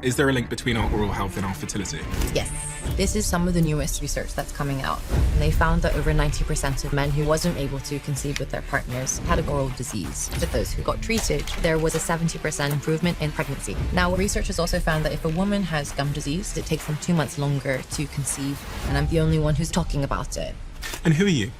Is there a link between our oral health and our fertility? Yes. This is some of the newest research that's coming out. And they found that over 90% of men who wasn't able to conceive with their partners had an oral disease. With those who got treated, there was a 70% improvement in pregnancy. Now, research has also found that if a woman has gum disease, it takes them 2 months longer to conceive. And I'm the only one who's talking about it. And who are you?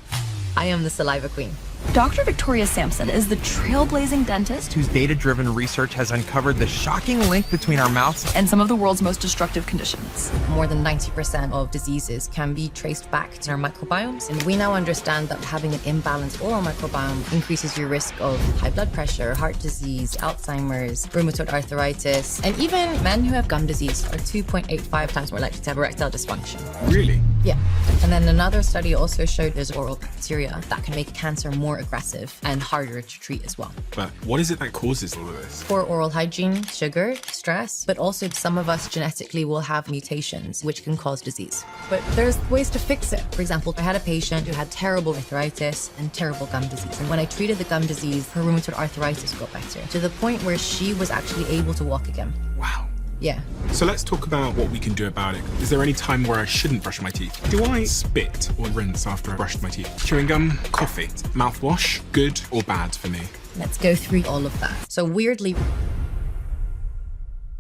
I am the saliva queen. Dr. Victoria Sampson is the trailblazing dentist whose data-driven research has uncovered the shocking link between our mouths and some of the world's most destructive conditions. More than 90% of diseases can be traced back to our microbiomes. And we now understand that having an imbalanced oral microbiome increases your risk of high blood pressure, heart disease, Alzheimer's, rheumatoid arthritis, and even men who have gum disease are 2.85 times more likely to have erectile dysfunction. Really? Yeah. And then another study also showed there's oral bacteria that can make cancer more aggressive and harder to treat as well. But what is it that causes all of this? Poor oral hygiene, sugar, stress, but also some of us genetically will have mutations which can cause disease. But there's ways to fix it. For example, I had a patient who had terrible arthritis and terrible gum disease. And when I treated the gum disease, her rheumatoid arthritis got better to the point where she was actually able to walk again. Wow. Yeah. So let's talk about what we can do about it. Is there any time where I shouldn't brush my teeth? Do I spit or rinse after I brushed my teeth? Chewing gum, coffee, mouthwash, good or bad for me? Let's go through all of that. So weirdly,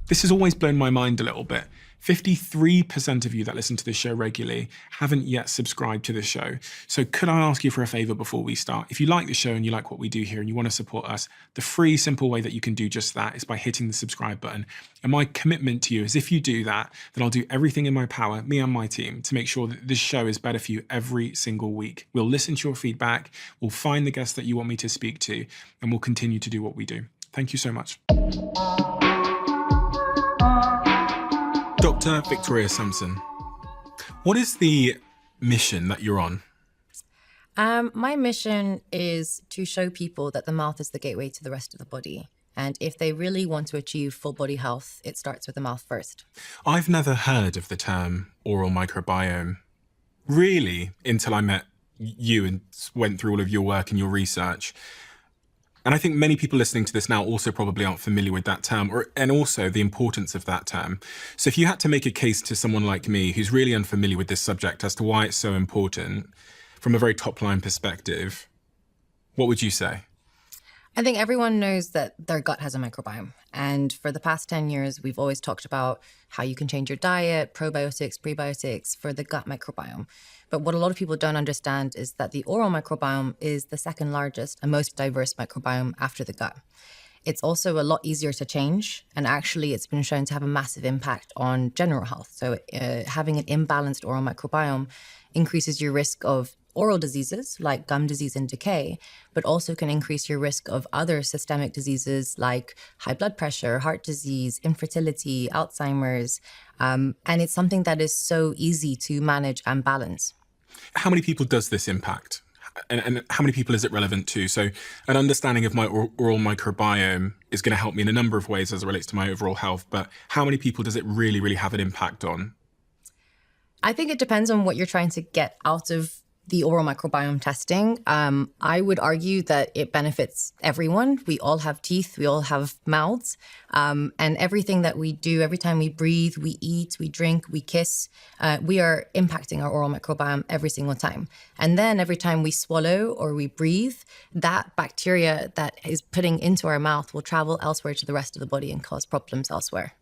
this has always blown my mind a little bit. 53% of you that listen to this show regularly haven't yet subscribed to the show. So could I ask you for a favor before we start? If you like the show and you like what we do here and you want to support us, the free, simple way that you can do just that is by hitting the subscribe button. And my commitment to you is if you do that, then I'll do everything in my power, me and my team, to make sure that this show is better for you every single week. We'll listen to your feedback, we'll find the guests that you want me to speak to, and we'll continue to do what we do. Thank you so much. Dr. Victoria Sampson, what is the mission that you're on? My mission is to show people that the mouth is the gateway to the rest of the body. And if they really want to achieve full body health, it starts with the mouth first. I've never heard of the term oral microbiome, really, until I met you and went through all of your work and your research. And I think many people listening to this now also probably aren't familiar with that term and also the importance of that term. So if you had to make a case to someone like me who's really unfamiliar with this subject as to why it's so important from a very top line perspective, what would you say? I think everyone knows that their gut has a microbiome. And for the past 10 years, we've always talked about how you can change your diet, probiotics, prebiotics for the gut microbiome. But what a lot of people don't understand is that the oral microbiome is the second largest and most diverse microbiome after the gut. It's also a lot easier to change. And actually, it's been shown to have a massive impact on general health. So having an imbalanced oral microbiome increases your risk of oral diseases like gum disease and decay, but also can increase your risk of other systemic diseases like high blood pressure, heart disease, infertility, Alzheimer's. And it's something that is so easy to manage and balance. How many people does this impact? And how many people is it relevant to? So an understanding of my oral microbiome is going to help me in a number of ways as it relates to my overall health. But how many people does it really, really have an impact on? I think it depends on what you're trying to get out of the oral microbiome testing. I would argue that it benefits everyone. We all have teeth, we all have mouths, and everything that we do, every time we breathe, we eat, we drink, we kiss, we are impacting our oral microbiome every single time. And then every time we swallow or we breathe, that bacteria that is putting into our mouth will travel elsewhere to the rest of the body and cause problems elsewhere.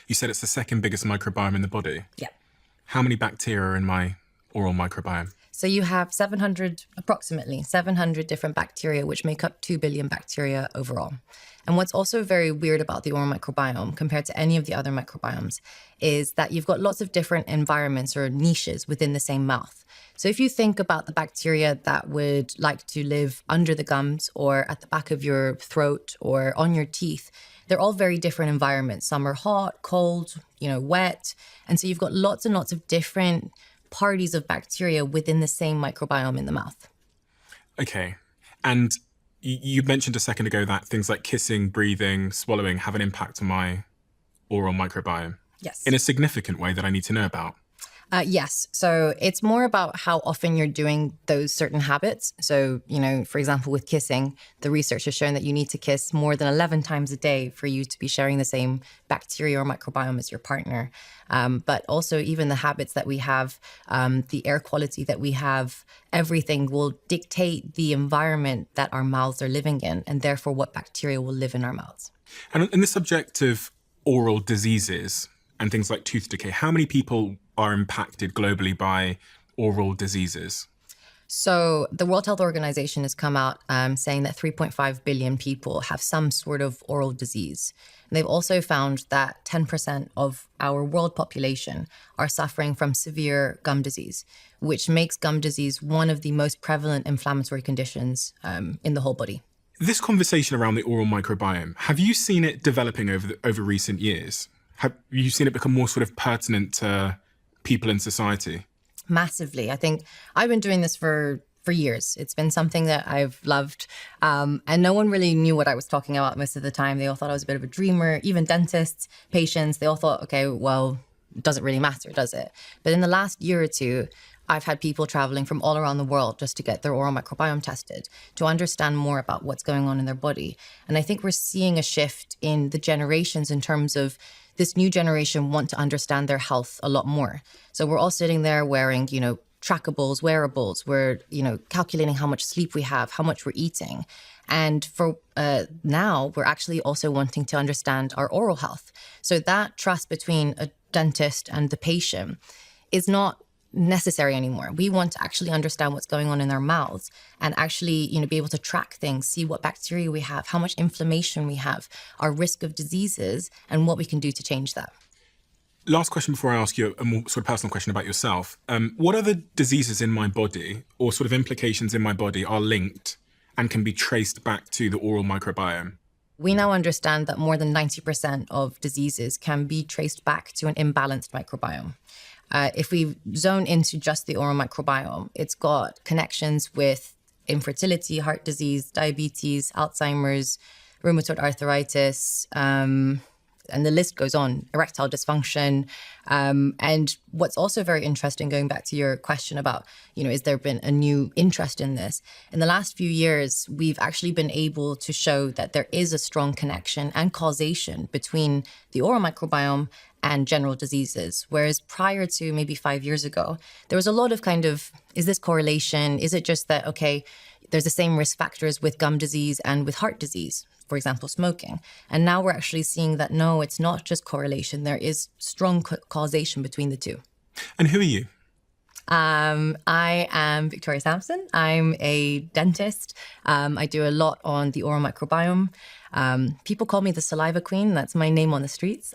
You said it's the second biggest microbiome in the body? Yeah. How many bacteria are in my oral microbiome? So you have approximately 700 different bacteria, which make up 2 billion bacteria overall. And what's also very weird about the oral microbiome compared to any of the other microbiomes is that you've got lots of different environments or niches within the same mouth. So if you think about the bacteria that would like to live under the gums or at the back of your throat or on your teeth, they're all very different environments. Some are hot, cold, wet. And so you've got lots and lots of different parties of bacteria within the same microbiome in the mouth. Okay. And you mentioned a second ago that things like kissing, breathing, swallowing have an impact on my oral microbiome. Yes. In a significant way that I need to know about. Yes. So it's more about how often you're doing those certain habits. So, for example, with kissing, the research has shown that you need to kiss more than 11 times a day for you to be sharing the same bacteria or microbiome as your partner. But also, even the habits that we have, the air quality that we have, everything will dictate the environment that our mouths are living in, and therefore what bacteria will live in our mouths. And in the subject of oral diseases and things like tooth decay, how many people are impacted globally by oral diseases? So the World Health Organization has come out saying that 3.5 billion people have some sort of oral disease. And they've also found that 10% of our world population are suffering from severe gum disease, which makes gum disease one of the most prevalent inflammatory conditions in the whole body. This conversation around the oral microbiome, have you seen it developing over recent years? Have you seen it become more sort of pertinent to people in society? Massively. I think I've been doing this for years. It's been something that I've loved. And no one really knew what I was talking about most of the time. They all thought I was a bit of a dreamer. Even dentists, patients, they all thought, okay, well, it doesn't really matter, does it? But in the last year or two, I've had people traveling from all around the world just to get their oral microbiome tested, to understand more about what's going on in their body. And I think we're seeing a shift in the generations in terms of this new generation want to understand their health a lot more. So we're all sitting there wearing, trackables, wearables. We're, calculating how much sleep we have, how much we're eating. And for now, we're actually also wanting to understand our oral health. So that trust between a dentist and the patient is not necessary anymore. We want to actually understand what's going on in our mouths and actually, be able to track things, see what bacteria we have, how much inflammation we have, our risk of diseases, and what we can do to change that. Last question before I ask you a more sort of personal question about yourself. What other diseases in my body or sort of implications in my body are linked and can be traced back to the oral microbiome? We now understand that more than 90% of diseases can be traced back to an imbalanced microbiome. If we zone into just the oral microbiome, it's got connections with infertility, heart disease, diabetes, Alzheimer's, rheumatoid arthritis, and the list goes on, erectile dysfunction. And what's also very interesting, going back to your question about, is there been a new interest in this? In the last few years, we've actually been able to show that there is a strong connection and causation between the oral microbiome and general diseases. Whereas prior to maybe 5 years ago, there was a lot of is this correlation? Is it just that, okay, there's the same risk factors with gum disease and with heart disease, for example, smoking. And now we're actually seeing that, no, it's not just correlation. There is strong causation between the two. And who are you? I am Victoria Sampson. I'm a dentist. I do a lot on the oral microbiome. People call me the saliva queen. That's my name on the streets.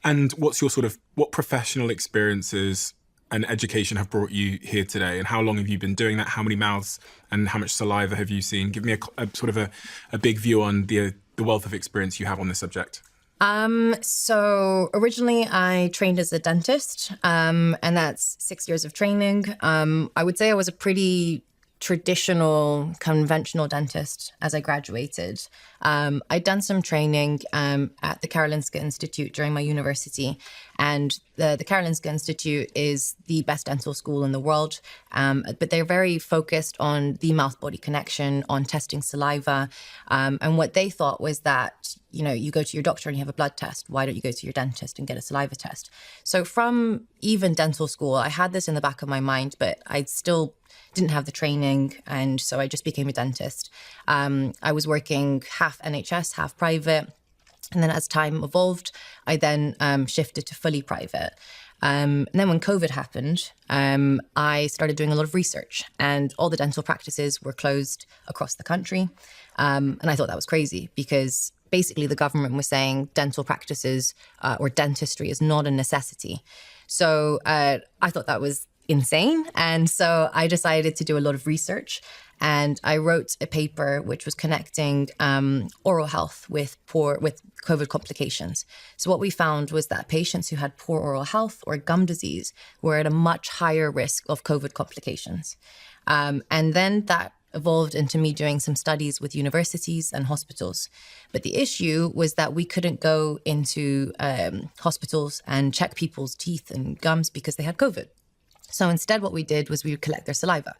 And what's your what professional experiences and education have brought you here today? And how long have you been doing that? How many mouths and how much saliva have you seen? Give me a big view on the wealth of experience you have on this subject. So originally I trained as a dentist, and that's 6 years of training. I would say I was a pretty traditional, conventional dentist as I graduated. I'd done some training at the Karolinska Institute during my university, and the Karolinska Institute is the best dental school in the world, but they're very focused on the mouth-body connection, on testing saliva, and what they thought was that, you go to your doctor and you have a blood test. Why don't you go to your dentist and get a saliva test? So from even dental school, I had this in the back of my mind, but I still didn't have the training, and so I just became a dentist. I was working half NHS, half private, and then as time evolved, I then shifted to fully private. And then when COVID happened, I started doing a lot of research, and all the dental practices were closed across the country. And I thought that was crazy because basically the government was saying dental practices or dentistry is not a necessity. So I thought that was insane. And so I decided to do a lot of research, and I wrote a paper which was connecting oral health with COVID complications. So what we found was that patients who had poor oral health or gum disease were at a much higher risk of COVID complications. And then that evolved into me doing some studies with universities and hospitals. But the issue was that we couldn't go into hospitals and check people's teeth and gums because they had COVID. So instead, what we did was we would collect their saliva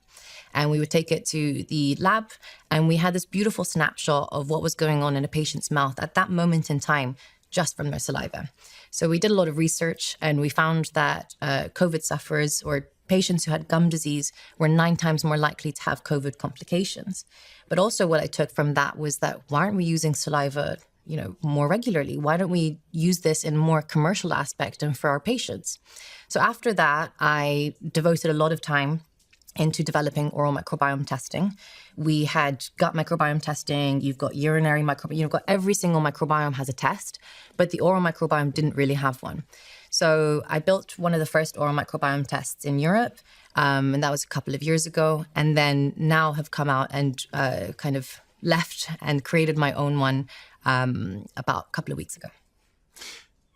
and we would take it to the lab, and we had this beautiful snapshot of what was going on in a patient's mouth at that moment in time, just from their saliva. So we did a lot of research, and we found that COVID sufferers or patients who had gum disease were 9 times more likely to have COVID complications. But also what I took from that was that why aren't we using saliva, more regularly? Why don't we use this in a more commercial aspect and for our patients? So after that, I devoted a lot of time into developing oral microbiome testing. We had gut microbiome testing, you've got urinary microbiome, you've got every single microbiome has a test, but the oral microbiome didn't really have one. So I built one of the first oral microbiome tests in Europe, and that was a couple of years ago, and then now have come out and kind of left and created my own one about a couple of weeks ago.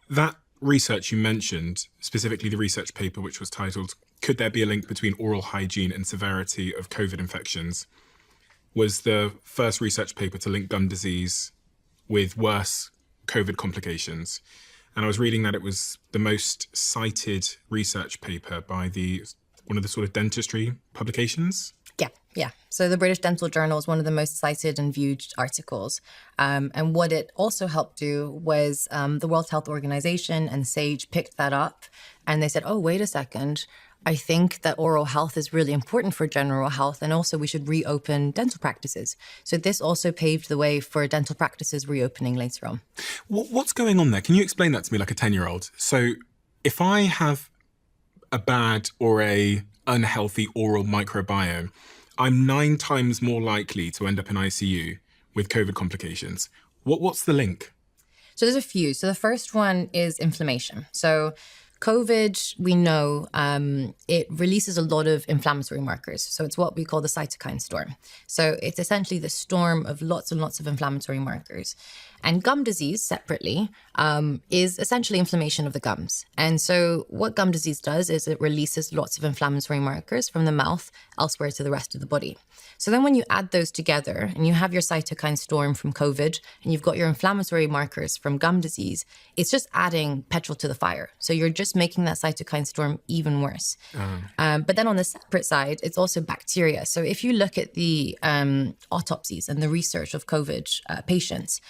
That research you mentioned, specifically the research paper which was titled, "Could there be a link between oral hygiene and severity of COVID infections?" was the first research paper to link gum disease with worse COVID complications. And I was reading that it was the most cited research paper by one of the sort of dentistry publications. Yeah. So the British Dental Journal is one of the most cited and viewed articles. And what it also helped do was the World Health Organization and SAGE picked that up, and they said, oh, wait a second. I think that oral health is really important for general health, and also we should reopen dental practices. So this also paved the way for dental practices reopening later on. What's going on there? Can you explain that to me like a 10-year-old? So if I have a bad or a unhealthy oral microbiome, I'm 9 times more likely to end up in ICU with COVID complications. What's the link? So there's a few. So the first one is inflammation. So COVID, we know, it releases a lot of inflammatory markers. So it's what we call the cytokine storm. So it's essentially the storm of lots and lots of inflammatory markers. And gum disease, separately, is essentially inflammation of the gums. And so what gum disease does is it releases lots of inflammatory markers from the mouth elsewhere to the rest of the body. So then when you add those together and you have your cytokine storm from COVID and you've got your inflammatory markers from gum disease, it's just adding petrol to the fire. So you're just making that cytokine storm even worse. But then on the separate side, it's also bacteria. So if you look at the autopsies and the research of COVID patients,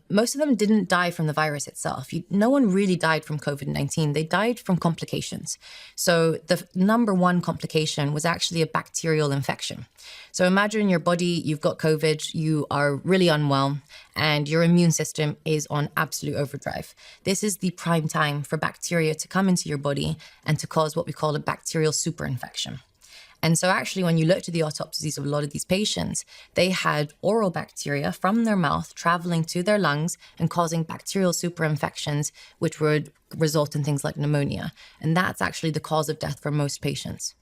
most of them didn't die from the virus itself. No one really died from COVID-19. They died from complications. So the number one complication was actually a bacterial infection. So imagine your body, you've got COVID, you are really unwell, and your immune system is on absolute overdrive. This is the prime time for bacteria to come into your body and to cause what we call a bacterial superinfection. And so actually, when you looked at the autopsies of a lot of these patients, they had oral bacteria from their mouth traveling to their lungs and causing bacterial superinfections, which would result in things like pneumonia. And that's actually the cause of death for most patients.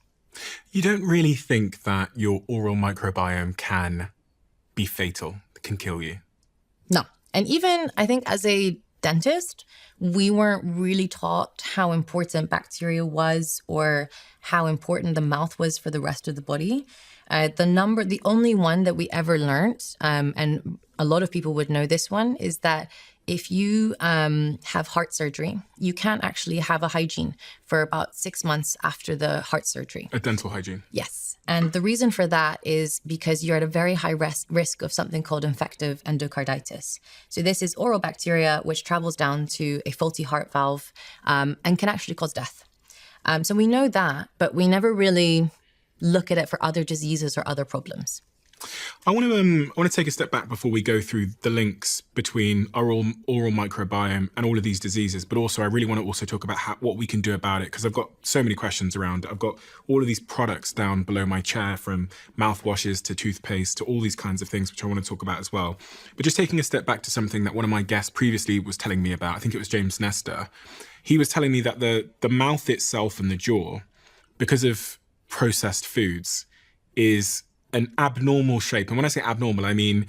You don't really think that your oral microbiome can be fatal, can kill you? No. And even, I think, as a dentist, we weren't really taught how important bacteria was or how important the mouth was for the rest of the body. The only one that we ever learned, and a lot of people would know this one, is that if you have heart surgery, you can't actually have a hygiene for about 6 months after the heart surgery. A dental hygiene? Yes. And the reason for that is because you're at a very high risk of something called infective endocarditis. So this is oral bacteria which travels down to a faulty heart valve and can actually cause death. So we know that, but we never really look at it for other diseases or other problems. I want to take a step back before we go through the links between our oral microbiome and all of these diseases, but also I really want to also talk about what we can do about it, because I've got so many questions around it. I've got all of these products down below my chair, from mouthwashes to toothpaste to all these kinds of things, which I want to talk about as well. But just taking a step back to something that one of my guests previously was telling me about, I think it was James Nestor. He was telling me that the mouth itself and the jaw, because of processed foods, is an abnormal shape. And when I say abnormal, I mean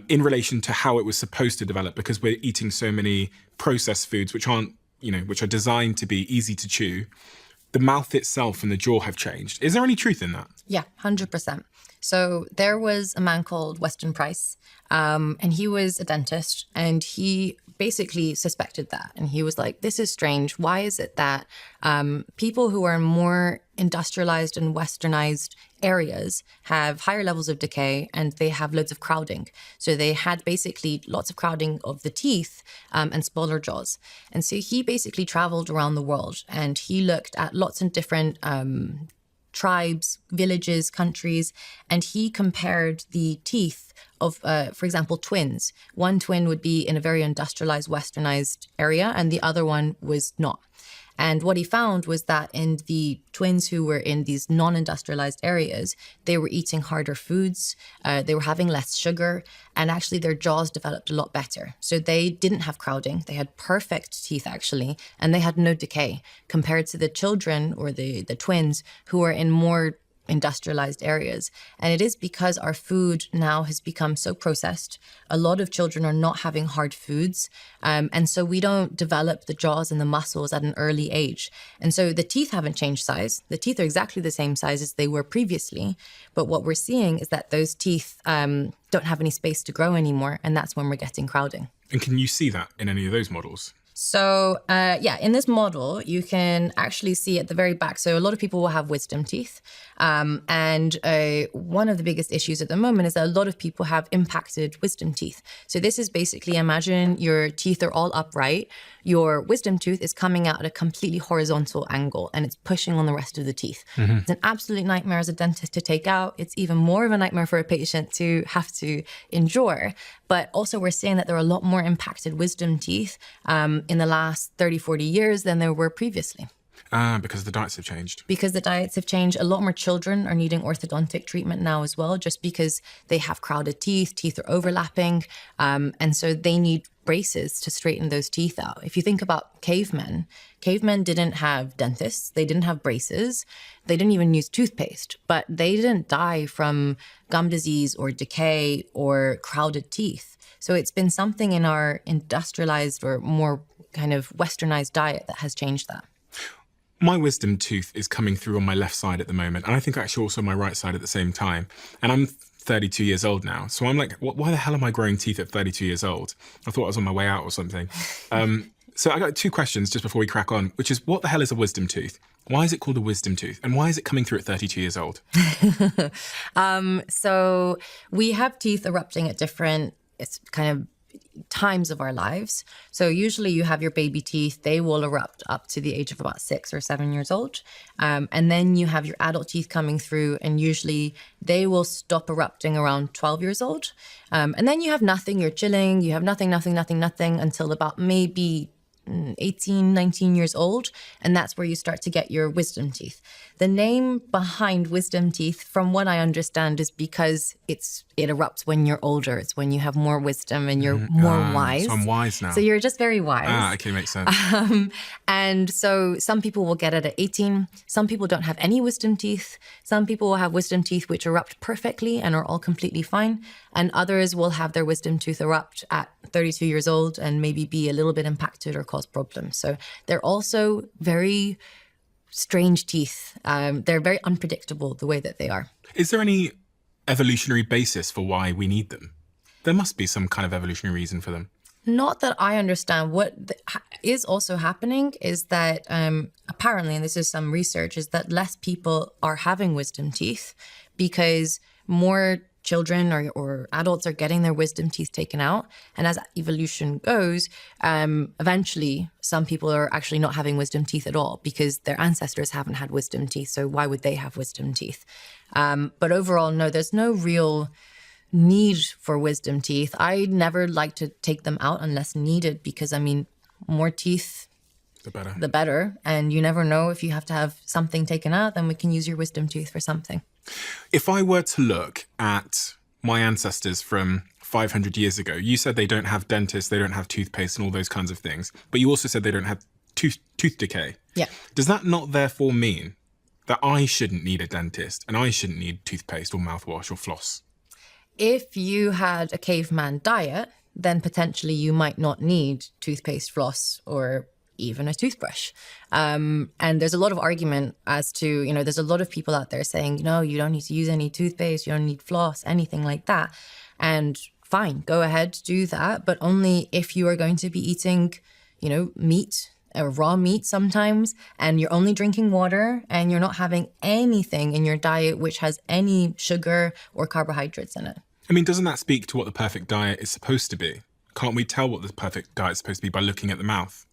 in relation to how it was supposed to develop, because we're eating so many processed foods which are designed to be easy to chew. The mouth itself and the jaw have changed. Is there any truth in that? Yeah, 100%. So there was a man called Weston Price, and he was a dentist, and he basically suspected that. And he was like, this is strange. Why is it that people who are in more industrialized and westernized areas have higher levels of decay and they have loads of crowding? So they had basically lots of crowding of the teeth and smaller jaws. And so he basically traveled around the world and he looked at lots of different tribes, villages, countries, and he compared the teeth of, for example, twins. One twin would be in a very industrialized, westernized area, and the other one was not. And what he found was that in the twins who were in these non-industrialized areas, they were eating harder foods, they were having less sugar, and actually their jaws developed a lot better. So they didn't have crowding, they had perfect teeth actually, and they had no decay compared to the children or the twins who were in more industrialized areas. And it is because our food now has become so processed. A lot of children are not having hard foods. And so we don't develop the jaws and the muscles at an early age. And so the teeth haven't changed size. The teeth are exactly the same size as they were previously. But what we're seeing is that those teeth don't have any space to grow anymore. And that's when we're getting crowding. And can you see that in any of those models? So in this model, you can actually see at the very back. So a lot of people will have wisdom teeth. And one of the biggest issues at the moment is that a lot of people have impacted wisdom teeth. So this is basically, imagine your teeth are all upright. Your wisdom tooth is coming out at a completely horizontal angle and it's pushing on the rest of the teeth. Mm-hmm. It's an absolute nightmare as a dentist to take out. It's even more of a nightmare for a patient to have to endure. But also we're seeing that there are a lot more impacted wisdom teeth in the last 30, 40 years than there were previously. Because the diets have changed. Because the diets have changed. A lot more children are needing orthodontic treatment now as well, just because they have crowded teeth, teeth are overlapping, and so they need braces to straighten those teeth out. If you think about cavemen didn't have dentists, they didn't have braces, they didn't even use toothpaste, but they didn't die from gum disease or decay or crowded teeth. So it's been something in our industrialized or more kind of westernized diet that has changed that. My wisdom tooth is coming through on my left side at the moment, and I think actually also my right side at the same time. And I'm 32 years old now, so I'm like, why the hell am I growing teeth at 32 years old? I thought I was on my way out or something. So I got two questions just before we crack on, which is, what the hell is a wisdom tooth? Why is it called a wisdom tooth? And why is it coming through at 32 years old? So we have teeth erupting at different kind of times of our lives. So usually you have your baby teeth, they will erupt up to the age of about 6 or 7 years old. And then you have your adult teeth coming through, and usually they will stop erupting around 12 years old. And then you have nothing, you're chilling, you have nothing until about maybe 18, 19 years old. And that's where you start to get your wisdom teeth. The name behind wisdom teeth, from what I understand, is because it erupts when you're older. It's when you have more wisdom and you're more wise. So I'm wise now. So you're just very wise. Okay, makes sense. And so some people will get it at 18. Some people don't have any wisdom teeth. Some people will have wisdom teeth which erupt perfectly and are all completely fine. And others will have their wisdom tooth erupt at 32 years old and maybe be a little bit impacted or cause problems. So they're also very strange teeth. They're very unpredictable the way that they are. Is there any evolutionary basis for why we need them? There must be some kind of evolutionary reason for them. Not that I understand. What is also happening is that apparently, and this is some research, is that less people are having wisdom teeth because more children or adults are getting their wisdom teeth taken out. And as evolution goes, eventually some people are actually not having wisdom teeth at all because their ancestors haven't had wisdom teeth. So why would they have wisdom teeth? But overall, no, there's no real need for wisdom teeth. I never like to take them out unless needed because, I mean, more teeth, the better. And you never know, if you have to have something taken out, then we can use your wisdom tooth for something. If I were to look at my ancestors from 500 years ago, you said they don't have dentists, they don't have toothpaste and all those kinds of things, but you also said they don't have tooth decay. Yeah. Does that not therefore mean that I shouldn't need a dentist and I shouldn't need toothpaste or mouthwash or floss? If you had a caveman diet, then potentially you might not need toothpaste, floss, or even a toothbrush. And there's a lot of argument as to, there's a lot of people out there saying, no, you don't need to use any toothpaste, you don't need floss, anything like that. And fine, go ahead, do that, but only if you are going to be eating, meat, raw meat sometimes, and you're only drinking water and you're not having anything in your diet which has any sugar or carbohydrates in it. I mean, doesn't that speak to what the perfect diet is supposed to be? Can't we tell what the perfect diet is supposed to be by looking at the mouth?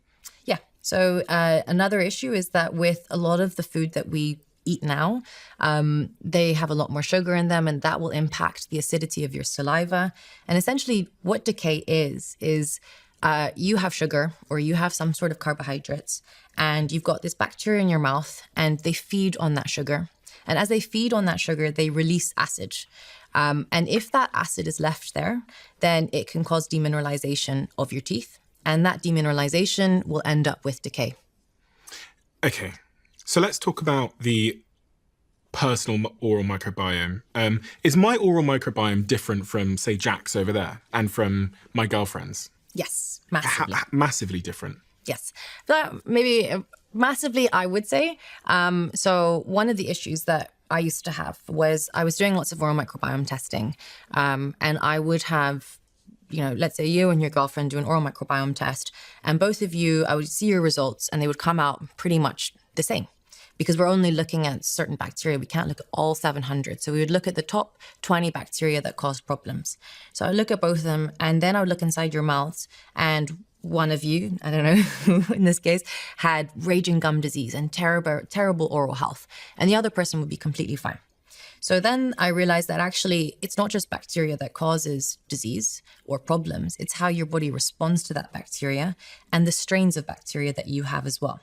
Yeah. So another issue is that with a lot of the food that we eat now, they have a lot more sugar in them, and that will impact the acidity of your saliva. And essentially what decay is you have sugar or you have some sort of carbohydrates, and you've got this bacteria in your mouth, and they feed on that sugar. And as they feed on that sugar, they release acid. And if that acid is left there, then it can cause demineralization of your teeth. And that demineralization will end up with decay. Okay, so let's talk about the personal oral microbiome. Is my oral microbiome different from, say, Jack's over there and from my girlfriend's? Yes, massively. Massively different. Yes, that maybe massively, I would say. So one of the issues that I used to have was I was doing lots of oral microbiome testing, and I would have, let's say you and your girlfriend do an oral microbiome test, and both of you, I would see your results and they would come out pretty much the same, because we're only looking at certain bacteria. We can't look at all 700. So we would look at the top 20 bacteria that cause problems. So I look at both of them, and then I would look inside your mouths, and one of you, I don't know who in this case, had raging gum disease and terrible oral health, and the other person would be completely fine. So then I realized that actually it's not just bacteria that causes disease or problems, it's how your body responds to that bacteria and the strains of bacteria that you have as well.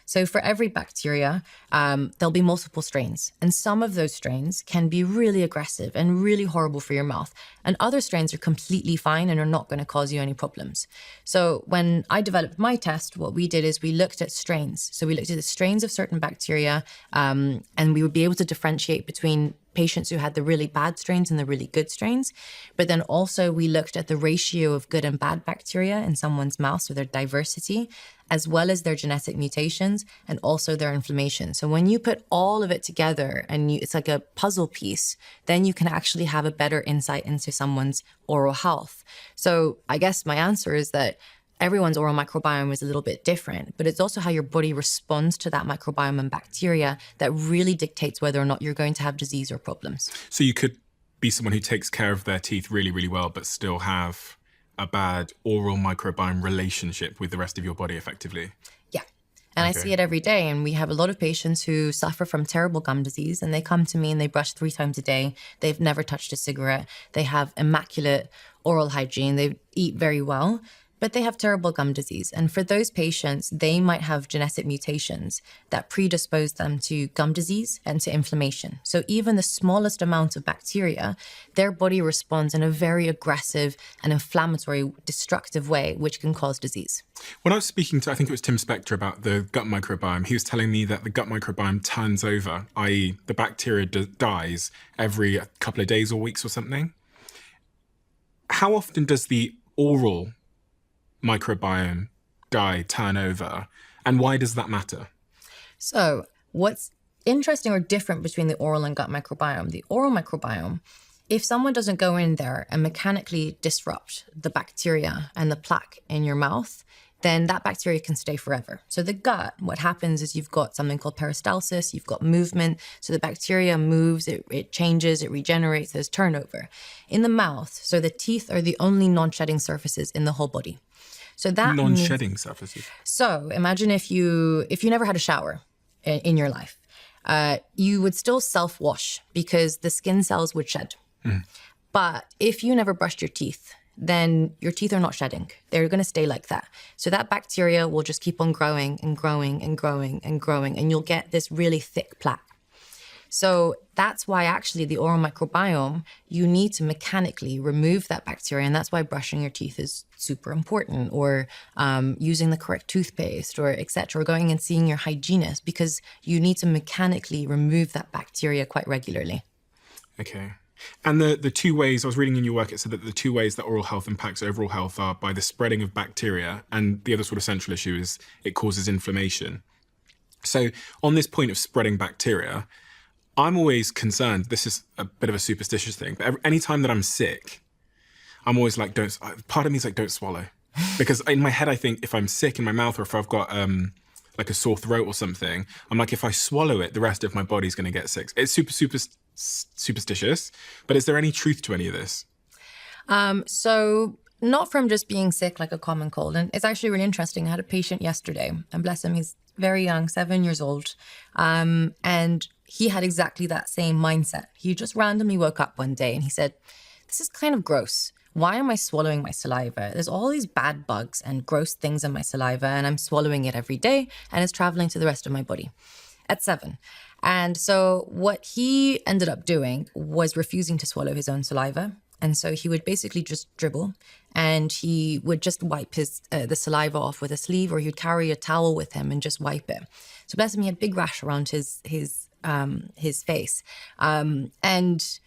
So for every bacteria, there'll be multiple strains. And some of those strains can be really aggressive and really horrible for your mouth. And other strains are completely fine and are not going to cause you any problems. So when I developed my test, what we did is we looked at strains. So we looked at the strains of certain bacteria, and we would be able to differentiate between patients who had the really bad strains and the really good strains. But then also we looked at the ratio of good and bad bacteria in someone's mouth, so their diversity, as well as their genetic mutations and also their inflammation. So when you put all of it together and it's like a puzzle piece, then you can actually have a better insight into someone's oral health. So I guess my answer is that everyone's oral microbiome is a little bit different, but it's also how your body responds to that microbiome and bacteria that really dictates whether or not you're going to have disease or problems. So you could be someone who takes care of their teeth really, really well, but still have a bad oral microbiome relationship with the rest of your body effectively. Yeah. And Okay. I see it every day. And we have a lot of patients who suffer from terrible gum disease, and they come to me and they brush 3 times a day. They've never touched a cigarette. They have immaculate oral hygiene. They eat very well, but they have terrible gum disease. And for those patients, they might have genetic mutations that predispose them to gum disease and to inflammation. So even the smallest amount of bacteria, their body responds in a very aggressive and inflammatory, destructive way, which can cause disease. When I was speaking to, I think it was Tim Spector about the gut microbiome, he was telling me that the gut microbiome turns over, i.e. the bacteria dies every couple of days or weeks or something. How often does the oral microbiome turn over, and why does that matter? So what's interesting or different between the oral and gut microbiome? The oral microbiome, if someone doesn't go in there and mechanically disrupt the bacteria and the plaque in your mouth, then that bacteria can stay forever. So the gut, what happens is you've got something called peristalsis, you've got movement, so the bacteria moves, it changes, it regenerates, there's turnover. In the mouth, so the teeth are the only non-shedding surfaces in the whole body. So that Non-shedding surfaces. So imagine if you never had a shower in your life, you would still self-wash because the skin cells would shed. But if you never brushed your teeth, then your teeth are not shedding. They're going to stay like that. So that bacteria will just keep on growing and growing and growing and growing, and you'll get this really thick plaque. So that's why actually the oral microbiome, you need to mechanically remove that bacteria. And that's why brushing your teeth is super important, or using the correct toothpaste, or et cetera, or going and seeing your hygienist, because you need to mechanically remove that bacteria quite regularly. Okay. And the two ways, I was reading in your work, it said that the two ways that oral health impacts overall health are by the spreading of bacteria, and the other sort of central issue is it causes inflammation. So on this point of spreading bacteria, I'm always concerned, this is a bit of a superstitious thing, but any time that I'm sick, I'm always like, part of me is like, don't swallow. Because in my head, I think if I'm sick in my mouth or if I've got like a sore throat or something, I'm like, if I swallow it, the rest of my body's going to get sick. It's super superstitious, but is there any truth to any of this? So not from just being sick like a common cold. And it's actually really interesting. I had a patient yesterday, and bless him, he's very young, 7 years old. And he had exactly that same mindset. He just randomly woke up one day and he said, this is kind of gross. Why am I swallowing my saliva? There's all these bad bugs and gross things in my saliva, and I'm swallowing it every day, and it's traveling to the rest of my body at 7. And so what he ended up doing was refusing to swallow his own saliva. And so he would basically just dribble, and he would just wipe the saliva off with a sleeve, or he would carry a towel with him and just wipe it. So bless him, he had a big rash around his face. And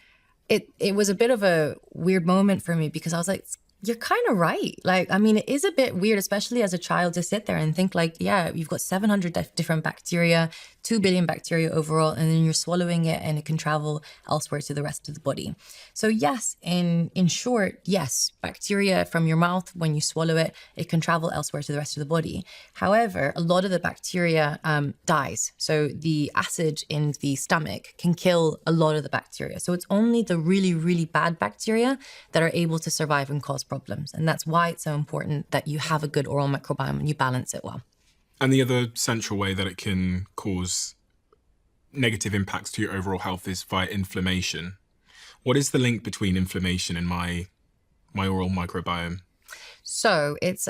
it was a bit of a weird moment for me, because I was like, you're kind of right. Like, I mean, it is a bit weird, especially as a child, to sit there and think like, yeah, you've got 700 different bacteria, 2 billion bacteria overall, and then you're swallowing it and it can travel elsewhere to the rest of the body. So yes, in short, yes, bacteria from your mouth, when you swallow it, it can travel elsewhere to the rest of the body. However, a lot of the bacteria dies. So the acid in the stomach can kill a lot of the bacteria. So it's only the really, really bad bacteria that are able to survive and cause problems. And that's why it's so important that you have a good oral microbiome and you balance it well. And the other central way that it can cause negative impacts to your overall health is via inflammation. What is the link between inflammation and my oral microbiome? So it's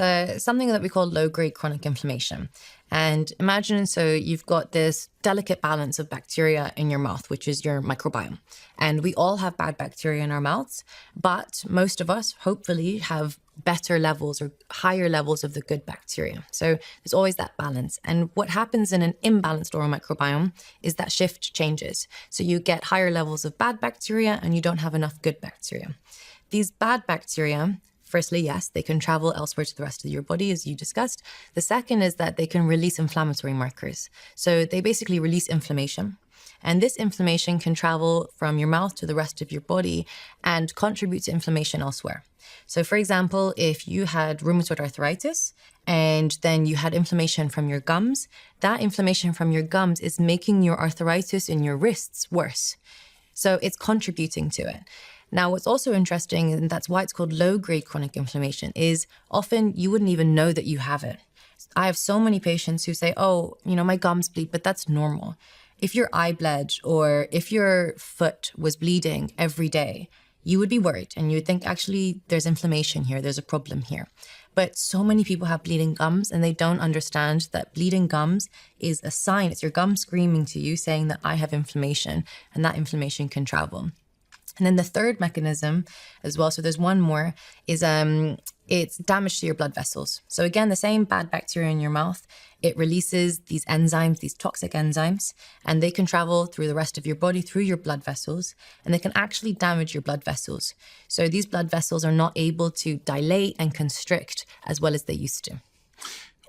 something that we call low-grade chronic inflammation. And imagine, so you've got this delicate balance of bacteria in your mouth, which is your microbiome. And we all have bad bacteria in our mouths, but most of us hopefully have better levels or higher levels of the good bacteria. So there's always that balance. And what happens in an imbalanced oral microbiome is that shift changes. So you get higher levels of bad bacteria and you don't have enough good bacteria. These bad bacteria, firstly, yes, they can travel elsewhere to the rest of your body, as you discussed. The second is that they can release inflammatory markers. So they basically release inflammation. And this inflammation can travel from your mouth to the rest of your body and contribute to inflammation elsewhere. So for example, if you had rheumatoid arthritis and then you had inflammation from your gums, that inflammation from your gums is making your arthritis in your wrists worse. So it's contributing to it. Now, what's also interesting, and that's why it's called low-grade chronic inflammation, is often you wouldn't even know that you have it. I have so many patients who say, oh, my gums bleed, but that's normal. If your eye bled or if your foot was bleeding every day, you would be worried and you would think, actually, there's inflammation here, there's a problem here. But so many people have bleeding gums and they don't understand that bleeding gums is a sign. It's your gum screaming to you saying that I have inflammation, and that inflammation can travel. And then the third mechanism as well, so there's one more, is it's damage to your blood vessels. So again, the same bad bacteria in your mouth, it releases these enzymes, these toxic enzymes, and they can travel through the rest of your body, through your blood vessels, and they can actually damage your blood vessels. So these blood vessels are not able to dilate and constrict as well as they used to.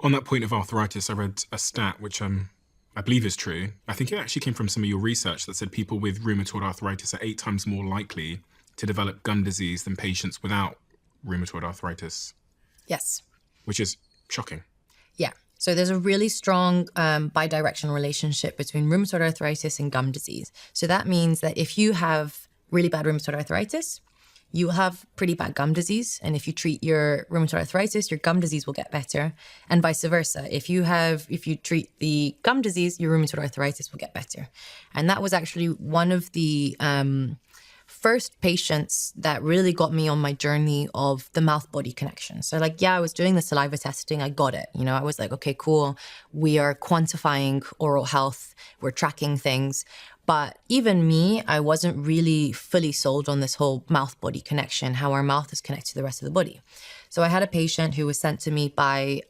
On that point of arthritis, I read a stat, which I believe is true. I think it actually came from some of your research that said people with rheumatoid arthritis are 8 times more likely to develop gum disease than patients without rheumatoid arthritis. Yes. Which is shocking. Yeah. So there's a really strong bidirectional relationship between rheumatoid arthritis and gum disease. So that means that if you have really bad rheumatoid arthritis, you will have pretty bad gum disease. And if you treat your rheumatoid arthritis, your gum disease will get better. And vice versa. If you treat the gum disease, your rheumatoid arthritis will get better. And that was actually one of the first patients that really got me on my journey of the mouth-body connection. So I was doing the saliva testing. I got it. I was like, okay, cool. We are quantifying oral health. We're tracking things. But even me, I wasn't really fully sold on this whole mouth-body connection, how our mouth is connected to the rest of the body. So I had a patient who was sent to me by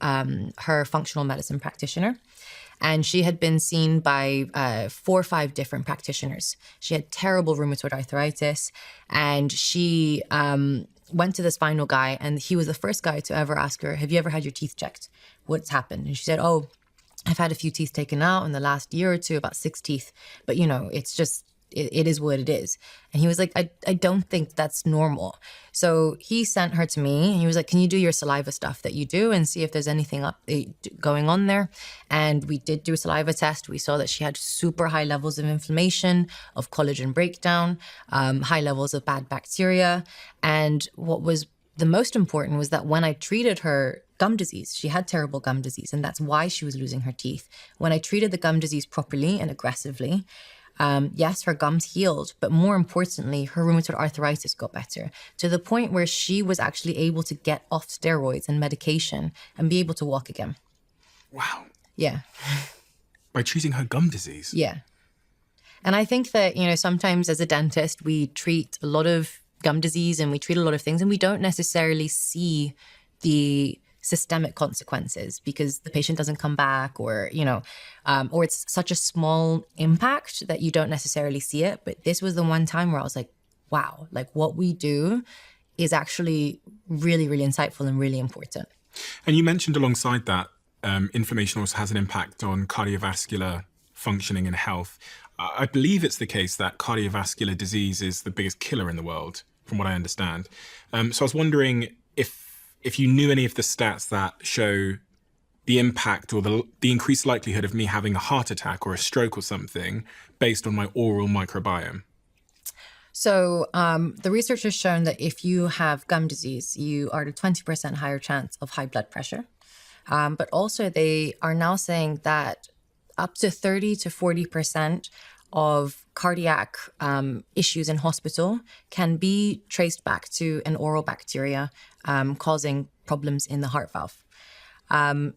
her functional medicine practitioner. And she had been seen by 4 or 5 different practitioners. She had terrible rheumatoid arthritis, and she went to this final guy, and he was the first guy to ever ask her, have you ever had your teeth checked? What's happened? And she said, oh, I've had a few teeth taken out in the last year or two, about 6 teeth. But, it's just, it is what it is. And he was like, I don't think that's normal. So he sent her to me, and he was like, can you do your saliva stuff that you do and see if there's anything going on there? And we did do a saliva test. We saw that she had super high levels of inflammation, of collagen breakdown, high levels of bad bacteria. And what was the most important was that when I treated her gum disease, she had terrible gum disease, and that's why she was losing her teeth. When I treated the gum disease properly and aggressively, yes, her gums healed, but more importantly, her rheumatoid arthritis got better to the point where she was actually able to get off steroids and medication and be able to walk again. Wow. Yeah. By treating her gum disease? Yeah. And I think that, sometimes as a dentist, we treat a lot of gum disease and we treat a lot of things, and we don't necessarily see the systemic consequences because the patient doesn't come back, or it's such a small impact that you don't necessarily see it. But this was the one time where I was like, wow, like what we do is actually really, really insightful and really important. And you mentioned alongside that, inflammation also has an impact on cardiovascular functioning and health. I believe it's the case that cardiovascular disease is the biggest killer in the world, from what I understand. So I was wondering if you knew any of the stats that show the impact or the increased likelihood of me having a heart attack or a stroke or something based on my oral microbiome. So the research has shown that if you have gum disease, you are at a 20% higher chance of high blood pressure. But also they are now saying that up to 30 to 40% of cardiac issues in hospital can be traced back to an oral bacteria causing problems in the heart valve.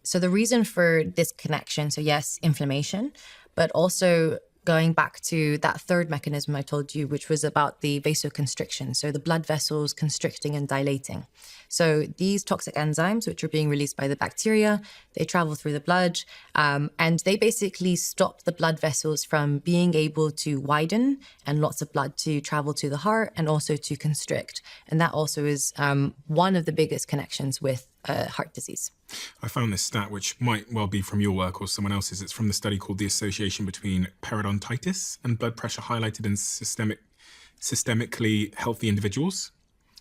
So the reason for this connection, so yes, inflammation, but also going back to that third mechanism I told you, which was about the vasoconstriction, so the blood vessels constricting and dilating. So these toxic enzymes, which are being released by the bacteria, they travel through the blood, and they basically stop the blood vessels from being able to widen and lots of blood to travel to the heart and also to constrict. And that also is one of the biggest connections with heart disease. I found this stat, which might well be from your work or someone else's. It's from the study called The Association Between Periodontitis and Blood Pressure Highlighted in Systemically Healthy Individuals.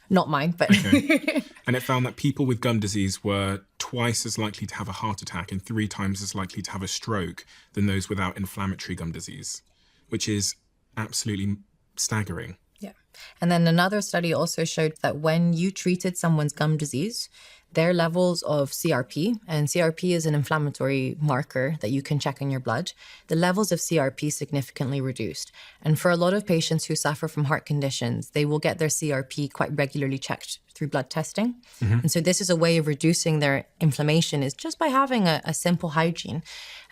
Not mine, but... Okay. And it found that people with gum disease were twice as likely to have a heart attack and 3 times as likely to have a stroke than those without inflammatory gum disease, which is absolutely staggering. Yeah. And then another study also showed that when you treated someone's gum disease, their levels of CRP, and CRP is an inflammatory marker that you can check in your blood, the levels of CRP significantly reduced. And for a lot of patients who suffer from heart conditions, they will get their CRP quite regularly checked through blood testing. Mm-hmm. And so this is a way of reducing their inflammation, is just by having a simple hygiene.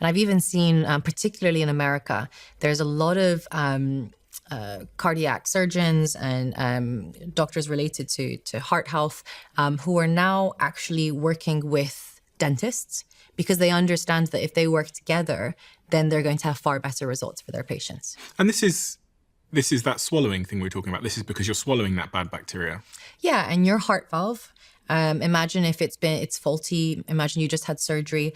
And I've even seen, particularly in America, there's a lot of cardiac surgeons and doctors related to heart health who are now actually working with dentists because they understand that if they work together, then they're going to have far better results for their patients. And this is that swallowing thing we were talking about. This is because you're swallowing that bad bacteria. Yeah, and your heart valve, imagine if it's faulty, imagine you just had surgery.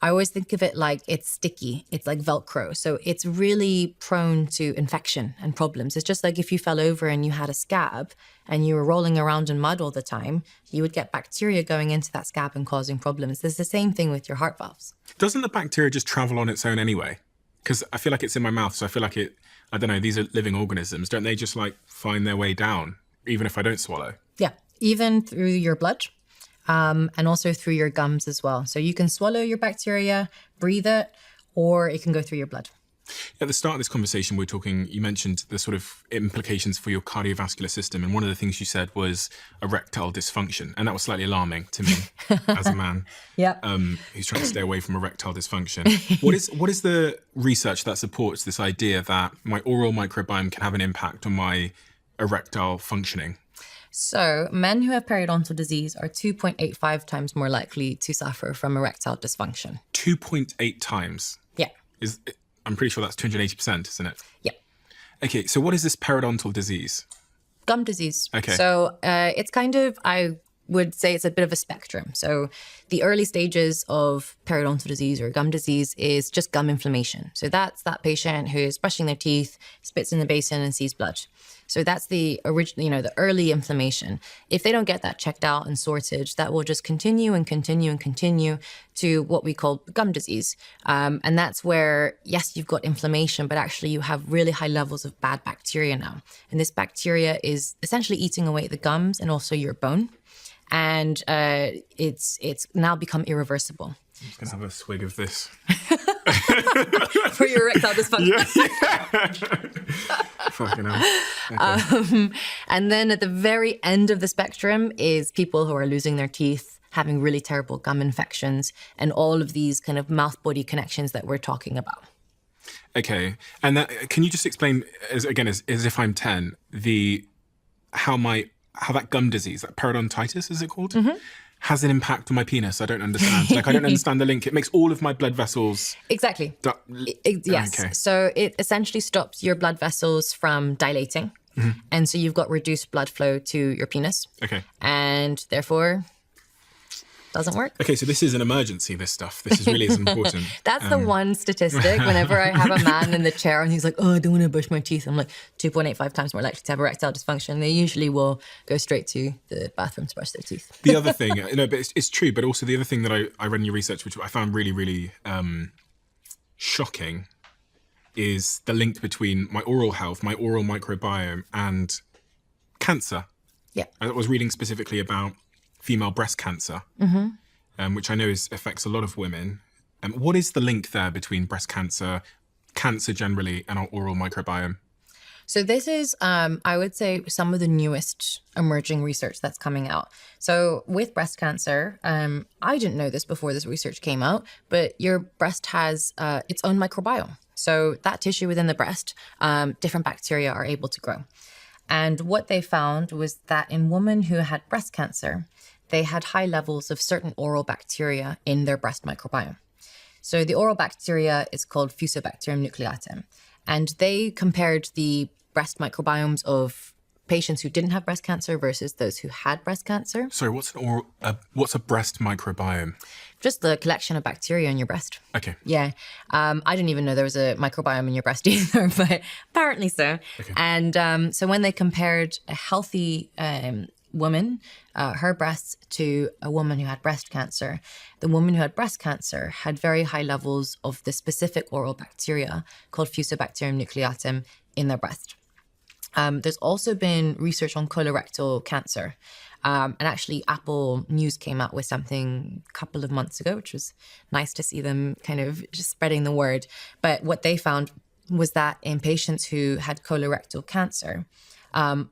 I always think of it like it's sticky. It's like Velcro. So it's really prone to infection and problems. It's just like if you fell over and you had a scab and you were rolling around in mud all the time, you would get bacteria going into that scab and causing problems. There's the same thing with your heart valves. Doesn't the bacteria just travel on its own anyway? Because I feel like it's in my mouth. So I feel like I don't know, these are living organisms. Don't they just like find their way down, even if I don't swallow? Yeah, even through your blood. And also through your gums as well. So you can swallow your bacteria, breathe it, or it can go through your blood. At the start of this conversation, you mentioned the sort of implications for your cardiovascular system. And one of the things you said was erectile dysfunction. And that was slightly alarming to me as a man who's trying to stay away from erectile dysfunction. What is the research that supports this idea that my oral microbiome can have an impact on my erectile functioning? So men who have periodontal disease are 2.85 times more likely to suffer from erectile dysfunction. 2.8 times. Yeah. I'm pretty sure that's 280%, isn't it? Yeah. Okay, so what is this periodontal disease? Gum disease. Okay. So it's kind of, I would say it's a bit of a spectrum. So the early stages of periodontal disease or gum disease is just gum inflammation. So that's that patient who is brushing their teeth, spits in the basin and sees blood. So that's the original, the early inflammation. If they don't get that checked out and sorted, that will just continue and continue and continue to what we call gum disease. And that's where, yes, you've got inflammation, but actually you have really high levels of bad bacteria now. And this bacteria is essentially eating away at the gums and also your bone. And it's now become irreversible. I'm just going to have a swig of this. For your erectile dysfunction. Yeah. Fucking hell. Okay. And then at the very end of the spectrum is people who are losing their teeth, having really terrible gum infections, and all of these kind of mouth-body connections that we're talking about. Okay. And can you just explain, as if I'm 10, how that gum disease, that periodontitis, is it called? Mm-hmm. Has an impact on my penis? I don't understand. I don't understand the link. It makes all of my blood vessels... Exactly. Yes. Okay. So it essentially stops your blood vessels from dilating. Mm-hmm. And so you've got reduced blood flow to your penis. Okay. And therefore... doesn't work. Okay, so this is an emergency, this stuff. This really is important. That's the one statistic. Whenever I have a man in the chair and he's like, oh, I don't want to brush my teeth, I'm like, 2.85 times more likely to have erectile dysfunction. They usually will go straight to the bathroom to brush their teeth. The other thing, but it's true, but also the other thing that I read in your research, which I found really, really shocking, is the link between my oral health, my oral microbiome, and cancer. Yeah. I was reading specifically about female breast cancer, which I know affects a lot of women. What is the link there between breast cancer, cancer generally, and our oral microbiome? So this is, I would say, some of the newest emerging research that's coming out. So with breast cancer, I didn't know this before this research came out, but your breast has its own microbiome. So that tissue within the breast, different bacteria are able to grow. And what they found was that in women who had breast cancer, they had high levels of certain oral bacteria in their breast microbiome. So the oral bacteria is called Fusobacterium nucleatum. And they compared the breast microbiomes of patients who didn't have breast cancer versus those who had breast cancer. Sorry, what's a breast microbiome? Just the collection of bacteria in your breast. Okay. Yeah. I didn't even know there was a microbiome in your breast either, but apparently so. Okay. And so when they compared a healthy woman, her breasts, to a woman who had breast cancer, the woman who had breast cancer had very high levels of the specific oral bacteria called Fusobacterium nucleatum in their breast. There's also been research on colorectal cancer. And actually, Apple News came out with something a couple of months ago, which was nice to see them kind of just spreading the word. But what they found was that in patients who had colorectal cancer,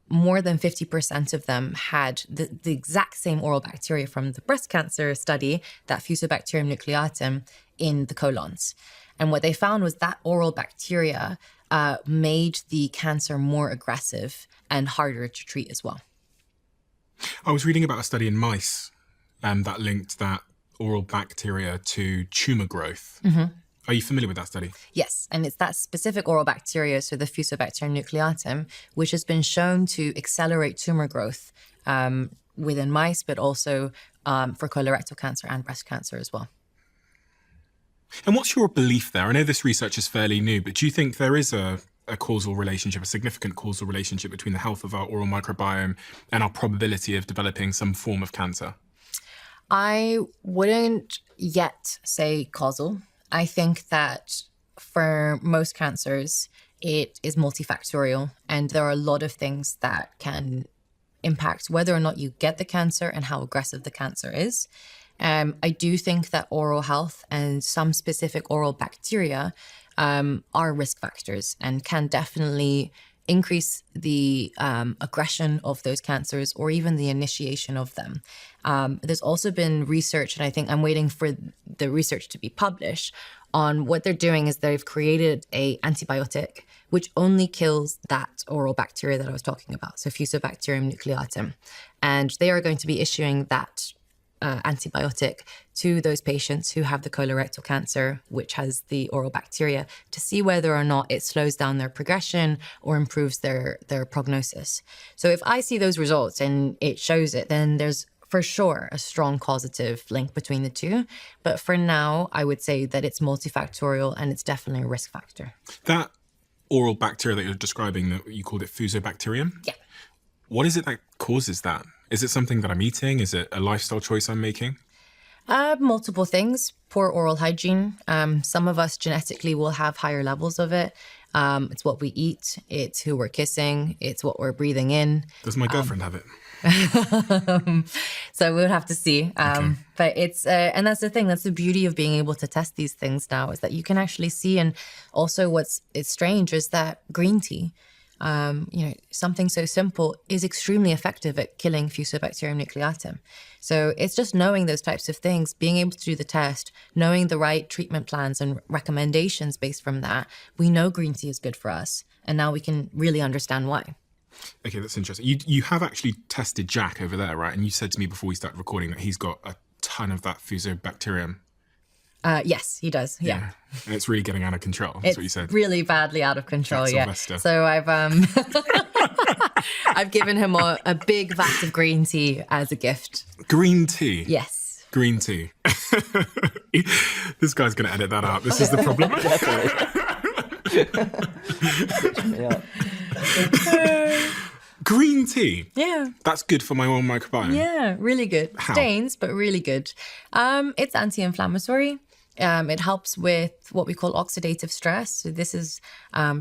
more than 50% of them had the exact same oral bacteria from the breast cancer study, that Fusobacterium nucleatum, in the colons. And what they found was that oral bacteria made the cancer more aggressive and harder to treat as well. I was reading about a study in mice that linked that oral bacteria to tumor growth. Mm-hmm. Are you familiar with that study? Yes, and it's that specific oral bacteria, so the Fusobacterium nucleatum, which has been shown to accelerate tumor growth within mice, but also for colorectal cancer and breast cancer as well. And what's your belief there? I know this research is fairly new, but do you think there is a causal relationship, a significant causal relationship between the health of our oral microbiome and our probability of developing some form of cancer? I wouldn't yet say causal. I think that for most cancers, it is multifactorial, and there are a lot of things that can impact whether or not you get the cancer and how aggressive the cancer is. I do think that oral health and some specific oral bacteria are risk factors and can definitely increase the aggression of those cancers or even the initiation of them. There's also been research, and I think I'm waiting for the research to be published, on what they're doing is they've created a antibiotic which only kills that oral bacteria that I was talking about, so Fusobacterium nucleatum. And they are going to be issuing that antibiotic to those patients who have the colorectal cancer, which has the oral bacteria, to see whether or not it slows down their progression or improves their prognosis. So if I see those results and it shows it, then there's for sure a strong causative link between the two. But for now, I would say that it's multifactorial and it's definitely a risk factor. That oral bacteria that you're describing, that you called it Fusobacterium? Yeah. What is it that causes that? Is it something that I'm eating? Is it a lifestyle choice I'm making? Multiple things. Poor oral hygiene. Some of us genetically will have higher levels of it. It's what we eat. It's who we're kissing. It's what we're breathing in. Does my girlfriend have it? So we would have to see. But it's, and that's the thing, that's the beauty of being able to test these things now, is that you can actually see. And also it's strange is that green tea, something so simple is extremely effective at killing Fusobacterium nucleatum. So it's just knowing those types of things, being able to do the test, knowing the right treatment plans and recommendations based from that. We know green tea is good for us, and now we can really understand why. Okay, that's interesting. You have actually tested Jack over there, right? And you said to me before we started recording that he's got a ton of that Fusobacterium. Yes, he does. Yeah. And it's really getting out of control. That's what you said. Really badly out of control. Jack Yeah. Sylvester. So I've I've given him a big vat of green tea as a gift. Green tea? Yes. Green tea. This guy's going to edit that out. This is the problem. Green tea? Yeah. That's good for my oral microbiome? Yeah, really good. How? Stains, but really good. It's anti-inflammatory. It helps with what we call oxidative stress. So this is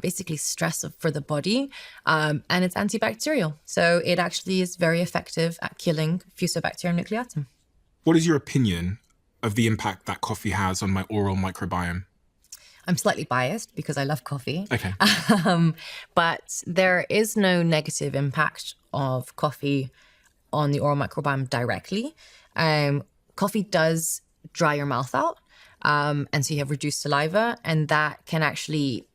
basically stress for the body, and it's antibacterial. So it actually is very effective at killing Fusobacterium nucleatum. What is your opinion of the impact that coffee has on my oral microbiome? I'm slightly biased because I love coffee. Okay. But there is no negative impact of coffee on the oral microbiome directly. Coffee does dry your mouth out. And so you have reduced saliva, and that can actually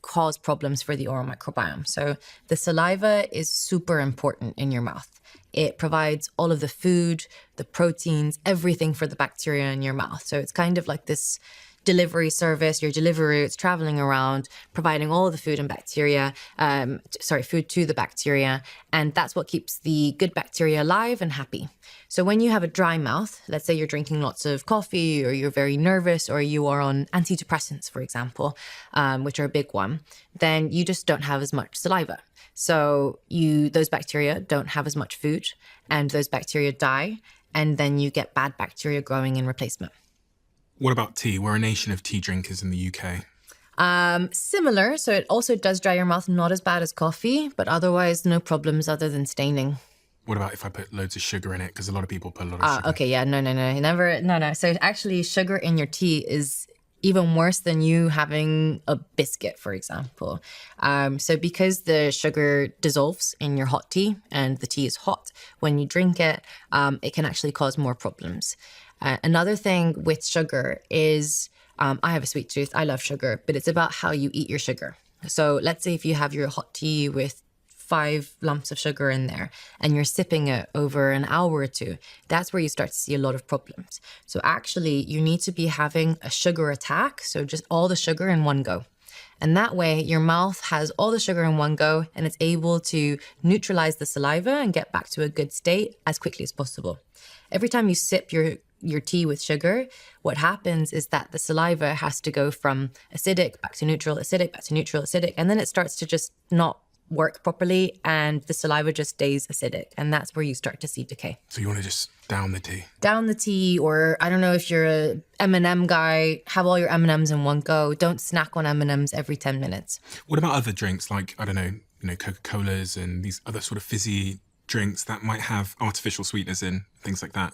cause problems for the oral microbiome. So the saliva is super important in your mouth. It provides all of the food, the proteins, everything for the bacteria in your mouth. So it's kind of like this delivery service, your delivery, it's traveling around, providing all the food and bacteria, food to the bacteria. And that's what keeps the good bacteria alive and happy. So when you have a dry mouth, let's say you're drinking lots of coffee, or you're very nervous, or you are on antidepressants, for example, which are a big one, then you just don't have as much saliva. So those bacteria don't have as much food, and those bacteria die, and then you get bad bacteria growing in replacement. What about tea? We're a nation of tea drinkers in the UK. Similar. So it also does dry your mouth, not as bad as coffee, but otherwise no problems other than staining. What about if I put loads of sugar in it? Because a lot of people put a lot of sugar. Okay, yeah, no. So actually sugar in your tea is even worse than you having a biscuit, for example. So because the sugar dissolves in your hot tea and the tea is hot, when you drink it, it can actually cause more problems. Another thing with sugar is, I have a sweet tooth. I love sugar, but it's about how you eat your sugar. So let's say if you have your hot tea with 5 lumps of sugar in there and you're sipping it over an hour or two, that's where you start to see a lot of problems. So actually you need to be having a sugar attack. So just all the sugar in one go. And that way your mouth has all the sugar in one go, and it's able to neutralize the saliva and get back to a good state as quickly as possible. Every time you sip your tea with sugar, what happens is that the saliva has to go from acidic back to neutral, acidic back to neutral, acidic, and then it starts to just not work properly, and the saliva just stays acidic, and that's where you start to see decay. So you want to just down the tea? Down the tea, or I don't know if you're a M&M guy, have all your M&Ms in one go. Don't snack on M&Ms every 10 minutes. What about other drinks like, I don't know, Coca-Colas and these other sort of fizzy drinks that might have artificial sweeteners in, things like that?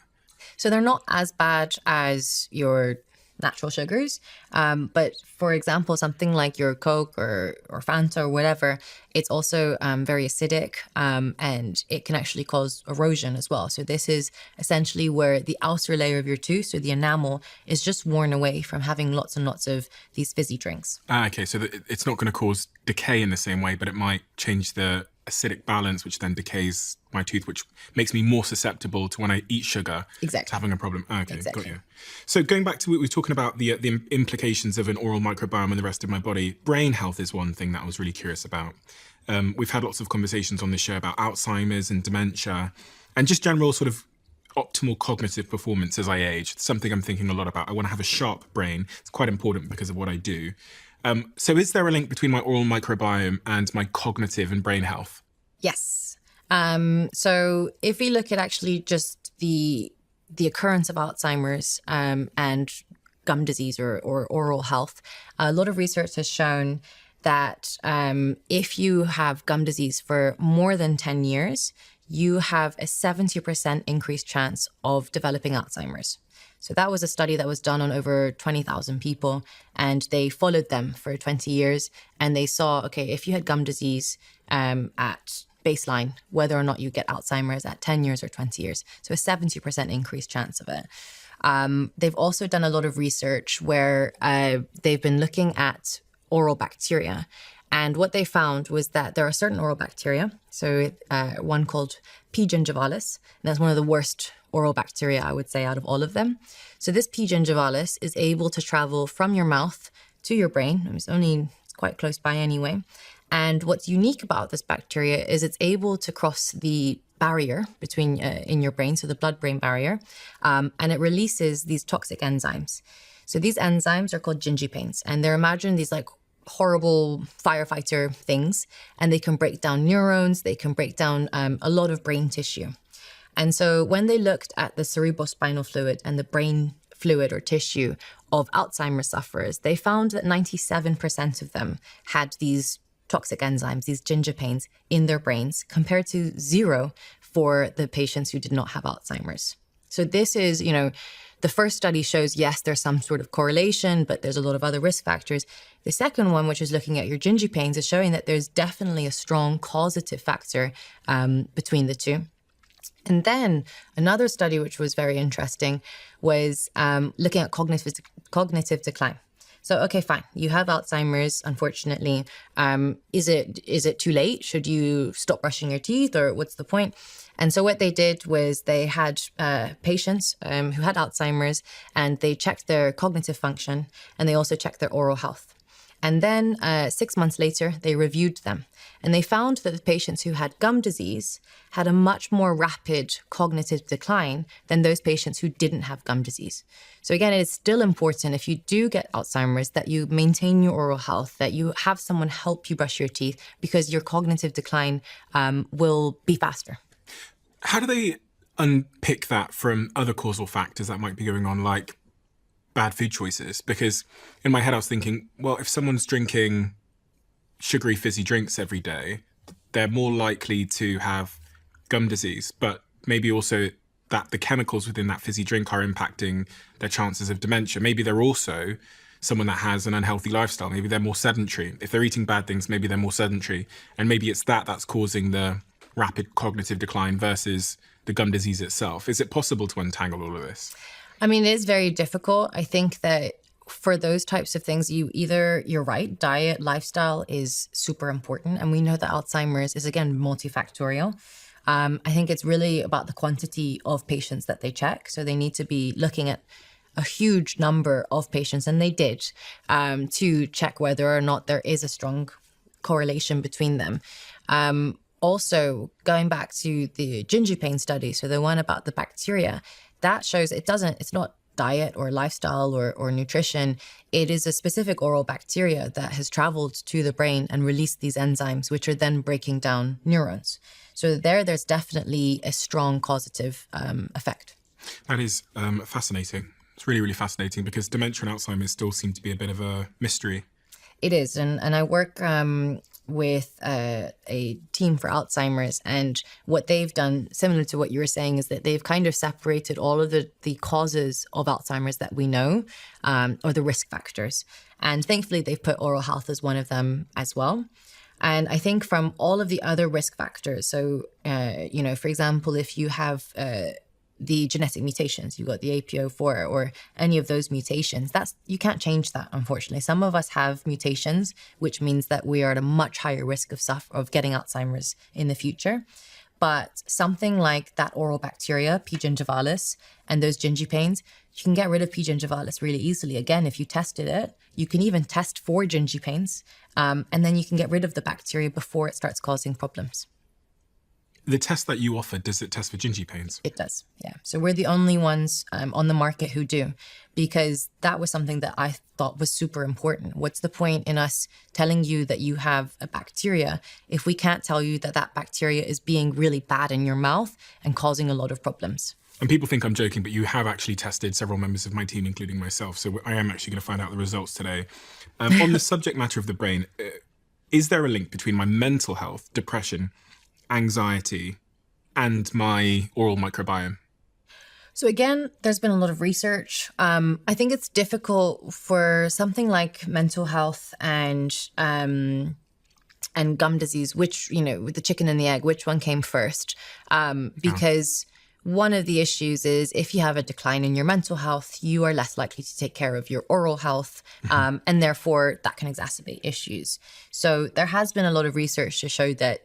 So they're not as bad as your natural sugars. But for example, something like your Coke or Fanta or whatever, it's also very acidic, and it can actually cause erosion as well. So this is essentially where the outer layer of your tooth, so the enamel, is just worn away from having lots and lots of these fizzy drinks. Okay, so it's not going to cause decay in the same way, but it might change the acidic balance, which then decays my tooth, which makes me more susceptible to when I eat sugar to having a problem. Okay, Exactly. got you. So going back to what we were talking about, the implications of an oral microbiome in the rest of my body, brain health is one thing that I was really curious about. We've had lots of conversations on this show about Alzheimer's and dementia and just general sort of optimal cognitive performance as I age. It's something I'm thinking a lot about. I want to have a sharp brain. It's quite important because of what I do. So is there a link between my oral microbiome and my cognitive and brain health? Yes. So if we look at actually just the occurrence of Alzheimer's and gum disease or oral health, a lot of research has shown that if you have gum disease for more than 10 years, you have a 70% increased chance of developing Alzheimer's. So that was a study that was done on over 20,000 people, and they followed them for 20 years, and they saw, okay, if you had gum disease at baseline, whether or not you get Alzheimer's at 10 years or 20 years. So a 70% increased chance of it. They've also done a lot of research where they've been looking at oral bacteria. And what they found was that there are certain oral bacteria, so one called P. gingivalis, and that's one of the worst oral bacteria, I would say, out of all of them. So this P. gingivalis is able to travel from your mouth to your brain. It's quite close by anyway. And what's unique about this bacteria is it's able to cross the barrier between in your brain, so the blood-brain barrier, and it releases these toxic enzymes. So these enzymes are called gingipanes, and they're imagined these like horrible firefighter things, and they can break down neurons, they can break down a lot of brain tissue. And so when they looked at the cerebrospinal fluid and the brain fluid or tissue of Alzheimer's sufferers, they found that 97% of them had these toxic enzymes, these gingipanes, in their brains, compared to 0 for the patients who did not have Alzheimer's. So this is, the first study shows, yes, there's some sort of correlation, but there's a lot of other risk factors. The second one, which is looking at your gingipanes, is showing that there's definitely a strong causative factor between the two. And then another study, which was very interesting, was looking at cognitive decline. So, okay, fine. You have Alzheimer's, unfortunately. Is it too late? Should you stop brushing your teeth, or what's the point? And so what they did was they had patients who had Alzheimer's, and they checked their cognitive function, and they also checked their oral health. And then 6 months later, they reviewed them. And they found that the patients who had gum disease had a much more rapid cognitive decline than those patients who didn't have gum disease. So again, it is still important, if you do get Alzheimer's, that you maintain your oral health, that you have someone help you brush your teeth, because your cognitive decline will be faster. How do they unpick that from other causal factors that might be going on, like bad food choices? Because in my head, I was thinking, well, if someone's drinking sugary, fizzy drinks every day, they're more likely to have gum disease, but maybe also that the chemicals within that fizzy drink are impacting their chances of dementia. Maybe they're also someone that has an unhealthy lifestyle. Maybe they're more sedentary. If they're eating bad things, maybe they're more sedentary. And maybe it's that's causing the rapid cognitive decline versus the gum disease itself. Is it possible to untangle all of this? I mean, it is very difficult. I think that for those types of things, you're right, diet, lifestyle is super important. And we know that Alzheimer's is, again, multifactorial. I think it's really about the quantity of patients that they check. So they need to be looking at a huge number of patients, and they did, to check whether or not there is a strong correlation between them. Also, going back to the gingipane study, so the one about the bacteria, that shows it's not diet or lifestyle or nutrition. It is a specific oral bacteria that has traveled to the brain and released these enzymes, which are then breaking down neurons. So there's definitely a strong causative effect. That is fascinating. It's really, really fascinating, because dementia and Alzheimer's still seem to be a bit of a mystery. It is. And I work with a team for Alzheimer's, and what they've done, similar to what you were saying, is that they've kind of separated all of the causes of Alzheimer's that we know, or the risk factors. And thankfully, they've put oral health as one of them as well. And I think from all of the other risk factors, so, for example, if you have the genetic mutations, you've got the APO4 or any of those mutations, you can't change that, unfortunately. Some of us have mutations, which means that we are at a much higher risk of getting Alzheimer's in the future. But something like that oral bacteria, P. gingivalis, and those gingipanes, you can get rid of P. gingivalis really easily. Again, if you tested it, you can even test for gingipanes, and then you can get rid of the bacteria before it starts causing problems. The test that you offer, does it test for gingipanes? It does, yeah. So we're the only ones on the market who do, because that was something that I thought was super important. What's the point in us telling you that you have a bacteria if we can't tell you that that bacteria is being really bad in your mouth and causing a lot of problems? And people think I'm joking, but you have actually tested several members of my team, including myself. So I am actually going to find out the results today. On the subject matter of the brain, is there a link between my mental health, depression, anxiety, and my oral microbiome? So again, there's been a lot of research. I think it's difficult for something like mental health and gum disease, which, with the chicken and the egg, which one came first? Because one of the issues is if you have a decline in your mental health, you are less likely to take care of your oral health, and therefore that can exacerbate issues. So there has been a lot of research to show that,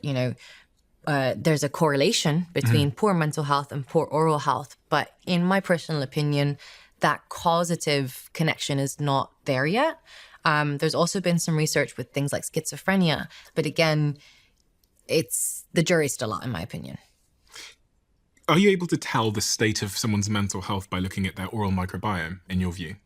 there's a correlation between poor mental health and poor oral health. But in my personal opinion, that causative connection is not there yet. There's also been some research with things like schizophrenia. But again, the jury's still out, in my opinion. Are you able to tell the state of someone's mental health by looking at their oral microbiome, in your view?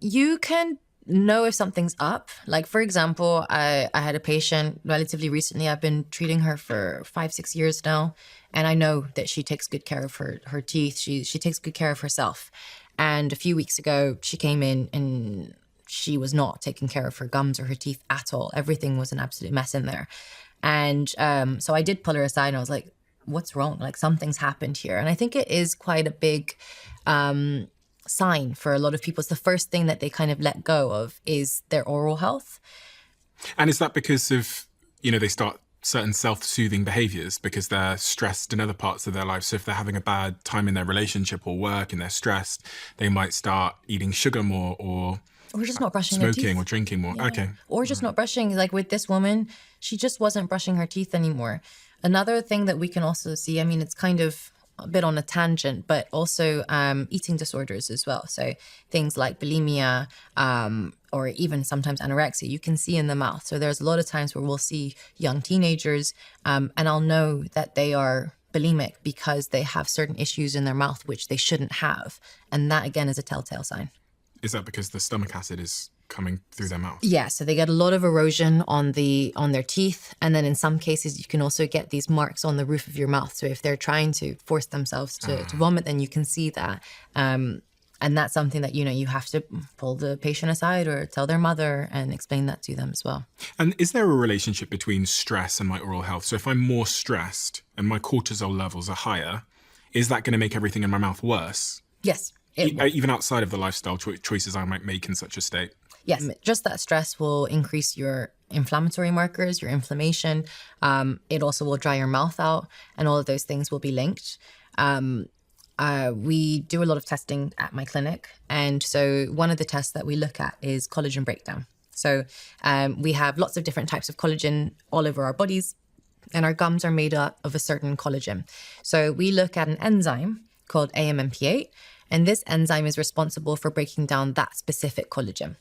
You can know if something's up. Like, for example, I had a patient relatively recently. I've been treating her for 5-6 years now, and I know that she takes good care of her teeth. She takes good care of herself. And a few weeks ago, she came in and she was not taking care of her gums or her teeth at all. Everything was an absolute mess in there. And so I did pull her aside and I was like, what's wrong? Like, something's happened here. And I think it is quite a big sign for a lot of people. It's the first thing that they kind of let go of is their oral health. And is that because of, they start certain self-soothing behaviors because they're stressed in other parts of their life? So if they're having a bad time in their relationship or work and they're stressed, they might start eating sugar more or just not brushing their teeth. Smoking or drinking more. Yeah. Okay. Or just not brushing. Like with this woman, she just wasn't brushing her teeth anymore. Another thing that we can also see, it's kind of a bit on a tangent, but also eating disorders as well. So things like bulimia, or even sometimes anorexia, you can see in the mouth. So there's a lot of times where we'll see young teenagers, and I'll know that they are bulimic because they have certain issues in their mouth which they shouldn't have. And that, again, is a telltale sign. Is that because the stomach acid is coming through their mouth? Yeah, so they get a lot of erosion on their teeth. And then in some cases, you can also get these marks on the roof of your mouth. So if they're trying to force themselves to vomit, then you can see that. And that's something that, you have to pull the patient aside or tell their mother and explain that to them as well. And is there a relationship between stress and my oral health? So if I'm more stressed and my cortisol levels are higher, is that going to make everything in my mouth worse? Yes. Even outside of the lifestyle choices I might make in such a state? Yes, just that stress will increase your inflammatory markers, your inflammation. It also will dry your mouth out, and all of those things will be linked. We do a lot of testing at my clinic. And so one of the tests that we look at is collagen breakdown. So we have lots of different types of collagen all over our bodies, and our gums are made up of a certain collagen. So we look at an enzyme called AMMP8, and this enzyme is responsible for breaking down that specific collagen.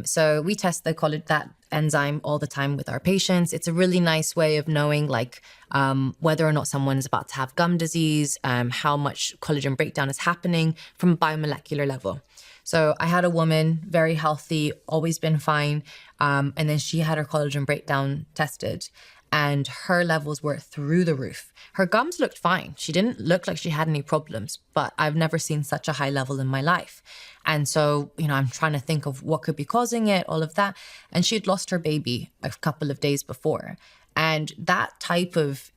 So we test that enzyme all the time with our patients. It's a really nice way of knowing whether or not someone is about to have gum disease, how much collagen breakdown is happening from a biomolecular level. So I had a woman, very healthy, always been fine. And then she had her collagen breakdown tested. and her levels were through the roof. Her gums looked fine. She didn't look like she had any problems, but I've never seen such a high level in my life. And so, I'm trying to think of what could be causing it, all of that. And she had lost her baby a couple of days before. And that type of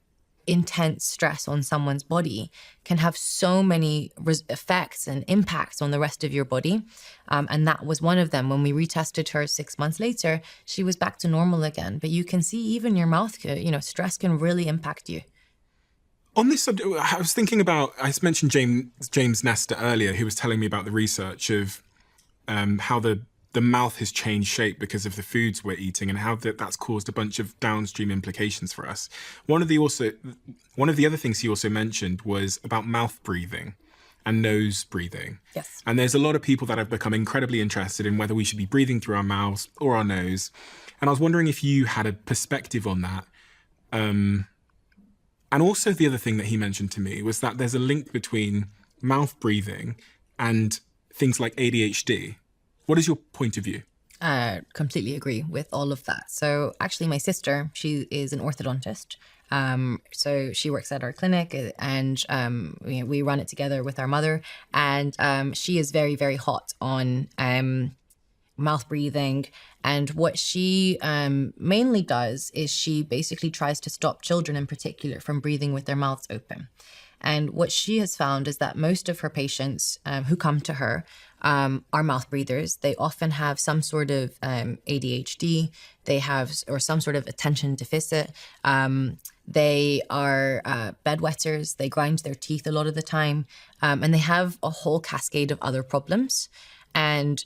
intense stress on someone's body can have so many effects and impacts on the rest of your body. And that was one of them. When we retested her 6 months later, she was back to normal again. But you can see even your mouth, stress can really impact you. On this subject, I was thinking about, I mentioned James Nestor earlier, who was telling me about the research of how the mouth has changed shape because of the foods we're eating, and how that's caused a bunch of downstream implications for us. One of the other things he also mentioned was about mouth breathing and nose breathing. Yes. And there's a lot of people that have become incredibly interested in whether we should be breathing through our mouths or our nose. And I was wondering if you had a perspective on that. And also the other thing that he mentioned to me was that there's a link between mouth breathing and things like ADHD. What is your point of view? Completely agree with all of that. So actually my sister, she is an orthodontist. So she works at our clinic, and we run it together with our mother. And she is very, very hot on mouth breathing. And what she mainly does is she basically tries to stop children in particular from breathing with their mouths open. And what she has found is that most of her patients who come to her are mouth breathers. They often have some sort of ADHD, or some sort of attention deficit. They are bedwetters. They grind their teeth a lot of the time. And they have a whole cascade of other problems. And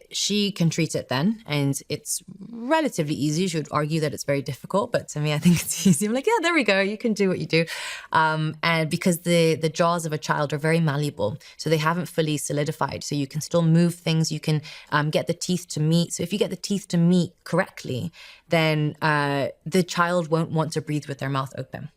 she can treat it then, and it's relatively easy. She would argue that it's very difficult, but to me, I think it's easy. I'm like, yeah, there we go. You can do what you do. And because the jaws of a child are very malleable, so they haven't fully solidified. So you can still move things. You can get the teeth to meet. So if you get the teeth to meet correctly, then the child won't want to breathe with their mouth open.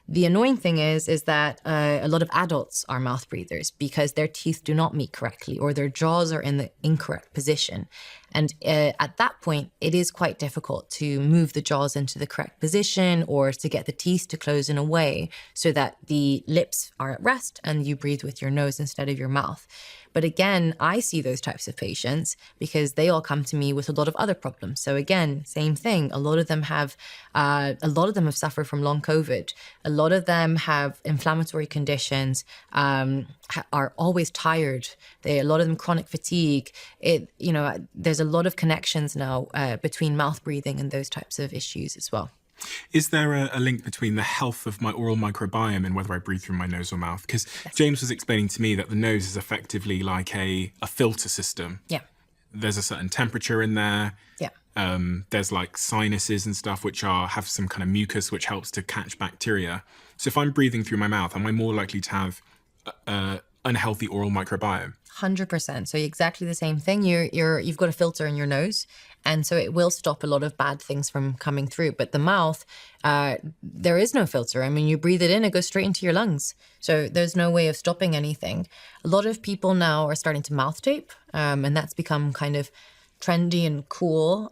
The annoying thing is that a lot of adults are mouth breathers because their teeth do not meet correctly, or their jaws are in the incorrect position. And at that point, it is quite difficult to move the jaws into the correct position, or to get the teeth to close in a way so that the lips are at rest and you breathe with your nose instead of your mouth. But again, I see those types of patients because they all come to me with a lot of other problems. So again, same thing. A lot of them have suffered from long COVID. A lot of them have inflammatory conditions, are always tired. A lot of them chronic fatigue. There's a lot of connections now between mouth breathing and those types of issues as well. Is there a link between the health of my oral microbiome and whether I breathe through my nose or mouth? Because James was explaining to me that the nose is effectively like a filter system. Yeah. There's a certain temperature in there. Yeah. There's like sinuses and stuff which have some kind of mucus which helps to catch bacteria. So if I'm breathing through my mouth, am I more likely to have unhealthy oral microbiome? 100%. So exactly the same thing. You've got a filter in your nose, and so it will stop a lot of bad things from coming through. But the mouth, there is no filter. I mean, you breathe it in, it goes straight into your lungs. So there's no way of stopping anything. A lot of people now are starting to mouth tape, and that's become kind of trendy and cool.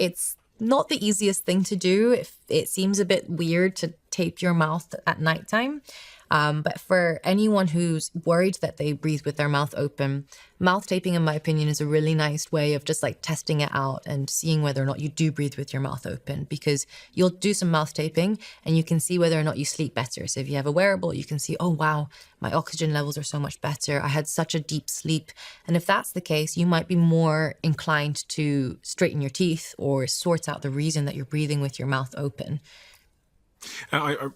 It's not the easiest thing to do. It seems a bit weird to tape your mouth at nighttime. But for anyone who's worried that they breathe with their mouth open, mouth taping, in my opinion, is a really nice way of just like testing it out and seeing whether or not you do breathe with your mouth open, because you'll do some mouth taping and you can see whether or not you sleep better. So if you have a wearable, you can see, oh, wow, my oxygen levels are so much better. I had such a deep sleep. And if that's the case, you might be more inclined to straighten your teeth or sort out the reason that you're breathing with your mouth open. I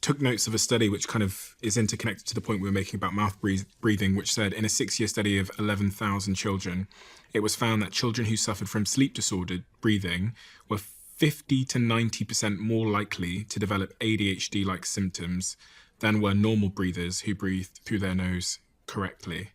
took notes of a study which kind of is interconnected to the point we were making about mouth breathing, which said in a 6-year study of 11,000 children, it was found that children who suffered from sleep-disordered breathing were 50 to 90% more likely to develop ADHD-like symptoms than were normal breathers who breathed through their nose correctly,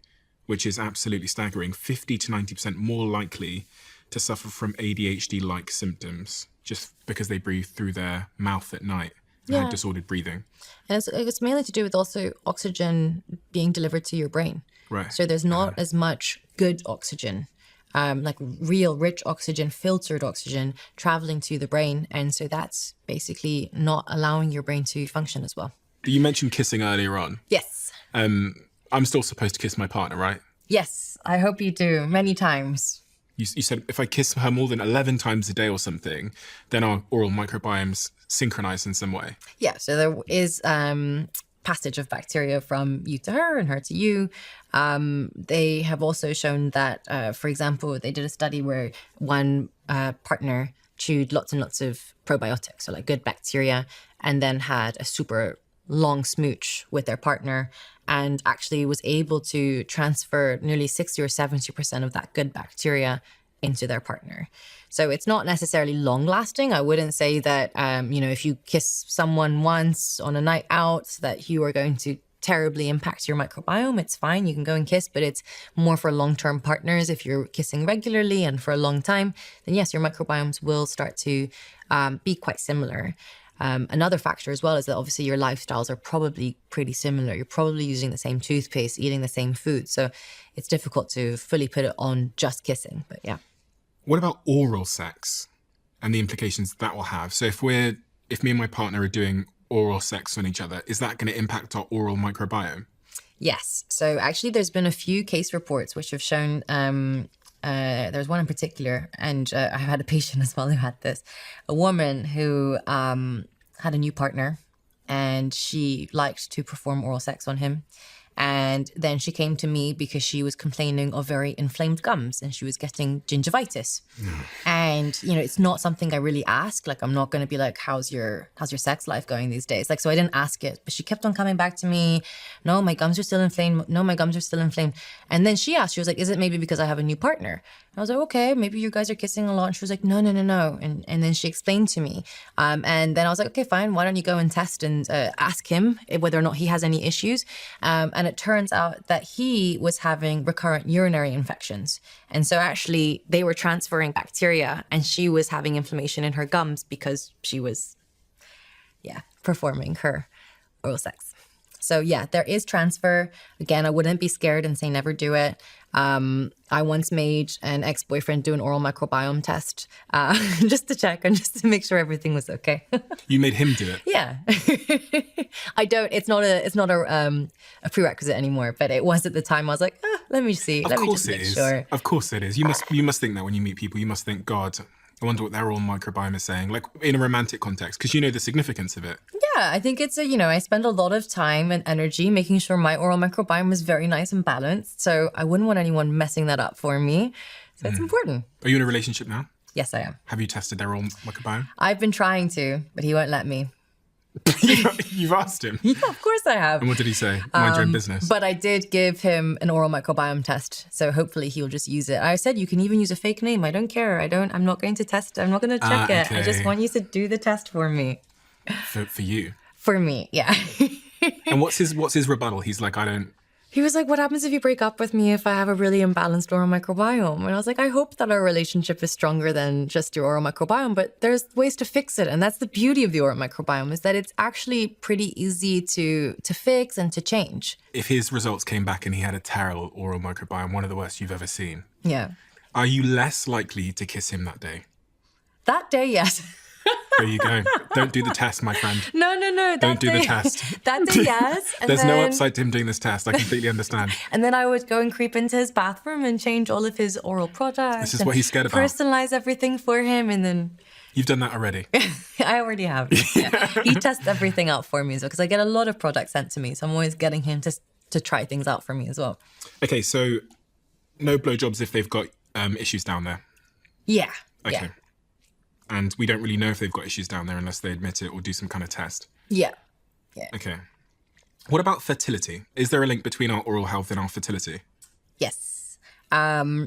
which is absolutely staggering. 50 to 90% more likely to suffer from ADHD-like symptoms just because they breathe through their mouth at night. Had disordered breathing. And it's mainly to do with also oxygen being delivered to your brain. Right. So there's not as much good oxygen like real rich oxygen, filtered oxygen traveling to the brain. And so that's basically not allowing your brain to function as well. You mentioned kissing earlier on. Yes. I'm still supposed to kiss my partner, right? Yes, I hope you do, many times. You said if I kiss her more than 11 times a day or something, then our oral microbiomes synchronize in some way. Yeah, so there is passage of bacteria from you to her and her to you. They have also shown that, for example, they did a study where one partner chewed lots and lots of probiotics, so like good bacteria, and then had a super long smooch with their partner and actually was able to transfer nearly 60 or 70% of that good bacteria into their partner. So it's not necessarily long lasting. I wouldn't say that, if you kiss someone once on a night out, that you are going to terribly impact your microbiome. It's fine. You can go and kiss, but it's more for long-term partners. If you're kissing regularly and for a long time, then yes, your microbiomes will start to be quite similar. Another factor as well is that obviously your lifestyles are probably pretty similar. You're probably using the same toothpaste, eating the same food. So it's difficult to fully put it on just kissing, but yeah. What about oral sex and the implications that will have? So if me and my partner are doing oral sex on each other, is that going to impact our oral microbiome? Yes. So actually there's been a few case reports which have shown, there's one in particular, and I had a patient as well who had this, a woman who had a new partner and she liked to perform oral sex on him. And then she came to me because she was complaining of very inflamed gums and she was getting gingivitis. And, it's not something I really ask. Like, I'm not going to be like, how's your sex life going these days? Like, so I didn't ask it, but she kept on coming back to me. No, my gums are still inflamed. No, my gums are still inflamed. And then she asked, she was like, is it maybe because I have a new partner? I was like, okay, maybe you guys are kissing a lot. And she was like, no. And then she explained to me. And then I was like, okay, fine. Why don't you go and test and ask him whether or not he has any issues? And it turns out that he was having recurrent urinary infections. And so actually they were transferring bacteria and she was having inflammation in her gums because she was, performing her oral sex. So yeah, there is transfer. Again, I wouldn't be scared and say never do it. I once made an ex-boyfriend do an oral microbiome test just to check and just to make sure everything was okay. You made him do it? Yeah. It's not a prerequisite anymore, but it was at the time. I was like, let me see. Let me just make sure. Of course it is. You must think that when you meet people, you must think, God, I wonder what their oral microbiome is saying, like in a romantic context, because you know the significance of it. Yeah, I think it's I spend a lot of time and energy making sure my oral microbiome is very nice and balanced. So I wouldn't want anyone messing that up for me. So it's important. Are you in a relationship now? Yes, I am. Have you tested their oral microbiome? I've been trying to, but he won't let me. You've asked him? Yeah, of course I have. And what did he say? Mind your own business. But I did give him an oral microbiome test. So hopefully he'll just use it. I said, you can even use a fake name. I don't care. I'm not going to test. I'm not going to check it. I just want you to do the test for me. For you? For me, yeah. And what's his rebuttal? He's like, He was like, what happens if you break up with me if I have a really imbalanced oral microbiome? And I was like, I hope that our relationship is stronger than just your oral microbiome, but there's ways to fix it. And that's the beauty of the oral microbiome, is that it's actually pretty easy to fix and to change. If his results came back and he had a terrible oral microbiome, one of the worst you've ever seen, yeah, are you less likely to kiss him that day? That day, yes. There you go. Don't do the test, my friend. No. Don't do the test. That day, yes. And There's no upside to him doing this test. I completely understand. And then I would go and creep into his bathroom and change all of his oral products. This is what he's scared about. Personalize everything for him, and then... You've done that already. I already have. Yeah. He tests everything out for me as well, because I get a lot of products sent to me. So I'm always getting him to try things out for me as well. Okay, so no blowjobs if they've got issues down there? Yeah. Okay. Yeah. And we don't really know if they've got issues down there unless they admit it or do some kind of test. Yeah. Okay. What about fertility? Is there a link between our oral health and our fertility? Yes.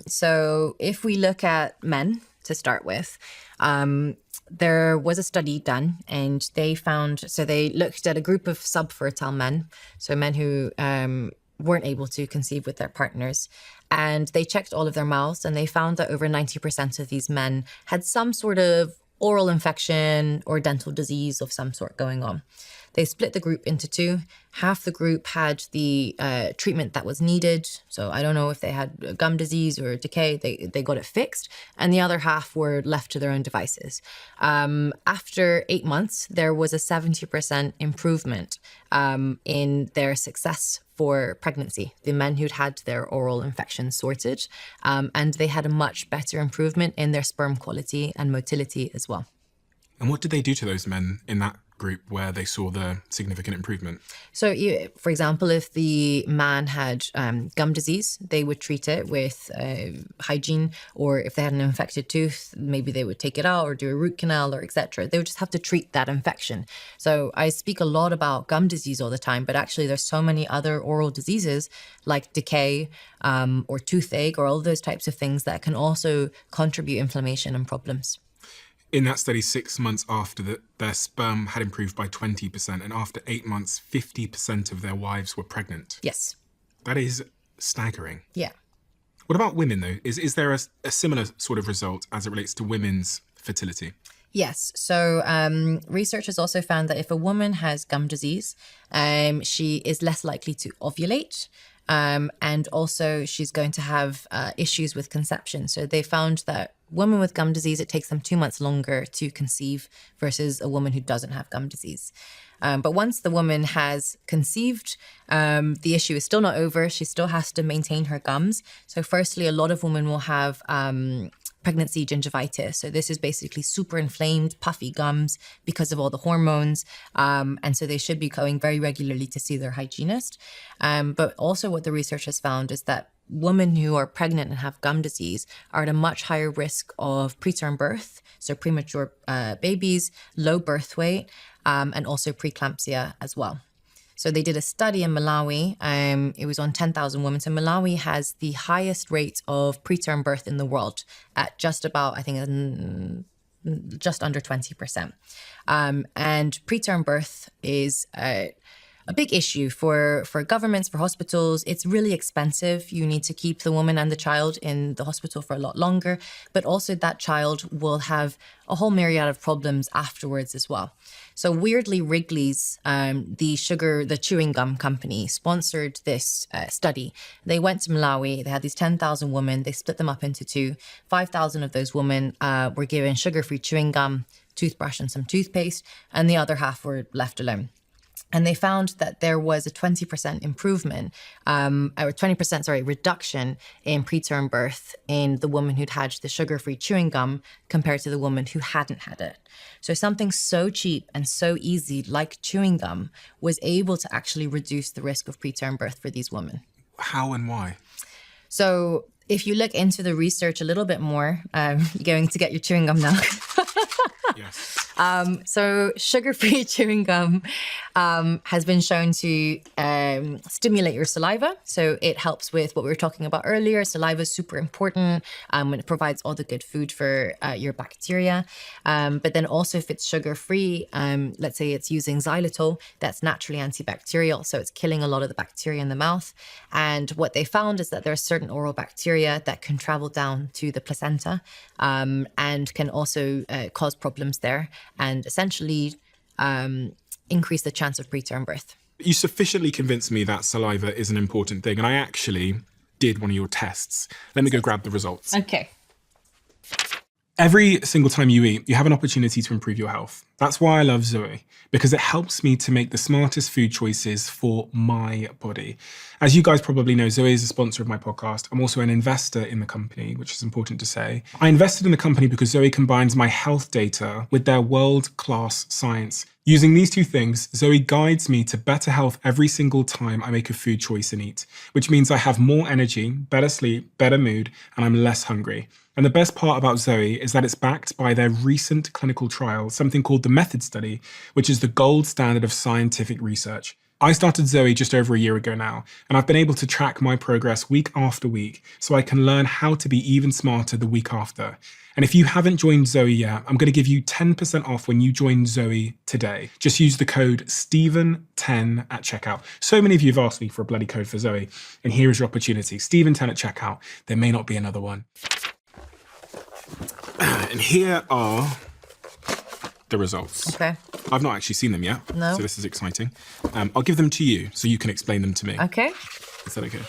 So if we look at men to start with, there was a study done and they looked at a group of subfertile men, so men who weren't able to conceive with their partners. And they checked all of their mouths and they found that over 90% of these men had some sort of oral infection or dental disease of some sort going on. They split the group into two. Half the group had the treatment that was needed. So I don't know if they had gum disease or decay, they got it fixed. And the other half were left to their own devices. After 8 months, there was a 70% improvement in their success for pregnancy, the men who'd had their oral infections sorted, and they had a much better improvement in their sperm quality and motility as well. And what did they do to those men in that group where they saw the significant improvement? So, for example, if the man had gum disease, they would treat it with hygiene, or if they had an infected tooth, maybe they would take it out or do a root canal or etc. They would just have to treat that infection. So I speak a lot about gum disease all the time, but actually there's so many other oral diseases like decay or toothache or all those types of things that can also contribute inflammation and problems. In that study, 6 months after their sperm had improved by 20%, and after 8 months, 50% of their wives were pregnant. Yes. That is staggering. Yeah. What about women, though? Is there a similar sort of result as it relates to women's fertility? Yes. So research has also found that if a woman has gum disease, she is less likely to ovulate. And also she's going to have issues with conception. So they found that women with gum disease, it takes them 2 months longer to conceive versus a woman who doesn't have gum disease. But once the woman has conceived, the issue is still not over. She still has to maintain her gums. So firstly, a lot of women will have pregnancy gingivitis. So this is basically super inflamed, puffy gums because of all the hormones. And so they should be going very regularly to see their hygienist. But also what the research has found is that women who are pregnant and have gum disease are at a much higher risk of preterm birth, so premature babies, low birth weight, and also preeclampsia as well. So they did a study in Malawi. It was on 10,000 women. So Malawi has the highest rate of preterm birth in the world at just about, I think, just under 20%. And preterm birth is a big issue for governments, for hospitals. It's really expensive. You need to keep the woman and the child in the hospital for a lot longer, but also that child will have a whole myriad of problems afterwards as well. So weirdly, Wrigley's, the chewing gum company, sponsored this study. They went to Malawi. They had these 10,000 women. They split them up into two. 5,000 of those women were given sugar-free chewing gum, toothbrush, and some toothpaste, and the other half were left alone. And they found that there was a 20% improvement, or 20%, reduction in preterm birth in the woman who'd had the sugar-free chewing gum compared to the woman who hadn't had it. So something so cheap and so easy like chewing gum was able to actually reduce the risk of preterm birth for these women. How and why? So if you look into the research a little bit more, you're going to get your chewing gum now. Yes. So sugar-free chewing gum has been shown to stimulate your saliva. So it helps with what we were talking about earlier. Saliva is super important when it provides all the good food for your bacteria. But then also if it's sugar-free, let's say it's using xylitol, that's naturally antibacterial. So it's killing a lot of the bacteria in the mouth. And what they found is that there are certain oral bacteria that can travel down to the placenta and can also cause problems there, and essentially increase the chance of preterm birth. You sufficiently convinced me that saliva is an important thing, and I actually did one of your tests. Let me go grab the results. Okay. Every single time you eat, you have an opportunity to improve your health. That's why I love Zoe, because it helps me to make the smartest food choices for my body. As you guys probably know, Zoe is a sponsor of my podcast. I'm also an investor in the company, which is important to say. I invested in the company because Zoe combines my health data with their world-class science. Using these two things, Zoe guides me to better health every single time I make a food choice and eat, which means I have more energy, better sleep, better mood, and I'm less hungry. And the best part about Zoe is that it's backed by their recent clinical trial, something called the METHOD study, which is the gold standard of scientific research. I started Zoe just over a year ago now, and I've been able to track my progress week after week so I can learn how to be even smarter the week after. And if you haven't joined Zoe yet, I'm going to give you 10% off when you join Zoe today. Just use the code Stephen10 at checkout. So many of you have asked me for a bloody code for Zoe, and here is your opportunity. Stephen10 at checkout. There may not be another one. And here are the results. Okay. I've not actually seen them yet. No. So this is exciting. I'll give them to you so you can explain them to me. Okay. Is that okay?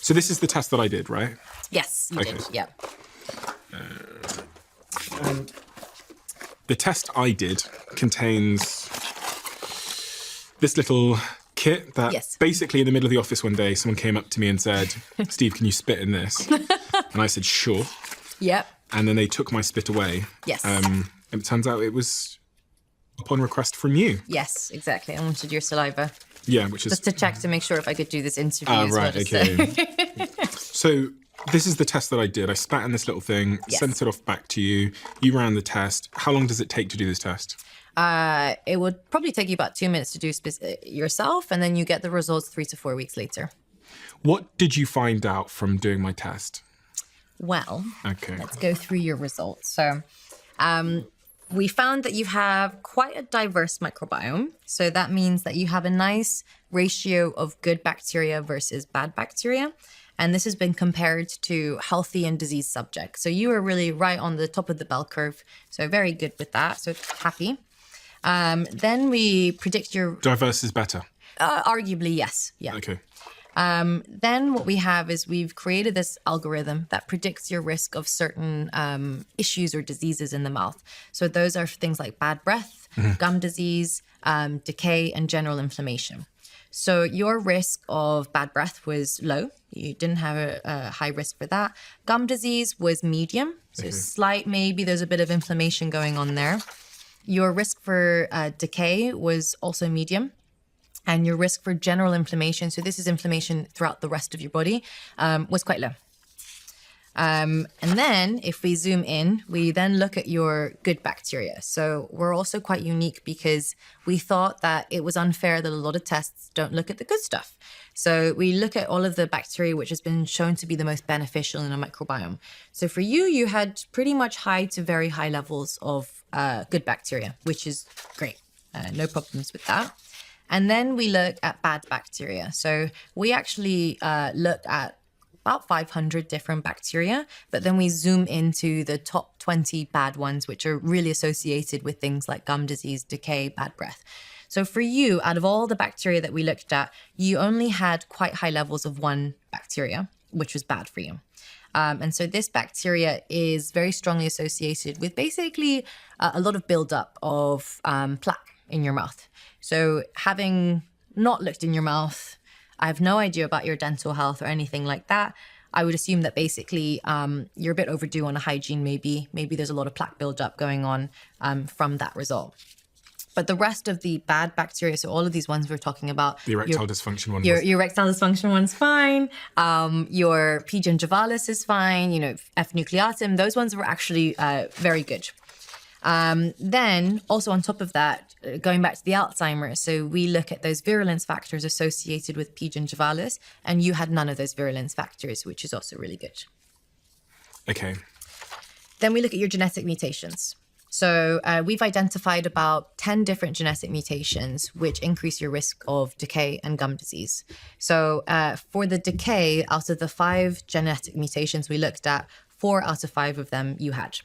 So this is the test that I did, right? Yes, you Okay. did. Yeah. The test I did contains this little kit that Yes. basically in the middle of the office one day, someone came up to me and said, Steve, can you spit in this? And I said, sure. Yep. And then they took my spit away. Yes. And it turns out it was upon request from you. Yes, exactly. I wanted your saliva Yeah, which is... just to check to make sure if I could do this interview. Ah, as well, right, just okay. So this is the test that I did. I spat in this little thing, Yes. sent it off back to you. You ran the test. How long does it take to do this test? It would probably take you about 2 minutes to do yourself, and then you get the results 3 to 4 weeks later. What did you find out from doing my test? Well, Okay. let's go through your results. So, we found that you have quite a diverse microbiome. So that means that you have a nice ratio of good bacteria versus bad bacteria. And this has been compared to healthy and diseased subjects. So you are really right on the top of the bell curve. So very good with that. So happy. Then we predict your... Diverse is better. arguably, yes. Yeah. Okay. Then what we have is we've created this algorithm that predicts your risk of certain issues or diseases in the mouth. So those are things like bad breath, gum disease, decay, and general inflammation. So your risk of bad breath was low. You didn't have a high risk for that. Gum disease was medium. So slight, maybe there's a bit of inflammation going on there. Your risk for decay was also medium. And your risk for general inflammation, so this is inflammation throughout the rest of your body, was quite low. And then if we zoom in, we then look at your good bacteria. So we're also quite unique because we thought that it was unfair that a lot of tests don't look at the good stuff. So we look at all of the bacteria which has been shown to be the most beneficial in a microbiome. So for you, you had pretty much high to very high levels of good bacteria, which is great. No problems with that. And then we look at bad bacteria. So we actually look at about 500 different bacteria, but then we zoom into the top 20 bad ones, which are really associated with things like gum disease, decay, bad breath. So for you, out of all the bacteria that we looked at, you only had quite high levels of one bacteria, which was bad for you. And so this bacteria is very strongly associated with basically a lot of buildup of plaque in your mouth. So having not looked in your mouth, I have no idea about your dental health or anything like that. I would assume that basically you're a bit overdue on a hygiene maybe. Maybe there's a lot of plaque buildup going on from that result. But the rest of the bad bacteria, so all of these ones we're talking about. The erectile dysfunction one. Your erectile dysfunction one's fine. Your P. gingivalis is fine. F. nucleatum, those ones were actually very good. Then also on top of that, going back to the Alzheimer's, so we look at those virulence factors associated with P. gingivalis, and you had none of those virulence factors, which is also really good. Okay. Then we look at your genetic mutations. So we've identified about 10 different genetic mutations which increase your risk of decay and gum disease. So for the decay, out of the 5 genetic mutations we looked at, 4 out of 5 of them you had.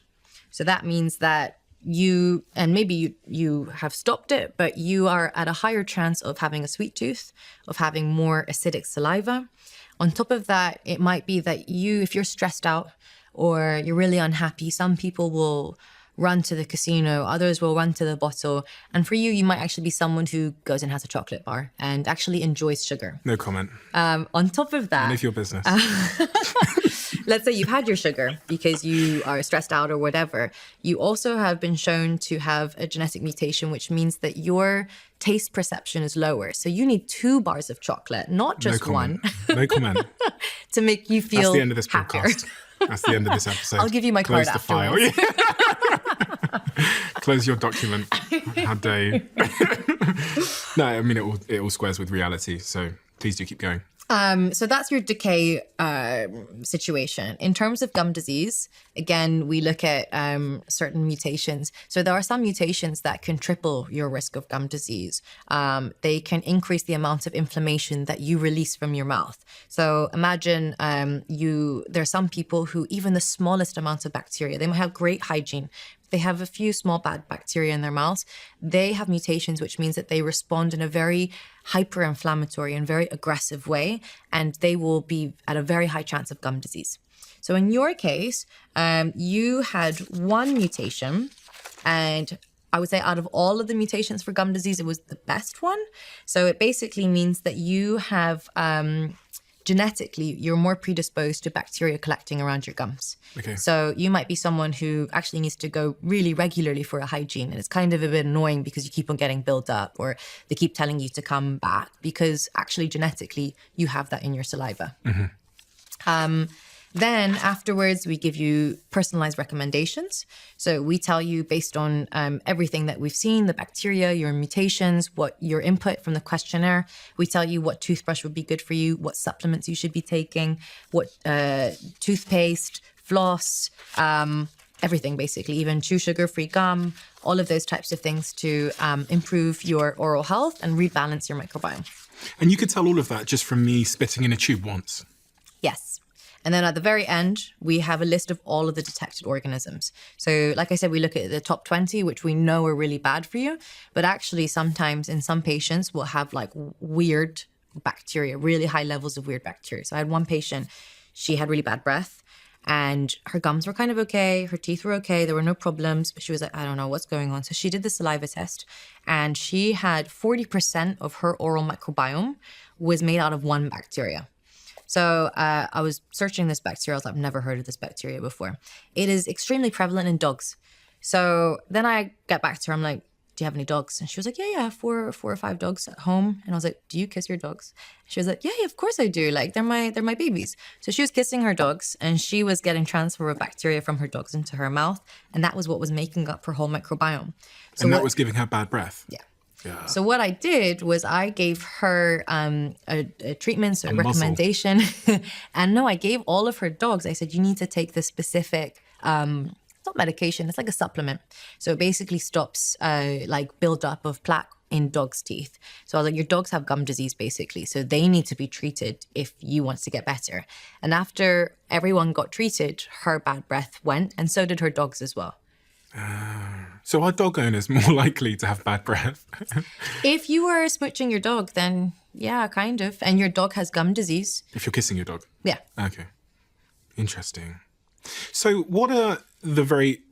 So that means that you, and maybe you have stopped it, but you are at a higher chance of having a sweet tooth, of having more acidic saliva. On top of that, it might be that you, if you're stressed out or you're really unhappy, some people will run to the casino, others will run to the bottle. And for you, you might actually be someone who goes and has a chocolate bar and actually enjoys sugar. No comment. On top of that, None of your business. let's say you've had your sugar because you are stressed out or whatever. You also have been shown to have a genetic mutation, which means that your taste perception is lower. So you need 2 bars of chocolate, not just one, No comment. to make you feel That's the end of this happier. podcast. That's the end of this episode. I'll give you my card Close the file. afterwards. Close your document. How dare you? No, I mean, it all squares with reality. So please do keep going. So that's your decay situation. In terms of gum disease, again, we look at certain mutations. So there are some mutations that can triple your risk of gum disease. They can increase the amount of inflammation that you release from your mouth. So imagine there are some people who even the smallest amount of bacteria, they might have great hygiene. they have a few small bad bacteria in their mouths. They have mutations, which means that they respond in a very hyper-inflammatory and very aggressive way, and they will be at a very high chance of gum disease. So in your case, you had one mutation, and I would say out of all of the mutations for gum disease, it was the best one. So it basically means that you have genetically, you're more predisposed to bacteria collecting around your gums. Okay. So you might be someone who actually needs to go really regularly for a hygiene. And it's kind of a bit annoying because you keep on getting built up, or they keep telling you to come back because actually genetically you have that in your saliva. Then afterwards, we give you personalized recommendations. So we tell you based on everything that we've seen, the bacteria, your mutations, what your input from the questionnaire. We tell you what toothbrush would be good for you, what supplements you should be taking, what toothpaste, floss, everything basically, even chew sugar-free gum, all of those types of things to improve your oral health and rebalance your microbiome. And you could tell all of that just from me spitting in a tube once. Yes. And then at the very end, we have a list of all of the detected organisms. So like I said, we look at the top 20, which we know are really bad for you. But actually, sometimes in some patients, we'll have like weird bacteria, really high levels of weird bacteria. So I had one patient, she had really bad breath and her gums were kind of okay. Her teeth were okay. There were no problems. But she was like, I don't know what's going on. So she did the saliva test and she had 40% of her oral microbiome was made out of one bacteria. So I was searching this bacteria. I was like, I've never heard of this bacteria before. It is extremely prevalent in dogs. So then I get back to her. I'm like, do you have any dogs? And she was like, yeah, I have four or five dogs at home. And I was like, do you kiss your dogs? She was like, yeah, of course I do. Like they're my babies. So she was kissing her dogs and she was getting transfer of bacteria from her dogs into her mouth. And that was what was making up her whole microbiome. So and that was giving her bad breath. Yeah. Yeah. So what I did was I gave her a treatment, so a recommendation. And no, I gave all of her dogs, I said, you need to take this specific, it's not medication, it's like a supplement. So it basically stops like buildup of plaque in dogs' teeth. So I was like, your dogs have gum disease basically. So they need to be treated if you want to get better. And after everyone got treated, her bad breath went and so did her dogs as well. So are dog owners more likely to have bad breath? If you are smooching your dog, then yeah, kind of. And your dog has gum disease. If you're kissing your dog? Yeah. Okay. Interesting. So what are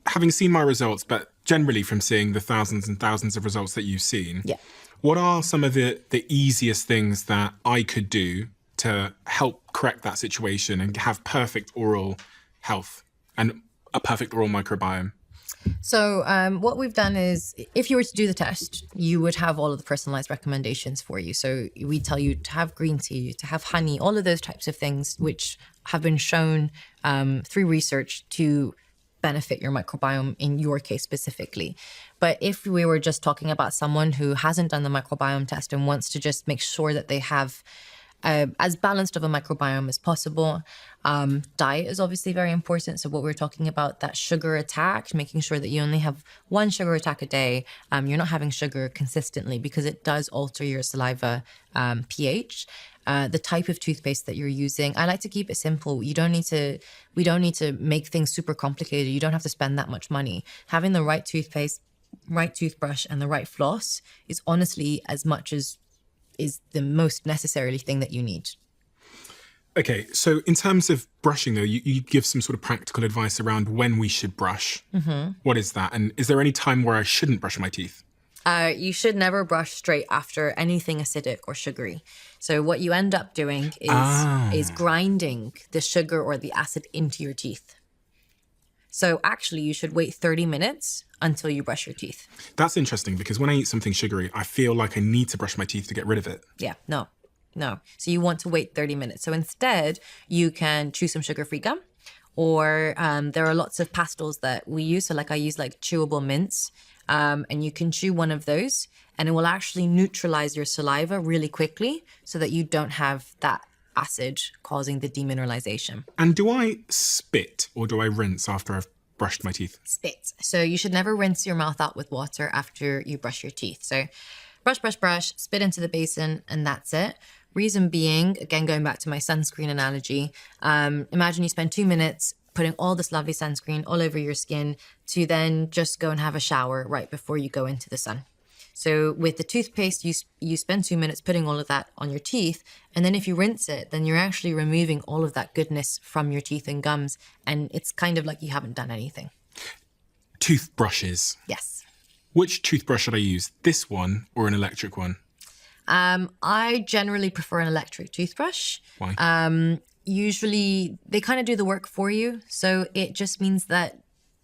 having seen my results, but generally from seeing the thousands and thousands of results that you've seen, Yeah. what are some of the easiest things that I could do to help correct that situation and have perfect oral health and a perfect oral microbiome? So what we've done is if you were to do the test, you would have all of the personalized recommendations for you. So we tell you to have green tea, to have honey, all of those types of things, which have been shown through research to benefit your microbiome in your case specifically. But if we were just talking about someone who hasn't done the microbiome test and wants to just make sure that they have as balanced of a microbiome as possible. Diet is obviously very important. So what we're talking about, that sugar attack, making sure that you only have one sugar attack a day. You're not having sugar consistently because it does alter your saliva pH. The type of toothpaste that you're using. I like to keep it simple. We don't need to make things super complicated. You don't have to spend that much money. Having the right toothpaste, right toothbrush, and the right floss is honestly as much as is the most necessary thing that you need. Okay, so in terms of brushing though, you give some sort of practical advice around when we should brush. Mm-hmm. What is that? And is there any time where I shouldn't brush my teeth? You should never brush straight after anything acidic or sugary. So what you end up doing is grinding the sugar or the acid into your teeth. So actually you should wait 30 minutes until you brush your teeth. That's interesting because when I eat something sugary, I feel like I need to brush my teeth to get rid of it. Yeah, no. So you want to wait 30 minutes. So instead, you can chew some sugar-free gum, or there are lots of pastels that we use. So like I use like chewable mints, and you can chew one of those and it will actually neutralize your saliva really quickly so that you don't have that acid causing the demineralization. And do I spit or do I rinse after I've brushed my teeth? Spit. So you should never rinse your mouth out with water after you brush your teeth. So brush, spit into the basin, and that's it. Reason being, again, going back to my sunscreen analogy, imagine you spend 2 minutes putting all this lovely sunscreen all over your skin to then just go and have a shower right before you go into the sun. So with the toothpaste, you spend 2 minutes putting all of that on your teeth. And then if you rinse it, then you're actually removing all of that goodness from your teeth and gums. And it's kind of like you haven't done anything. Toothbrushes. Yes. Which toothbrush should I use? This one or an electric one? I generally prefer an electric toothbrush. Why? Usually they kind of do the work for you. So it just means that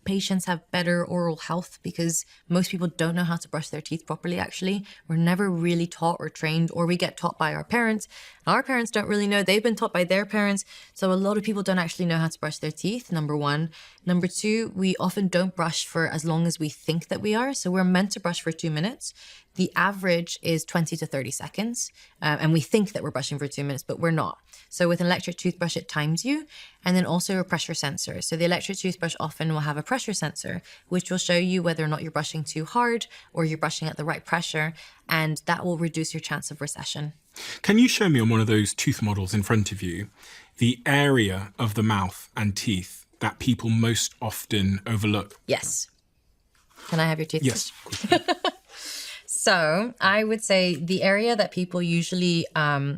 patients have better oral health because most people don't know how to brush their teeth properly, actually. We're never really taught or trained, or we get taught by our parents. Our parents don't really know. They've been taught by their parents. So a lot of people don't actually know how to brush their teeth, number one. Number two, we often don't brush for as long as we think that we are. So we're meant to brush for 2 minutes. The average is 20 to 30 seconds. And we think that we're brushing for 2 minutes, but we're not. So with an electric toothbrush, it times you. And then also a pressure sensor. So the electric toothbrush often will have a pressure sensor, which will show you whether or not you're brushing too hard or you're brushing at the right pressure. And that will reduce your chance of recession. Can you show me on one of those tooth models in front of you the area of the mouth and teeth that people most often overlook? Yes. Can I have your teeth? Yes. So I would say the area that people usually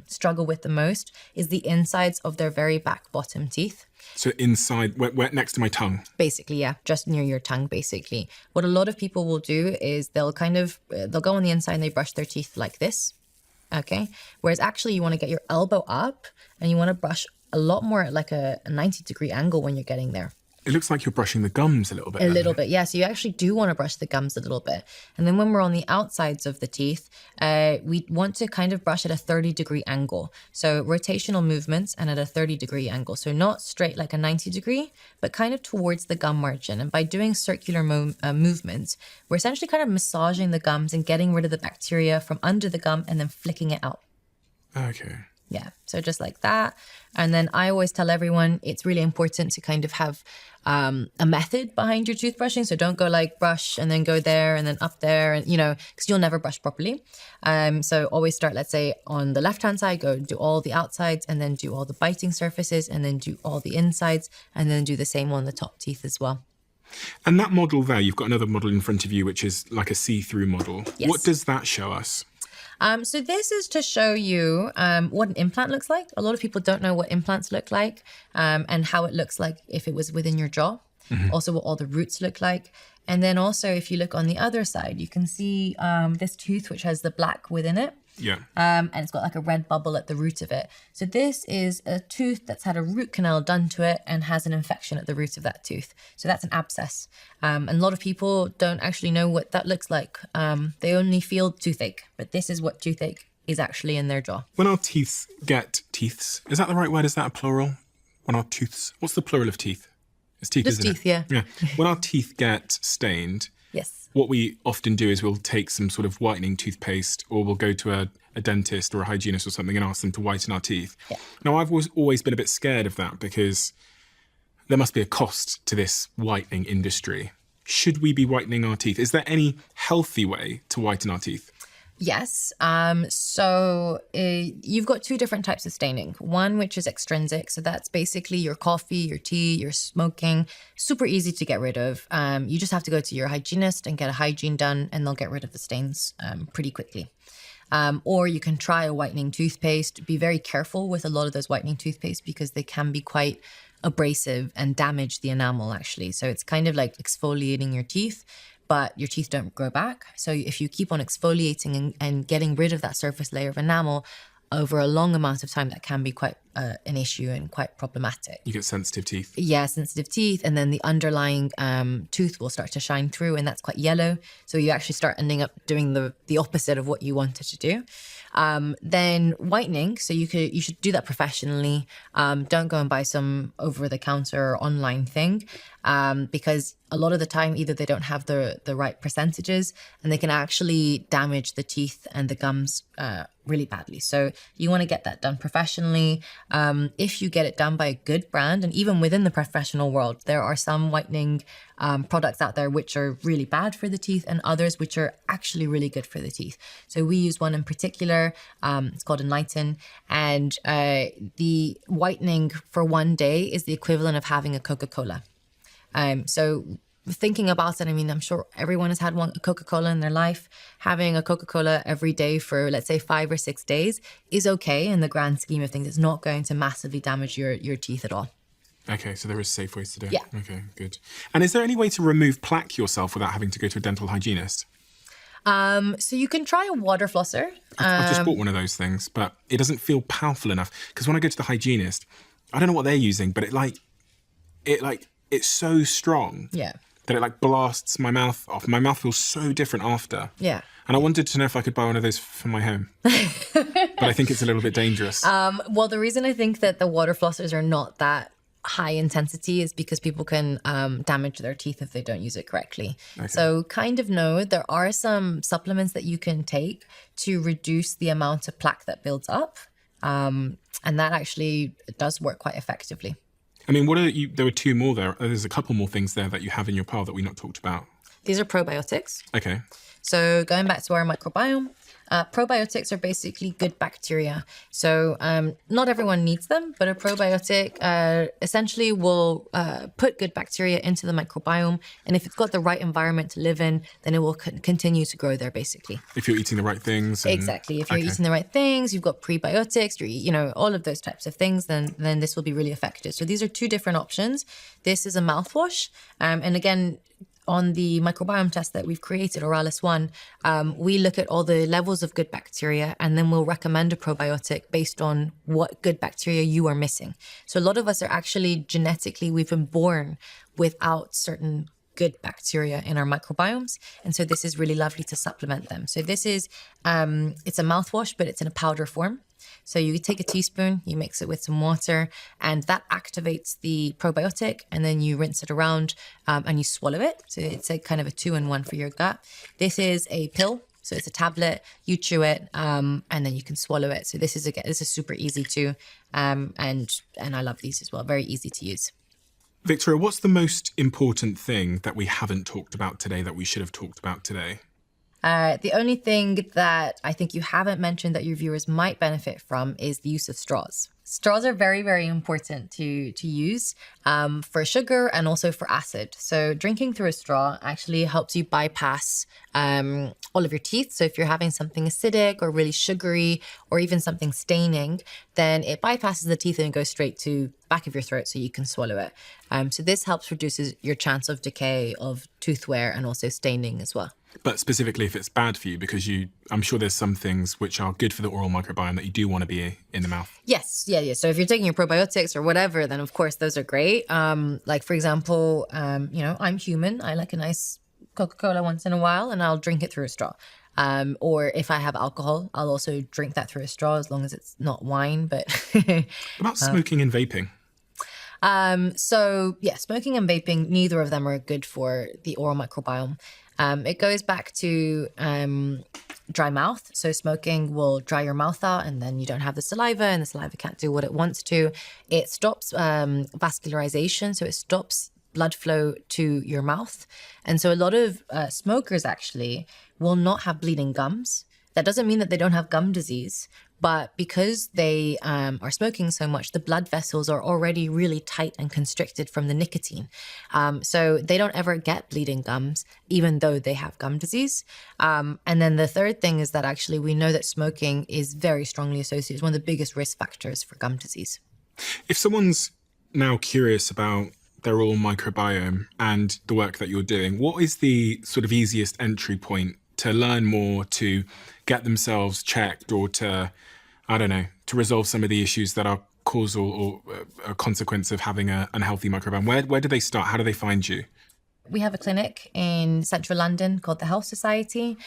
struggle with the most is the insides of their very back bottom teeth. So inside, where next to my tongue? Basically, yeah, just near your tongue, basically. What a lot of people will do is they'll go on the inside and they brush their teeth like this, okay? Whereas actually you want to get your elbow up and you want to brush a lot more at like a 90-degree angle when you're getting there. It looks like you're brushing the gums a little bit. A little bit, yeah. So you actually do want to brush the gums a little bit. And then when we're on the outsides of the teeth, we want to kind of brush at a 30-degree angle. So rotational movements and at a 30-degree angle. So not straight like a 90-degree, but kind of towards the gum margin. And by doing circular movements, we're essentially kind of massaging the gums and getting rid of the bacteria from under the gum and then flicking it out. Okay. Yeah, so just like that. And then I always tell everyone it's really important to kind of have a method behind your toothbrushing. So don't go like brush and then go there and then up there, and because you'll never brush properly. So always start, let's say, on the left-hand side, go do all the outsides and then do all the biting surfaces and then do all the insides and then do the same on the top teeth as well. And that model there, you've got another model in front of you, which is like a see-through model. Yes. What does that show us? So this is to show you what an implant looks like. A lot of people don't know what implants look like and how it looks like if it was within your jaw. Mm-hmm. Also what all the roots look like. And then also if you look on the other side, you can see this tooth which has the black within it. Yeah. And it's got like a red bubble at the root of it. So this is a tooth that's had a root canal done to it and has an infection at the root of that tooth. So that's an abscess. And a lot of people don't actually know what that looks like. They only feel toothache, but this is what toothache is actually in their jaw. When our teeth get teeths, is that the right word? Is that a plural? When our tooths, what's the plural of teeth? It's teeth, Just isn't teeth, it? yeah. When our teeth get stained, Yes. what we often do is we'll take some sort of whitening toothpaste, or we'll go to a dentist or a hygienist or something and ask them to whiten our teeth. Yeah. Now, I've always been a bit scared of that because there must be a cost to this whitening industry. Should we be whitening our teeth? Is there any healthy way to whiten our teeth? Yes. So you've got two different types of staining. One, which is extrinsic. So that's basically your coffee, your tea, your smoking. Super easy to get rid of. You just have to go to your hygienist and get a hygiene done and they'll get rid of the stains pretty quickly. Or you can try a whitening toothpaste. Be very careful with a lot of those whitening toothpaste because they can be quite abrasive and damage the enamel actually. So it's kind of like exfoliating your teeth, but your teeth don't grow back. So if you keep on exfoliating and getting rid of that surface layer of enamel over a long amount of time, that can be quite an issue and quite problematic. You get sensitive teeth. Yeah, sensitive teeth. And then the underlying tooth will start to shine through and that's quite yellow. So you actually start ending up doing the opposite of what you wanted to do. Then whitening, so you should do that professionally. Don't go and buy some over-the-counter or online thing. because a lot of the time either they don't have the right percentages, and they can actually damage the teeth and the gums really badly. So you want to get that done professionally. If you get it done by a good brand, and even within the professional world, there are some whitening products out there which are really bad for the teeth, and others which are actually really good for the teeth. So we use one in particular. It's called Enlighten, and the whitening for one day is the equivalent of having a Coca-Cola. So thinking about it, I mean, I'm sure everyone has had a Coca-Cola in their life. Having a Coca-Cola every day for, let's say, 5 or 6 days is okay in the grand scheme of things. It's not going to massively damage your teeth at all. Okay, so there is safe ways to do it. Yeah. Okay, good. And is there any way to remove plaque yourself without having to go to a dental hygienist? So you can try a water flosser. I've just bought one of those things, but it doesn't feel powerful enough. Because when I go to the hygienist, I don't know what they're using, but it's so strong. Yeah. That it blasts my mouth off. My mouth feels so different after. Yeah. And I wanted to know if I could buy one of those for my home. But I think it's a little bit dangerous. Well, the reason I think that the water flossers are not that high intensity is because people can damage their teeth if they don't use it correctly. Okay. So kind of know there are some supplements that you can take to reduce the amount of plaque that builds up. And that actually does work quite effectively. I mean, there were 2 more there. There's a couple more things there that you have in your pile that we not talked about. These are probiotics. Okay. So going back to our microbiome, probiotics are basically good bacteria. So not everyone needs them, but a probiotic essentially will put good bacteria into the microbiome. And if it's got the right environment to live in, then it will continue to grow there, basically. If you're eating the right things. Exactly. If you're eating the right things, you've got prebiotics, all of those types of things, then this will be really effective. So these are 2 different options. This is a mouthwash. And again, on the microbiome test that we've created, Oralis One, we look at all the levels of good bacteria, and then we'll recommend a probiotic based on what good bacteria you are missing. So a lot of us are actually genetically, we've been born without certain good bacteria in our microbiomes. And so this is really lovely to supplement them. So this is, it's a mouthwash, but it's in a powder form. So you take a teaspoon, you mix it with some water, and that activates the probiotic, and then you rinse it around and you swallow it. So it's a kind of a 2-in-1 for your gut. This is a pill. So it's a tablet, you chew it, and then you can swallow it. So this is super easy too. And I love these as well. Very easy to use. Victoria, what's the most important thing that we haven't talked about today that we should have talked about today? The only thing that I think you haven't mentioned that your viewers might benefit from is the use of straws. Straws are very, very important to use for sugar and also for acid. So drinking through a straw actually helps you bypass all of your teeth. So if you're having something acidic or really sugary or even something staining, then it bypasses the teeth and goes straight to back of your throat so you can swallow it. So this helps reduces your chance of decay, of tooth wear, and also staining as well. But specifically if it's bad for you, because I'm sure there's some things which are good for the oral microbiome that you do want to be in the mouth. Yes, yeah. So if you're taking your probiotics or whatever, then of course those are great. Like for example, I'm human. I like a nice Coca-Cola once in a while, and I'll drink it through a straw. Or if I have alcohol, I'll also drink that through a straw as long as it's not wine. But what about smoking and vaping? So yeah, smoking and vaping, neither of them are good for the oral microbiome. It goes back to dry mouth. So smoking will dry your mouth out, and then you don't have the saliva, and the saliva can't do what it wants to. It stops vascularization, so it stops blood flow to your mouth. And so a lot of smokers actually will not have bleeding gums. That doesn't mean that they don't have gum disease, but because they are smoking so much, the blood vessels are already really tight and constricted from the nicotine. So they don't ever get bleeding gums, even though they have gum disease. And then the third thing is that actually we know that smoking is very strongly associated. It's one of the biggest risk factors for gum disease. If someone's now curious about their oral microbiome and the work that you're doing, what is the sort of easiest entry point to learn more, to get themselves checked, or to, I don't know, to resolve some of the issues that are causal or a consequence of having an unhealthy microbiome? Where do they start? How do they find you? We have a clinic in central London called the Health Society.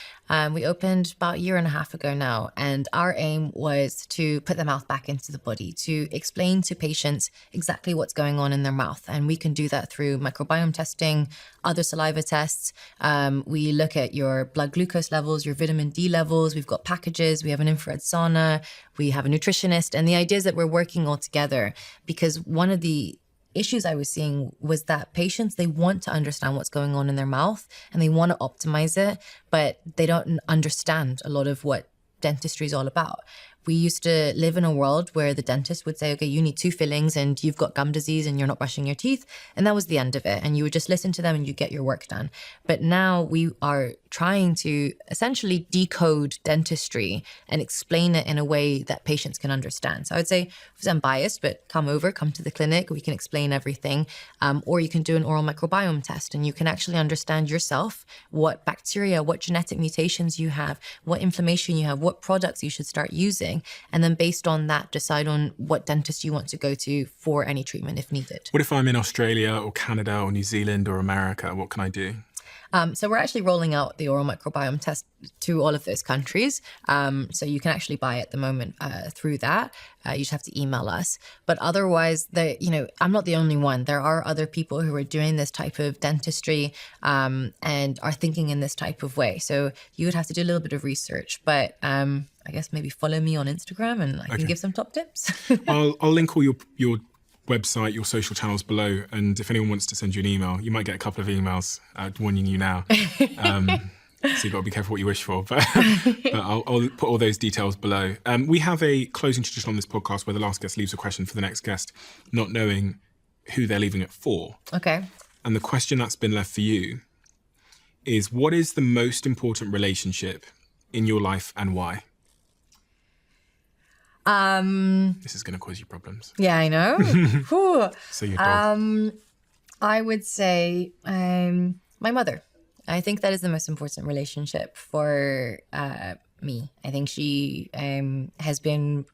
We opened about a year and a half ago now, and our aim was to put the mouth back into the body, to explain to patients exactly what's going on in their mouth. And we can do that through microbiome testing, other saliva tests. We look at your blood glucose levels, your vitamin D levels. We've got packages. We have an infrared sauna. We have a nutritionist. And the idea is that we're working all together, because one of the issues I was seeing was that patients, they want to understand what's going on in their mouth and they want to optimize it, but they don't understand a lot of what dentistry is all about. We used to live in a world where the dentist would say, okay, you need 2 fillings and you've got gum disease and you're not brushing your teeth. And that was the end of it. And you would just listen to them and you get your work done. But now we are trying to essentially decode dentistry and explain it in a way that patients can understand. So I would say, because I'm biased, but come to the clinic. We can explain everything. Or you can do an oral microbiome test and you can actually understand yourself, what bacteria, what genetic mutations you have, what inflammation you have, what products you should start using. And then based on that, decide on what dentist you want to go to for any treatment if needed. What if I'm in Australia or Canada or New Zealand or America? What can I do? So we're actually rolling out the oral microbiome test to all of those countries. So you can actually buy it at the moment through that. You just have to email us. But otherwise, I'm not the only one. There are other people who are doing this type of dentistry and are thinking in this type of way. So you would have to do a little bit of research. But I guess maybe follow me on Instagram and I can give some top tips. I'll link all your website, your social channels below, and if anyone wants to send you an email, you might get a couple of emails warning you now. So you've got to be careful what you wish for, but I'll put all those details below. We have a closing tradition on this podcast where the last guest leaves a question for the next guest, not knowing who they're leaving it for. Okay. And the question that's been left for you is, what is the most important relationship in your life and why? This is going to cause you problems. Yeah, I know. So your dog. I would say my mother. I think that is the most important relationship for me. I think she has been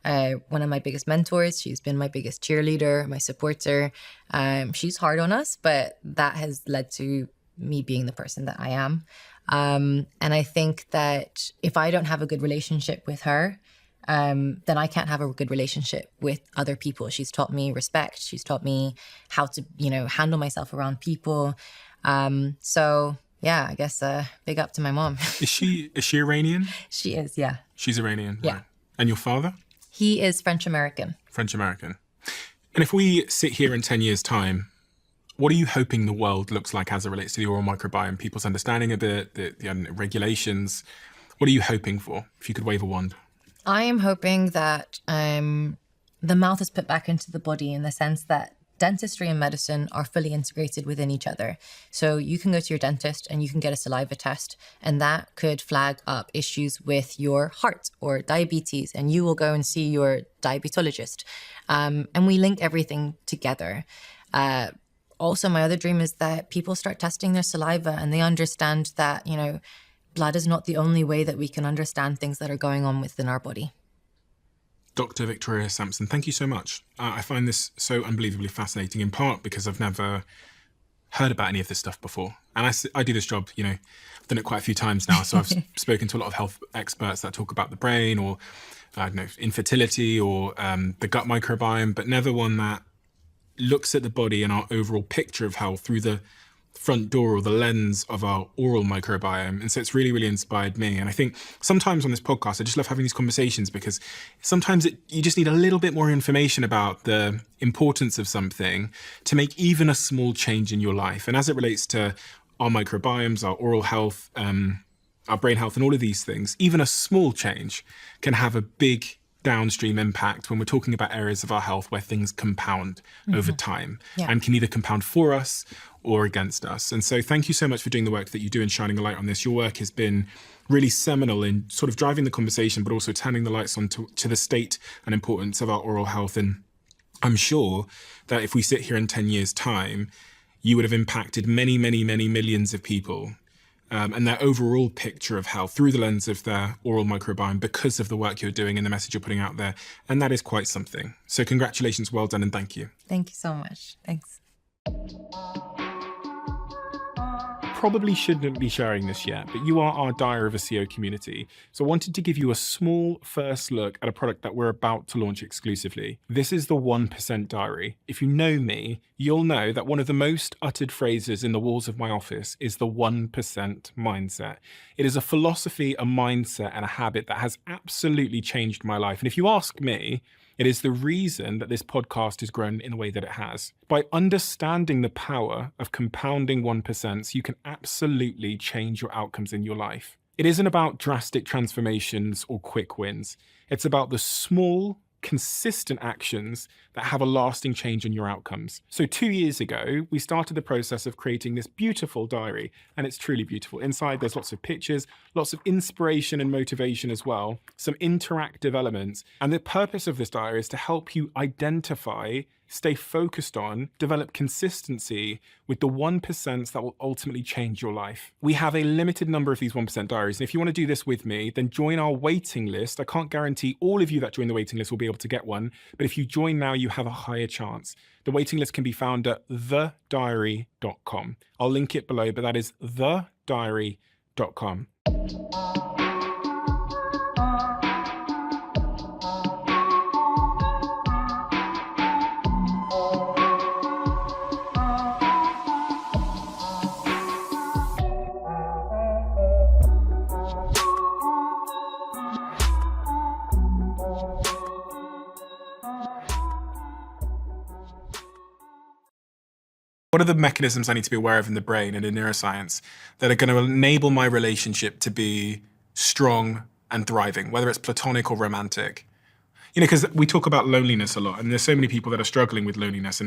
one of my biggest mentors. She's been my biggest cheerleader, my supporter. She's hard on us, but that has led to me being the person that I am. And I think that if I don't have a good relationship with her, then I can't have a good relationship with other people. She's taught me respect. She's taught me how to, handle myself around people. So yeah, I guess big up to my mom. Is she Iranian? She is, yeah. She's Iranian. Yeah. Right. And your father? He is French American. French American. And if we sit here in 10 years' time, what are you hoping the world looks like as it relates to the oral microbiome? People's understanding of it, the regulations. What are you hoping for, if you could wave a wand? I am hoping that the mouth is put back into the body in the sense that dentistry and medicine are fully integrated within each other. So you can go to your dentist and you can get a saliva test, and that could flag up issues with your heart or diabetes, and you will go and see your diabetologist. And we link everything together. Also, my other dream is that people start testing their saliva and they understand that, blood is not the only way that we can understand things that are going on within our body. Dr. Victoria Sampson, thank you so much. I find this so unbelievably fascinating, in part because I've never heard about any of this stuff before. And I do this job, I've done it quite a few times now. So I've spoken to a lot of health experts that talk about the brain or, infertility or the gut microbiome, but never one that looks at the body and our overall picture of health through the front door or the lens of our oral microbiome. And so it's really, really inspired me. And I think sometimes on this podcast, I just love having these conversations because sometimes you just need a little bit more information about the importance of something to make even a small change in your life. And as it relates to our microbiomes, our oral health, our brain health, and all of these things, even a small change can have a big downstream impact when we're talking about areas of our health where things compound over time and can either compound for us or against us. And so thank you so much for doing the work that you do and shining a light on this. Your work has been really seminal in sort of driving the conversation, but also turning the lights on to the state and importance of our oral health. And I'm sure that if we sit here in 10 years' time, you would have impacted many, many, many millions of people and their overall picture of health through the lens of their oral microbiome because of the work you're doing and the message you're putting out there. And that is quite something. So congratulations, well done, and thank you. Thank you so much. Thanks. probably shouldn't be sharing this yet, but you are our Diary of a CEO community. So I wanted to give you a small first look at a product that we're about to launch exclusively. This is the 1% Diary. If you know me, you'll know that one of the most uttered phrases in the walls of my office is the 1% mindset. It is a philosophy, a mindset, and a habit that has absolutely changed my life. And if you ask me, it is the reason that this podcast has grown in the way that it has. By understanding the power of compounding 1%, you can absolutely change your outcomes in your life. It isn't about drastic transformations or quick wins. It's about the small, consistent actions that have a lasting change in your outcomes. So 2 years ago, we started the process of creating this beautiful diary, and it's truly beautiful. Inside, there's lots of pictures, lots of inspiration and motivation as well, some interactive elements. And the purpose of this diary is to help you identify, stay focused on, develop consistency with the 1% that will ultimately change your life. We have a limited number of these 1% diaries. And if you want to do this with me, then join our waiting list. I can't guarantee all of you that join the waiting list will be able to get one, but if you join now, you have a higher chance. The waiting list can be found at thediary.com. I'll link it below, but that is thediary.com. What are the mechanisms I need to be aware of in the brain and in neuroscience that are going to enable my relationship to be strong and thriving, whether it's platonic or romantic? You know, because we talk about loneliness a lot, and there's so many people that are struggling with loneliness,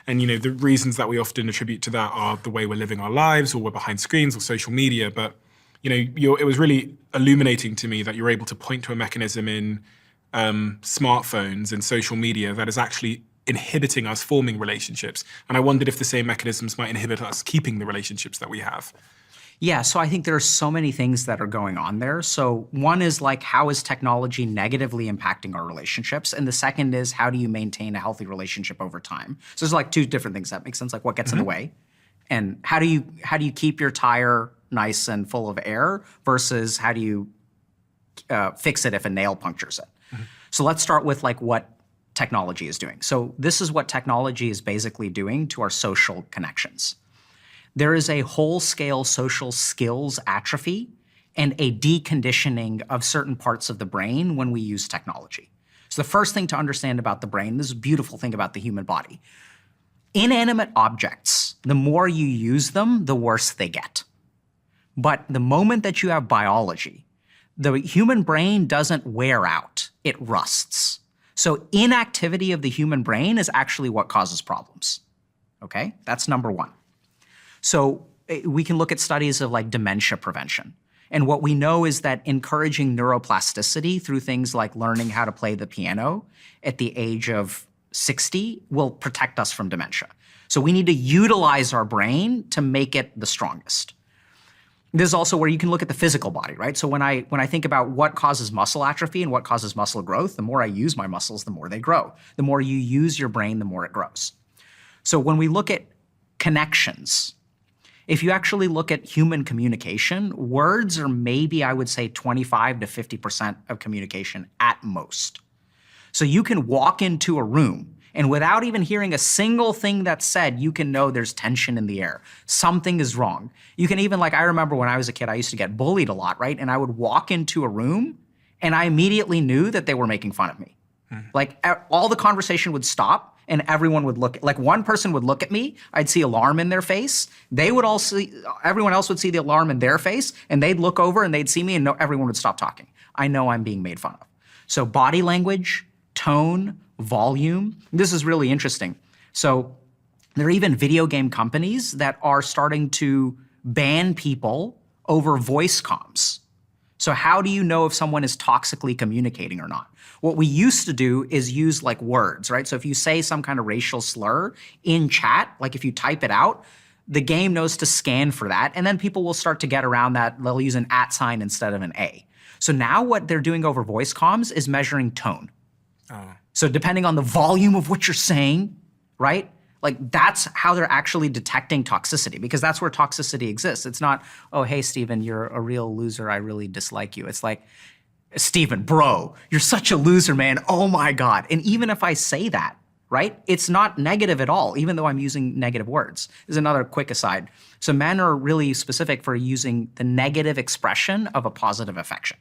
and you know, the reasons that we often attribute to that are the way we're living our lives, or we're behind screens or social media. But you know, it was really illuminating to me that you're able to point to a mechanism in smartphones and social media that is actually inhibiting us forming relationships. And I wondered if the same mechanisms might inhibit us keeping the relationships that we have. Yeah, so I think there are so many things that are going on there. So one is like, how is technology negatively impacting our relationships? And the second is, how do you maintain a healthy relationship over time? So there's like two different things that make sense, like what gets in the way, and how do you keep your tire nice and full of air versus how do you fix it if a nail punctures it? So let's start with like what technology is doing. So this is what technology is basically doing to our social connections. There is a whole-scale social skills atrophy and a deconditioning of certain parts of the brain when we use technology. So the first thing to understand about the brain, this is a beautiful thing about the human body. Inanimate objects, the more you use them, the worse they get. But the moment that you have biology, the human brain doesn't wear out, it rusts. So inactivity of the human brain is actually what causes problems, okay? That's number one. So we can look at studies of like dementia prevention. And what we know is that encouraging neuroplasticity through things like learning how to play the piano at the age of 60 will protect us from dementia. So we need to utilize our brain to make it the strongest. This is also where you can look at the physical body, right? So when I think about what causes muscle atrophy and what causes muscle growth, the more I use my muscles, the more they grow. The more you use your brain, the more it grows. So when we look at connections, if you actually look at human communication, words are maybe, I would say, 25 to 50% of communication at most. So you can walk into a room and without even hearing a single thing that's said, you can know there's tension in the air. Something is wrong. You can even, like, I remember when I was a kid, I used to get bullied a lot, right? And I would walk into a room and I immediately knew that they were making fun of me. Like, all the conversation would stop and everyone would look, like one person would look at me, I'd see alarm in their face. They would all see, everyone else would see the alarm in their face and they'd look over and they'd see me and everyone would stop talking. I know I'm being made fun of. So body language, tone, volume. This is really interesting. So there are even video game companies that are starting to ban people over voice comms. So how do you know if someone is toxically communicating or not? What we used to do is use like words, right? So if you say some kind of racial slur in chat, like if you type it out, the game knows to scan for that, and then people will start to get around that. They'll use an @ sign instead of an A. So now what they're doing over voice comms is measuring tone. So depending on the volume of what you're saying, right? Like that's how they're actually detecting toxicity, because that's where toxicity exists. It's not, oh, hey, Steven, you're a real loser. I really dislike you. It's like, Steven, bro, you're such a loser, man. Oh my God. And even if I say that, right, it's not negative at all, even though I'm using negative words. This is another quick aside. So men are really specific for using the negative expression of a positive affection.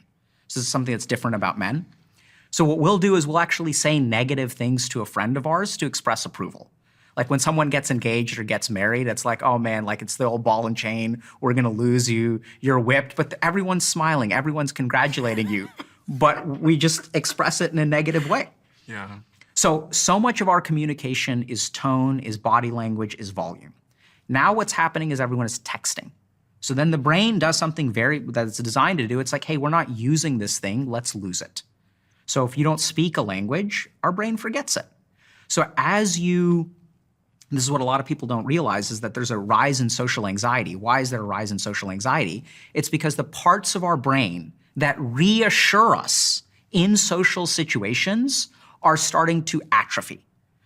So this is something that's different about men. So what we'll do is we'll actually say negative things to a friend of ours to express approval. Like when someone gets engaged or gets married, it's like, oh man, like it's the old ball and chain. We're gonna lose you. You're whipped, but everyone's smiling. Everyone's congratulating you. But we just express it in a negative way. Yeah. So much of our communication is tone, is body language, is volume. Now what's happening is everyone is texting. So then the brain does something that it's designed to do. It's like, hey, we're not using this thing. Let's lose it. So if you don't speak a language, our brain forgets it. So this is what a lot of people don't realize, is that there's a rise in social anxiety. Why is there a rise in social anxiety? It's because the parts of our brain that reassure us in social situations are starting to atrophy.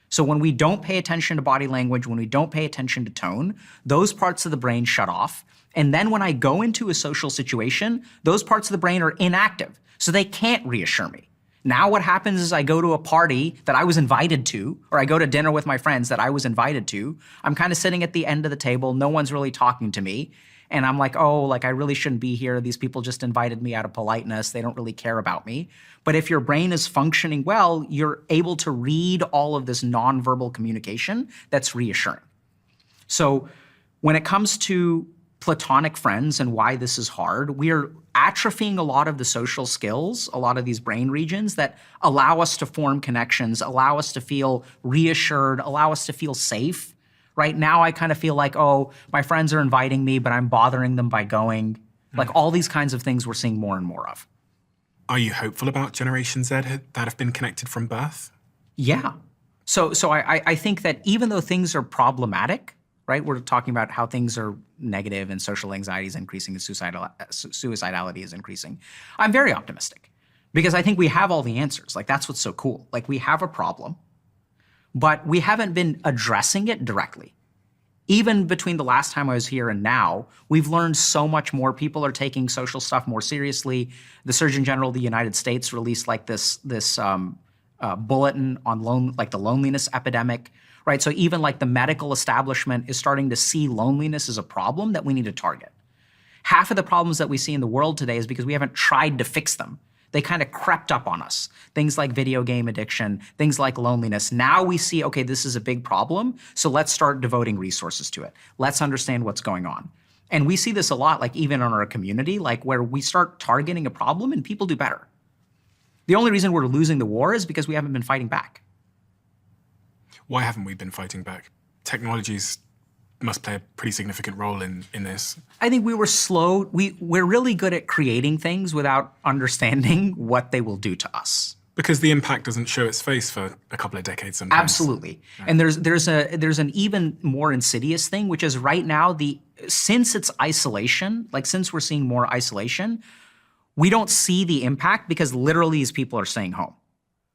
So when we don't pay attention to body language, when we don't pay attention to tone, those parts of the brain shut off. And then when I go into a social situation, those parts of the brain are inactive, so they can't reassure me. Now what happens is I go to a party that I was invited to, or I go to dinner with my friends that I was invited to. I'm kind of sitting at the end of the table. No one's really talking to me. And I'm like, oh, like I really shouldn't be here. These people just invited me out of politeness. They don't really care about me. But if your brain is functioning well, you're able to read all of this nonverbal communication that's reassuring. So when it comes to platonic friends and why this is hard, we are atrophying a lot of the social skills, a lot of these brain regions that allow us to form connections, allow us to feel reassured, allow us to feel safe. Right now, I kind of feel like, oh, my friends are inviting me, but I'm bothering them by going. Like all these kinds of things we're seeing more and more of. Are you hopeful about Generation Z that have been connected from birth? Yeah. So I think that even though things are problematic, right? We're talking about how things are negative and social anxiety is increasing and suicidality is increasing. I'm very optimistic because I think we have all the answers. Like that's what's so cool. Like we have a problem, but we haven't been addressing it directly. Even between the last time I was here and now, we've learned so much more. People are taking social stuff more seriously. The Surgeon General of the United States released like this bulletin on the loneliness epidemic, right? So even like the medical establishment is starting to see loneliness as a problem that we need to target. Half of the problems that we see in the world today is because we haven't tried to fix them. They kind of crept up on us. Things like video game addiction, things like loneliness. Now we see, okay, this is a big problem, so let's start devoting resources to it. Let's understand what's going on. And we see this a lot, like even in our community, like where we start targeting a problem and people do better. The only reason we're losing the war is because we haven't been fighting back. Why haven't we been fighting back? Technologies must play a pretty significant role in this. I think we were slow. We're really good at creating things without understanding what they will do to us. Because the impact doesn't show its face for a couple of decades sometimes. Absolutely. Yeah. And there's an even more insidious thing, which is right now, since it's isolation, like since we're seeing more isolation, we don't see the impact because literally these people are staying home.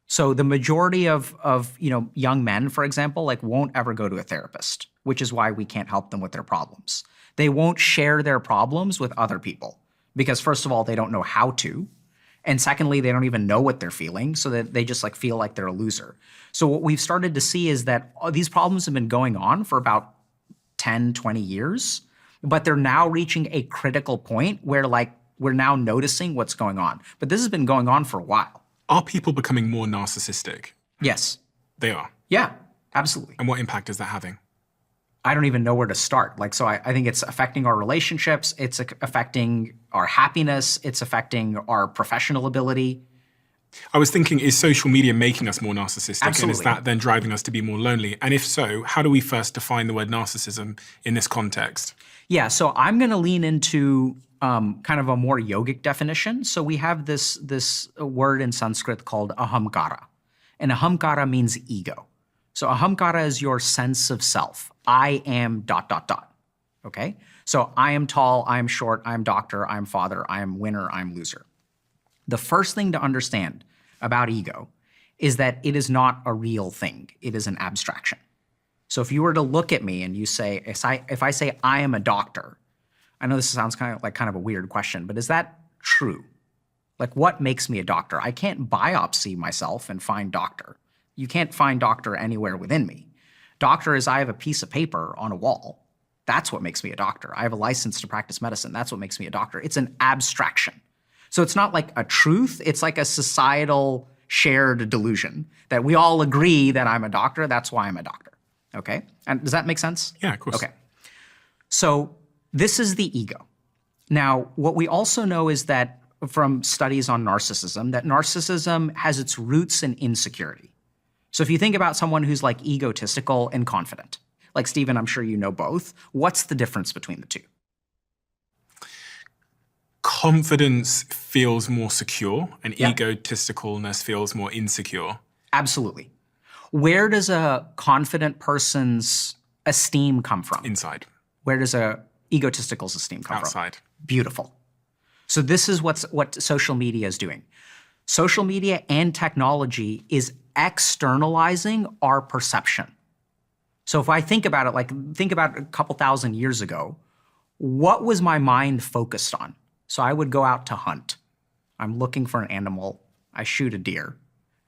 So the majority of young men, for example, like won't ever go to a therapist, which is why we can't help them with their problems. They won't share their problems with other people because first of all, they don't know how to. And secondly, they don't even know what they're feeling, so that they just like feel like they're a loser. So what we've started to see is that these problems have been going on for about 10, 20 years, but they're now reaching a critical point where like we're now noticing what's going on. But this has been going on for a while. Are people becoming more narcissistic? Yes. They are? Yeah, absolutely. And what impact is that having? I don't even know where to start. Like, so I think it's affecting our relationships. It's affecting our happiness. It's affecting our professional ability. I was thinking, is social media making us more narcissistic? Absolutely. And is that then driving us to be more lonely? And if so, how do we first define the word narcissism in this context? Yeah, so I'm going to lean into kind of a more yogic definition. So we have this word in Sanskrit called ahamkara. And ahamkara means ego. So ahamkara is your sense of self. I am ... Okay? So I am tall, I am short, I am doctor, I am father, I am winner, I am loser. The first thing to understand about ego is that it is not a real thing. It is an abstraction. So if you were to look at me and you say, if I say I am a doctor, I know this sounds kind of a weird question, but is that true? Like, what makes me a doctor? I can't biopsy myself and find doctor. You can't find doctor anywhere within me. Doctor is I have a piece of paper on a wall. That's what makes me a doctor. I have a license to practice medicine. That's what makes me a doctor. It's an abstraction. So it's not like a truth. It's like a societal shared delusion that we all agree that I'm a doctor. That's why I'm a doctor. Okay? And does that make sense? Yeah, of course. Okay. So this is the ego. Now, what we also know is that from studies on narcissism, that narcissism has its roots in insecurity. So if you think about someone who's like egotistical and confident, like Stephen, I'm sure you know both, what's the difference between the two? Confidence feels more secure and Yep. egotisticalness feels more insecure. Absolutely. Where does a confident person's esteem come from? Inside, Where does a egotistical's esteem come from? outside. Beautiful. So this is what social media is doing. Social media and technology is externalizing our perception. So if I think about it, think about a couple thousand years ago, what was my mind focused on? So I would go out to hunt. I'm looking for an animal. I shoot a deer,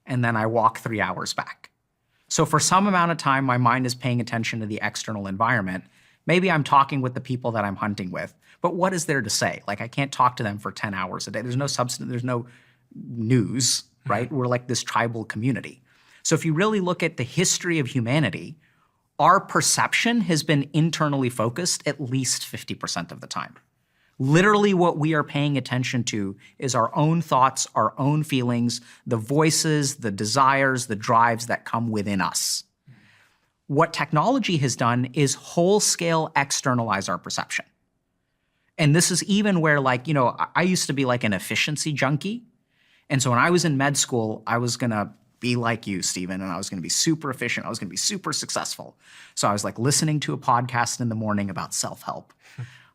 and then I walk 3 hours back. So for some amount of time, my mind is paying attention to the external environment. Maybe I'm talking with the people that I'm hunting with, but what is there to say? Like, I can't talk to them for 10 hours a day. There's no substance, there's no news, right? We're like this tribal community. So if you really look at the history of humanity, our perception has been internally focused at least 50% of the time. Literally what we are paying attention to is our own thoughts, our own feelings, the voices, the desires, the drives that come within us. What technology has done is whole-scale externalize our perception. And this is even where, I used to be like an efficiency junkie. And so when I was in med school, I was going to be like you, Stephen, and I was going to be super efficient. I was going to be super successful. So I was like listening to a podcast in the morning about self-help.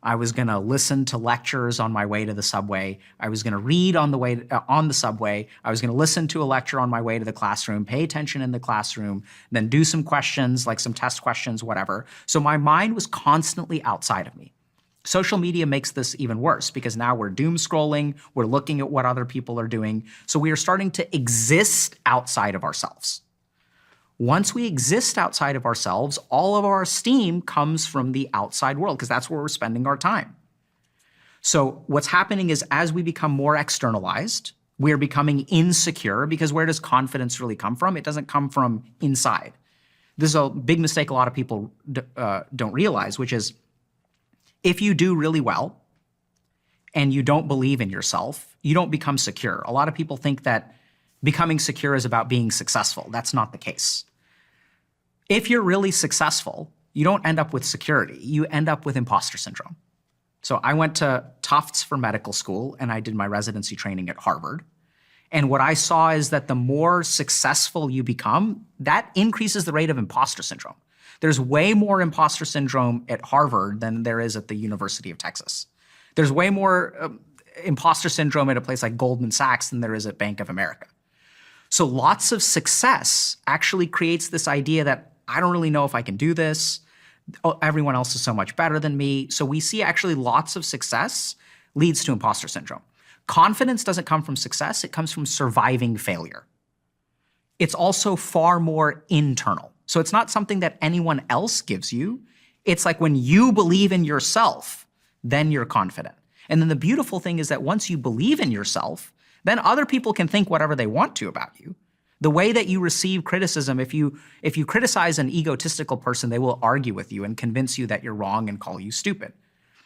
I was going to listen to lectures on my way to the subway. I was going to read on the way on the subway. I was going to listen to a lecture on my way to the classroom, pay attention in the classroom, then do some questions, like some test questions, whatever. So my mind was constantly outside of me. Social media makes this even worse because now we're doom scrolling, we're looking at what other people are doing. So we are starting to exist outside of ourselves. Once we exist outside of ourselves, all of our esteem comes from the outside world because that's where we're spending our time. So what's happening is as we become more externalized, we're becoming insecure because where does confidence really come from? It doesn't come from inside. This is a big mistake a lot of people don't realize, which is if you do really well and you don't believe in yourself, you don't become secure. A lot of people think that becoming secure is about being successful. That's not the case. If you're really successful, you don't end up with security. You end up with imposter syndrome. So I went to Tufts for medical school and I did my residency training at Harvard. And what I saw is that the more successful you become, that increases the rate of imposter syndrome. There's way more imposter syndrome at Harvard than there is at the University of Texas. There's way more imposter syndrome at a place like Goldman Sachs than there is at Bank of America. So lots of success actually creates this idea that I don't really know if I can do this. Oh, everyone else is so much better than me. So we see actually lots of success leads to imposter syndrome. Confidence doesn't come from success. It comes from surviving failure. It's also far more internal. So it's not something that anyone else gives you. It's like when you believe in yourself, then you're confident. And then the beautiful thing is that once you believe in yourself, then other people can think whatever they want to about you. The way that you receive criticism, if you criticize an egotistical person, they will argue with you and convince you that you're wrong and call you stupid.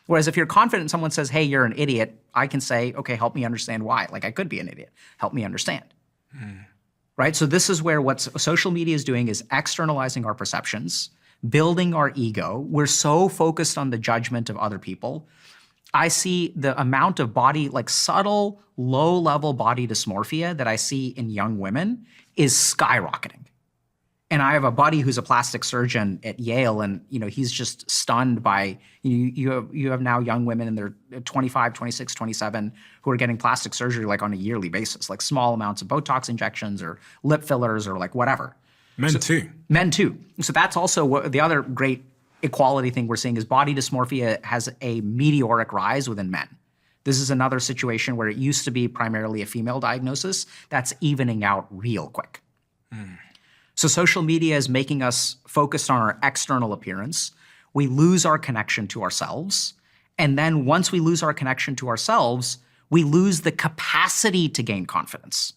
Whereas if you're confident, someone says, hey, you're an idiot, I can say, okay, help me understand why. Like I could be an idiot. Help me understand. Right? So this is where what social media is doing is externalizing our perceptions, building our ego. We're so focused on the judgment of other people. I see the amount of body, like subtle, low-level body dysmorphia that I see in young women is skyrocketing. And I have a buddy who's a plastic surgeon at Yale, and he's just stunned by, you have now young women in their 25, 26, 27 who are getting plastic surgery like on a yearly basis, like small amounts of Botox injections or lip fillers or like whatever. Men too. Men too. So that's also what the other great equality thing we're seeing is body dysmorphia has a meteoric rise within men. This is another situation where it used to be primarily a female diagnosis that's evening out real quick. So social media is making us focused on our external appearance. We lose our connection to ourselves. And then once we lose our connection to ourselves, we lose the capacity to gain confidence.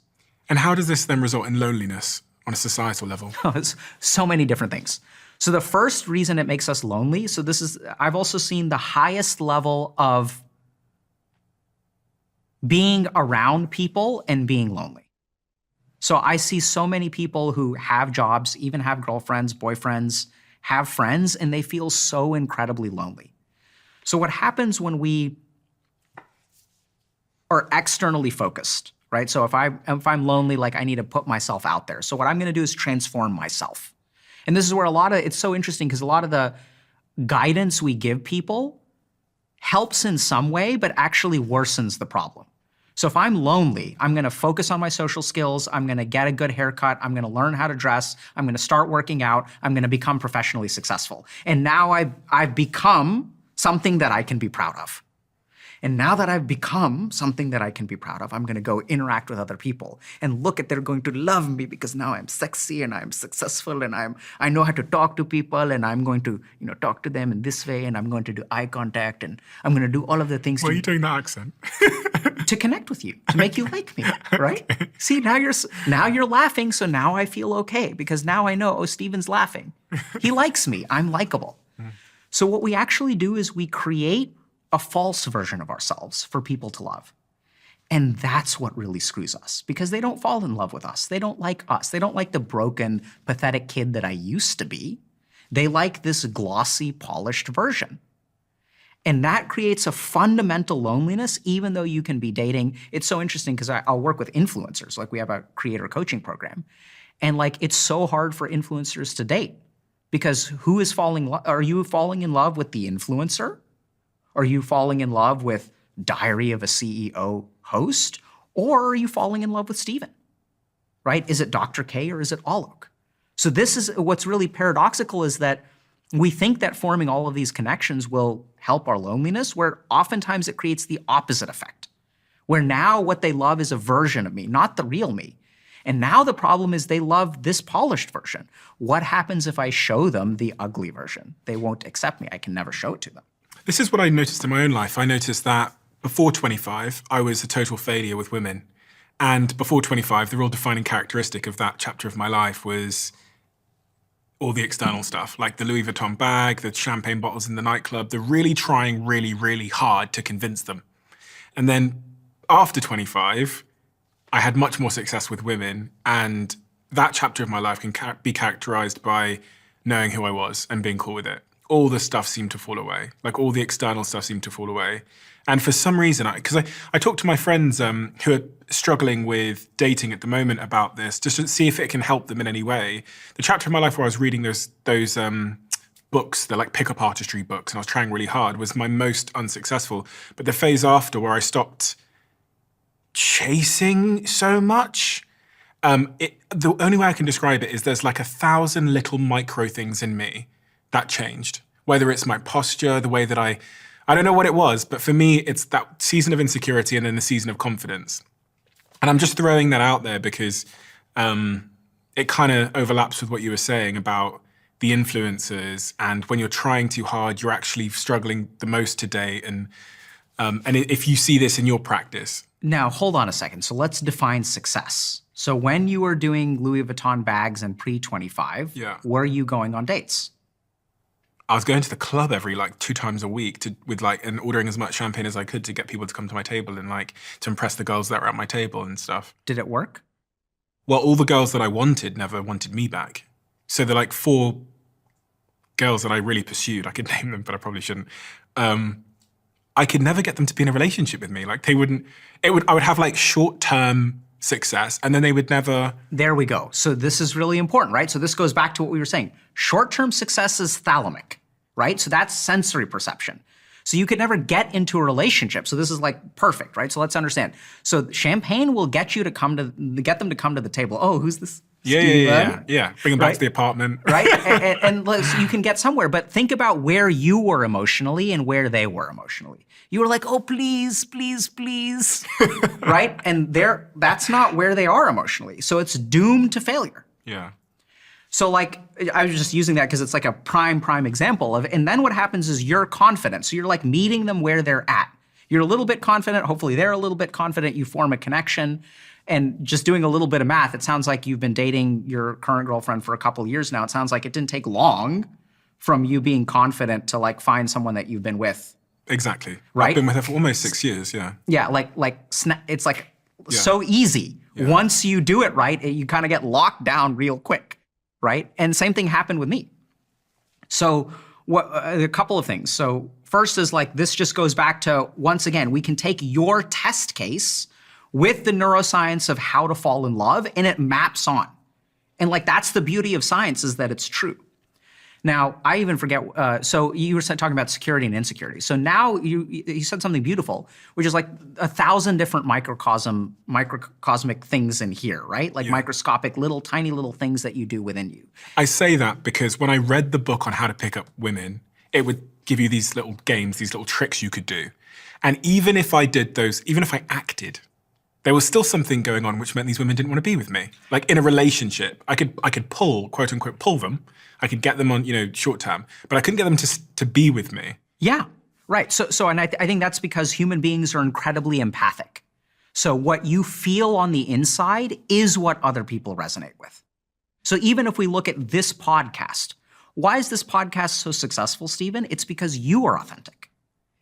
And how does this then result in loneliness on a societal level? It's so many different things. So the first reason it makes us lonely, so this is, I've also seen the highest level of being around people and being lonely. So I see so many people who have jobs, even have girlfriends, boyfriends, have friends, and they feel so incredibly lonely. So what happens when we are externally focused, right? So if I'm lonely, like I need to put myself out there. So what I'm gonna do is transform myself. And this is where it's so interesting because a lot of the guidance we give people helps in some way, but actually worsens the problem. So if I'm lonely, I'm gonna focus on my social skills, I'm gonna get a good haircut, I'm gonna learn how to dress, I'm gonna start working out, I'm gonna become professionally successful. And now I've become something that I can be proud of. And now that I've become something that I can be proud of, I'm gonna go interact with other people and look at they're going to love me because now I'm sexy and I'm successful and I know how to talk to people and I'm going to talk to them in this way and I'm going to do eye contact and I'm gonna do all of the things Why are you doing that accent? to connect with you, to make you like me, right? Okay. See, now you're laughing, so now I feel okay because now I know, oh, Steven's laughing. He likes me, I'm likable. So what we actually do is we create a false version of ourselves for people to love. And that's what really screws us because they don't fall in love with us. They don't like us. They don't like the broken, pathetic kid that I used to be. They like this glossy, polished version. And that creates a fundamental loneliness, even though you can be dating. It's so interesting because I'll work with influencers. Like we have a creator coaching program. And like it's so hard for influencers to date because are you falling in love with the influencer? Are you falling in love with Diary of a CEO host? Or are you falling in love with Steven? Right? Is it Dr. K or is it Alok? So this is what's really paradoxical is that we think that forming all of these connections will help our loneliness, where oftentimes it creates the opposite effect, where now what they love is a version of me, not the real me. And now the problem is they love this polished version. What happens if I show them the ugly version? They won't accept me. I can never show it to them. This is what I noticed in my own life. I noticed that before 25, I was a total failure with women. And before 25, the real defining characteristic of that chapter of my life was all the external stuff, like the Louis Vuitton bag, the champagne bottles in the nightclub, the really trying really, really hard to convince them. And then after 25, I had much more success with women. And that chapter of my life can be characterized by knowing who I was and being cool with it. All the stuff seemed to fall away. Like all the external stuff seemed to fall away. And for some reason, because I talked to my friends who are struggling with dating at the moment about this, just to see if it can help them in any way. The chapter of my life where I was reading those books, they're like pickup artistry books, and I was trying really hard, was my most unsuccessful. But the phase after where I stopped chasing so much, the only way I can describe it is there's like 1,000 little micro things in me that changed. Whether it's my posture, the way that I don't know what it was, but for me, it's that season of insecurity and then the season of confidence. And I'm just throwing that out there because it kind of overlaps with what you were saying about the influencers. And when you're trying too hard, you're actually struggling the most to date. And if you see this in your practice. Now, hold on a second. So let's define success. So when you were doing Louis Vuitton bags and pre-25, were you going on dates? I was going to the club every 2 times a week and ordering as much champagne as I could to get people to come to my table and to impress the girls that were at my table and stuff. Did it work? Well, all the girls that I wanted never wanted me back. So the 4 girls that I really pursued, I could name them, but I probably shouldn't. I could never get them to be in a relationship with me. I would have short-term success and then they would never. There we go. So this is really important, right? So this goes back to what we were saying. Short-term success is thalamic, right? So that's sensory perception. So you could never get into a relationship. So this is perfect, right? So let's understand. So champagne will get them to come to the table. Oh, who's this Yeah. Bring them back Right? to the apartment. Right? And so you can get somewhere, but think about where you were emotionally and where they were emotionally. You were like, oh, please, please, please, right? And that's not where they are emotionally. So it's doomed to failure. Yeah. So like, I was just using that because it's like a prime example of, and then what happens is you're confident. So you're like meeting them where they're at. You're a little bit confident. Hopefully they're a little bit confident. You form a connection. And just doing a little bit of math, it sounds like you've been dating your current girlfriend for a couple of years now. It sounds like it didn't take long from you being confident to like find someone that you've been with. Exactly. Right? I've been with her for almost 6 years, yeah. Yeah, it's like so easy. Yeah. Once you do it right, you kind of get locked down real quick, right? And same thing happened with me. So a couple of things. So first is like, this just goes back to, once again, we can take your test case with the neuroscience of how to fall in love, and it maps on. And like, that's the beauty of science, is that it's true. Now, I even forget, so you were talking about security and insecurity. So now you said something beautiful, which is like 1,000 different microcosmic things in here, right? Like microscopic tiny little things that you do within you. I say that because when I read the book on how to pick up women, it would give you these little games, these little tricks you could do. And even if I did those, even if I acted, there was still something going on which meant these women didn't want to be with me. Like in a relationship, I could pull, quote unquote, pull them. I could get them on, short term, but I couldn't get them to be with me. Yeah, right. So and I think that's because human beings are incredibly empathic. So what you feel on the inside is what other people resonate with. So even if we look at this podcast, why is this podcast so successful, Stephen? It's because you are authentic.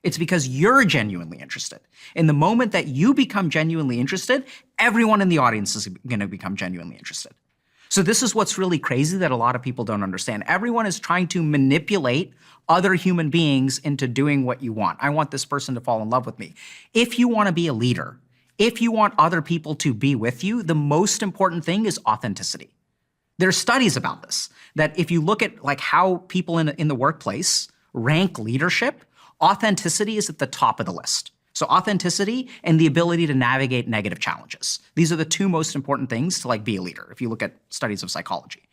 It's because you're genuinely interested. In the moment that you become genuinely interested, everyone in the audience is going to become genuinely interested. So this is what's really crazy that a lot of people don't understand. Everyone is trying to manipulate other human beings into doing what you want. I want this person to fall in love with me. If you want to be a leader, if you want other people to be with you, the most important thing is authenticity. There are studies about this, that if you look at like how people in the workplace rank leadership, authenticity is at the top of the list. So authenticity and the ability to navigate negative challenges. These are the two most important things to like be a leader, if you look at studies of psychology.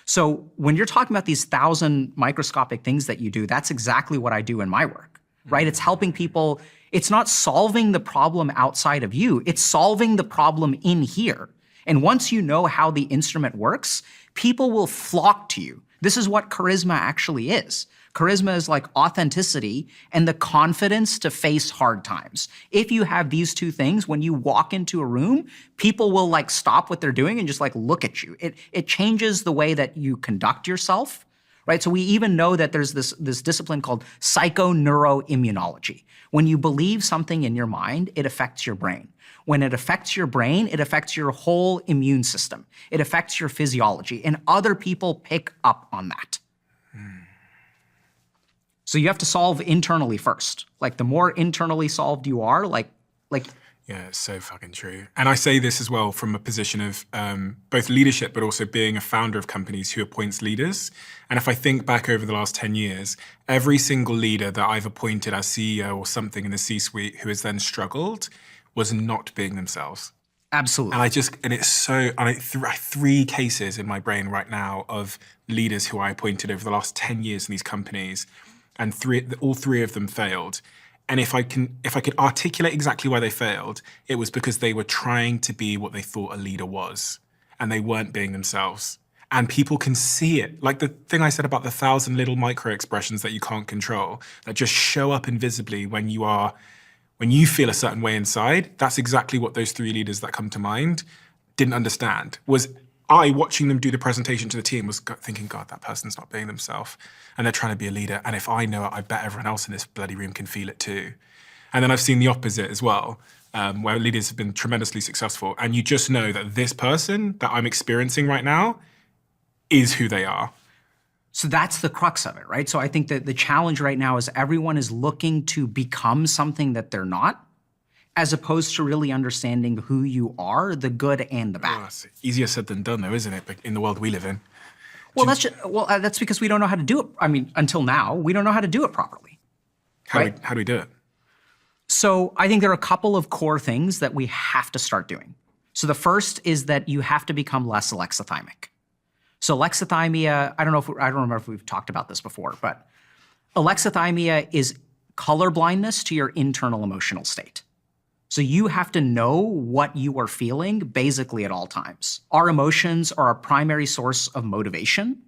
So when you're talking about these 1,000 microscopic things that you do, that's exactly what I do in my work, right? It's helping people. It's not solving the problem outside of you. It's solving the problem in here. And once you know how the instrument works, people will flock to you. This is what charisma actually is. Charisma is like authenticity and the confidence to face hard times. If you have these two things, when you walk into a room, people will like stop what they're doing and just like look at you. It changes the way that you conduct yourself, right? So we even know that there's this discipline called psychoneuroimmunology. When you believe something in your mind, it affects your brain. When it affects your brain, it affects your whole immune system. It affects your physiology, and other people pick up on that. So you have to solve internally first. Like the more internally solved you are, like. Yeah, it's so fucking true. And I say this as well from a position of both leadership, but also being a founder of companies who appoints leaders. And if I think back over the last 10 years, every single leader that I've appointed as CEO or something in the C-suite who has then struggled was not being themselves. Absolutely. And it's so, I have 3 cases in my brain right now of leaders who I appointed over the last 10 years in these companies, and all 3 of them failed. And if I could articulate exactly why they failed, it was because they were trying to be what they thought a leader was, and they weren't being themselves. And people can see it. Like the thing I said about the 1,000 little micro expressions that you can't control, that just show up invisibly when you feel a certain way inside. That's exactly what those 3 leaders that come to mind didn't understand. Was I, watching them do the presentation to the team, was thinking, God, that person's not being themselves, and they're trying to be a leader. And if I know it, I bet everyone else in this bloody room can feel it too. And then I've seen the opposite as well, where leaders have been tremendously successful. And you just know that this person that I'm experiencing right now is who they are. So that's the crux of it, right? So I think that the challenge right now is everyone is looking to become something that they're not, as opposed to really understanding who you are, the good and the bad. Oh, it's easier said than done, though, isn't it? But in the world we live in. Well, that's because we don't know how to do it. I mean, until now, we don't know how to do it properly. How do we do it? So I think there are a couple of core things that we have to start doing. So the first is that you have to become less alexithymic. So alexithymia, I don't remember if we've talked about this before, but alexithymia is color blindness to your internal emotional state. So you have to know what you are feeling basically at all times. Our emotions are our primary source of motivation.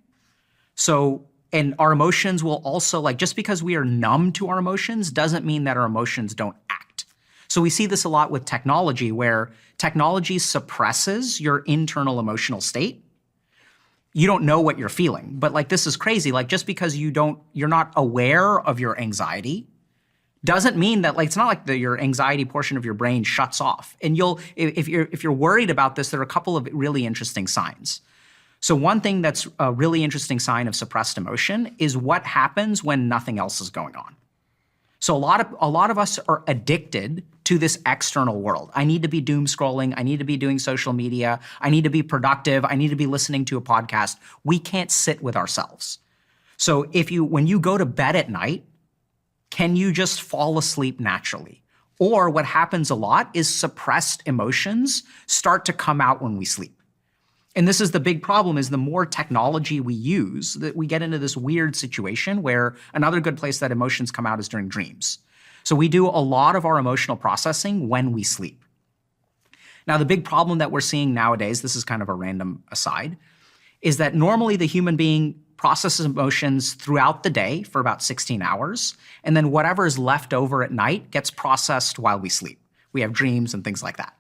And our emotions will also, like, just because we are numb to our emotions doesn't mean that our emotions don't act. So we see this a lot with technology, where technology suppresses your internal emotional state. You don't know what you're feeling, but like, this is crazy. Like, just because you're not aware of your anxiety doesn't mean that, like, it's not like your anxiety portion of your brain shuts off. And if you're worried about this, there are a couple of really interesting signs. So one thing that's a really interesting sign of suppressed emotion is what happens when nothing else is going on. So a lot of us are addicted to this external world. I need to be doom scrolling. I need to be doing social media. I need to be productive. I need to be listening to a podcast. We can't sit with ourselves. So when you go to bed at night, can you just fall asleep naturally? Or what happens a lot is suppressed emotions start to come out when we sleep. And this is the big problem, is the more technology we use, that we get into this weird situation where another good place that emotions come out is during dreams. So we do a lot of our emotional processing when we sleep. Now, the big problem that we're seeing nowadays, this is kind of a random aside, is that normally the human being processes emotions throughout the day for about 16 hours, and then whatever is left over at night gets processed while we sleep. We have dreams and things like that.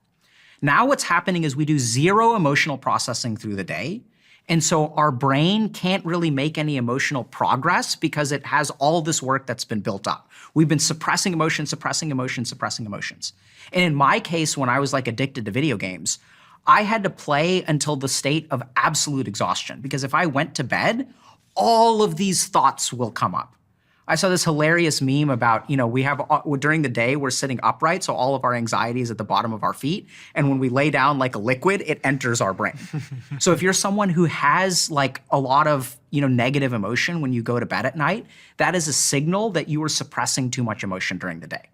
Now what's happening is we do zero emotional processing through the day, and so our brain can't really make any emotional progress because it has all this work that's been built up. We've been suppressing emotions, suppressing emotions, suppressing emotions. And in my case, when I was like addicted to video games, I had to play until the state of absolute exhaustion, because if I went to bed, all of these thoughts will come up. I saw this hilarious meme about, we have, during the day, we're sitting upright, so all of our anxiety is at the bottom of our feet. And when we lay down like a liquid, it enters our brain. So if you're someone who has like a lot of, negative emotion when you go to bed at night, that is a signal that you are suppressing too much emotion during the day.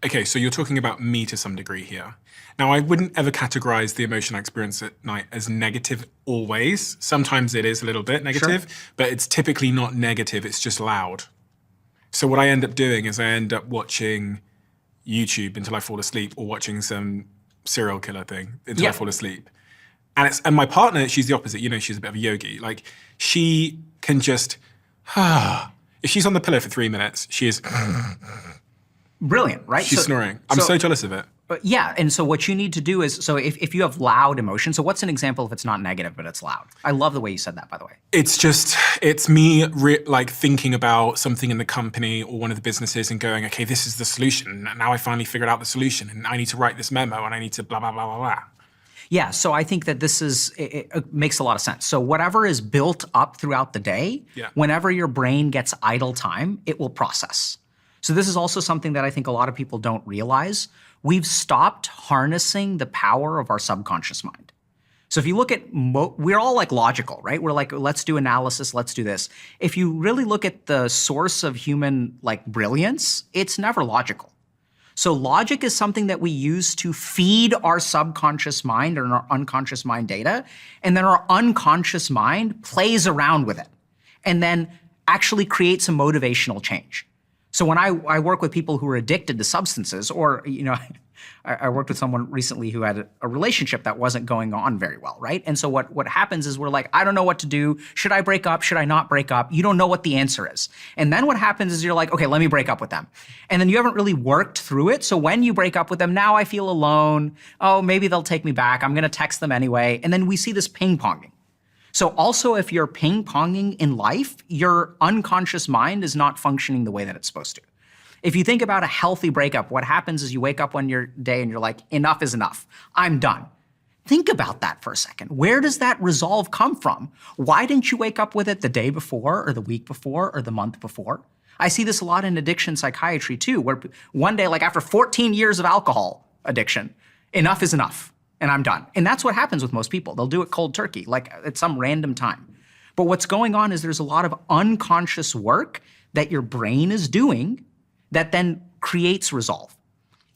Okay, so you're talking about me to some degree here. Now, I wouldn't ever categorize the emotion I experience at night as negative always. Sometimes it is a little bit negative, but it's typically not negative, it's just loud. So what I end up doing is I end up watching YouTube until I fall asleep, or watching some serial killer thing until I fall asleep. And my partner, she's the opposite. She's a bit of a yogi. Like, she can just, if she's on the pillow for 3 minutes, she is brilliant, right? She's snoring. I'm so jealous of it. Yeah, and so what you need to do is, so if you have loud emotion, so what's an example if it's not negative but it's loud? I love the way you said that, by the way. It's me like thinking about something in the company or one of the businesses and going, okay, this is the solution. Now I finally figured out the solution, and I need to write this memo, and I need to blah, blah, blah, blah, blah. Yeah, so I think that it makes a lot of sense. So whatever is built up throughout the day, whenever your brain gets idle time, it will process. So this is also something that I think a lot of people don't realize. We've stopped harnessing the power of our subconscious mind. So if you look at, we're all like logical, right? We're like, let's do analysis, let's do this. If you really look at the source of human like brilliance, it's never logical. So logic is something that we use to feed our subconscious mind or our unconscious mind data, and then our unconscious mind plays around with it and then actually creates a motivational change. So when I work with people who are addicted to substances, or, I worked with someone recently who had a relationship that wasn't going on very well, right? And so what happens is we're like, I don't know what to do. Should I break up? Should I not break up? You don't know what the answer is. And then what happens is you're like, okay, let me break up with them. And then you haven't really worked through it. So when you break up with them, now I feel alone. Oh, maybe they'll take me back. I'm going to text them anyway. And then we see this ping-ponging. So also, if you're ping-ponging in life, your unconscious mind is not functioning the way that it's supposed to. If you think about a healthy breakup, what happens is you wake up one day and you're like, enough is enough. I'm done. Think about that for a second. Where does that resolve come from? Why didn't you wake up with it the day before, or the week before, or the month before? I see this a lot in addiction psychiatry too, where one day, like after 14 years of alcohol addiction, enough is enough. And I'm done. And that's what happens with most people. They'll do it cold turkey, like at some random time. But what's going on is there's a lot of unconscious work that your brain is doing that then creates resolve.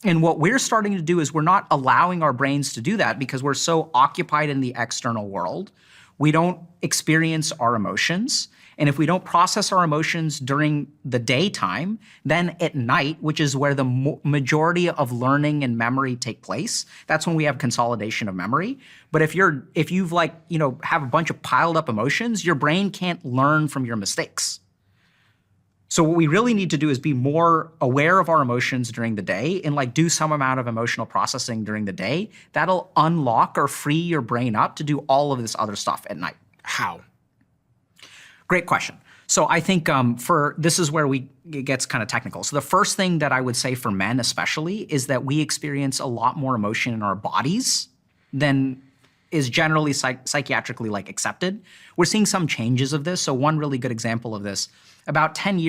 And what we're starting to do is we're not allowing our brains to do that because we're so occupied in the external world. We don't experience our emotions. And if we don't process our emotions during the daytime, then at night, which is where the majority of learning and memory take place, that's when we have consolidation of memory. But if you've have a bunch of piled up emotions, your brain can't learn from your mistakes. So what we really need to do is be more aware of our emotions during the day and do some amount of emotional processing during the day. That'll unlock or free your brain up to do all of this other stuff at night. How? Great question. So I think this is where it gets kind of technical. So the first thing that I would say for men especially is that we experience a lot more emotion in our bodies than is generally psychiatrically accepted. We're seeing some changes of this. So one really good example of this, about 10 years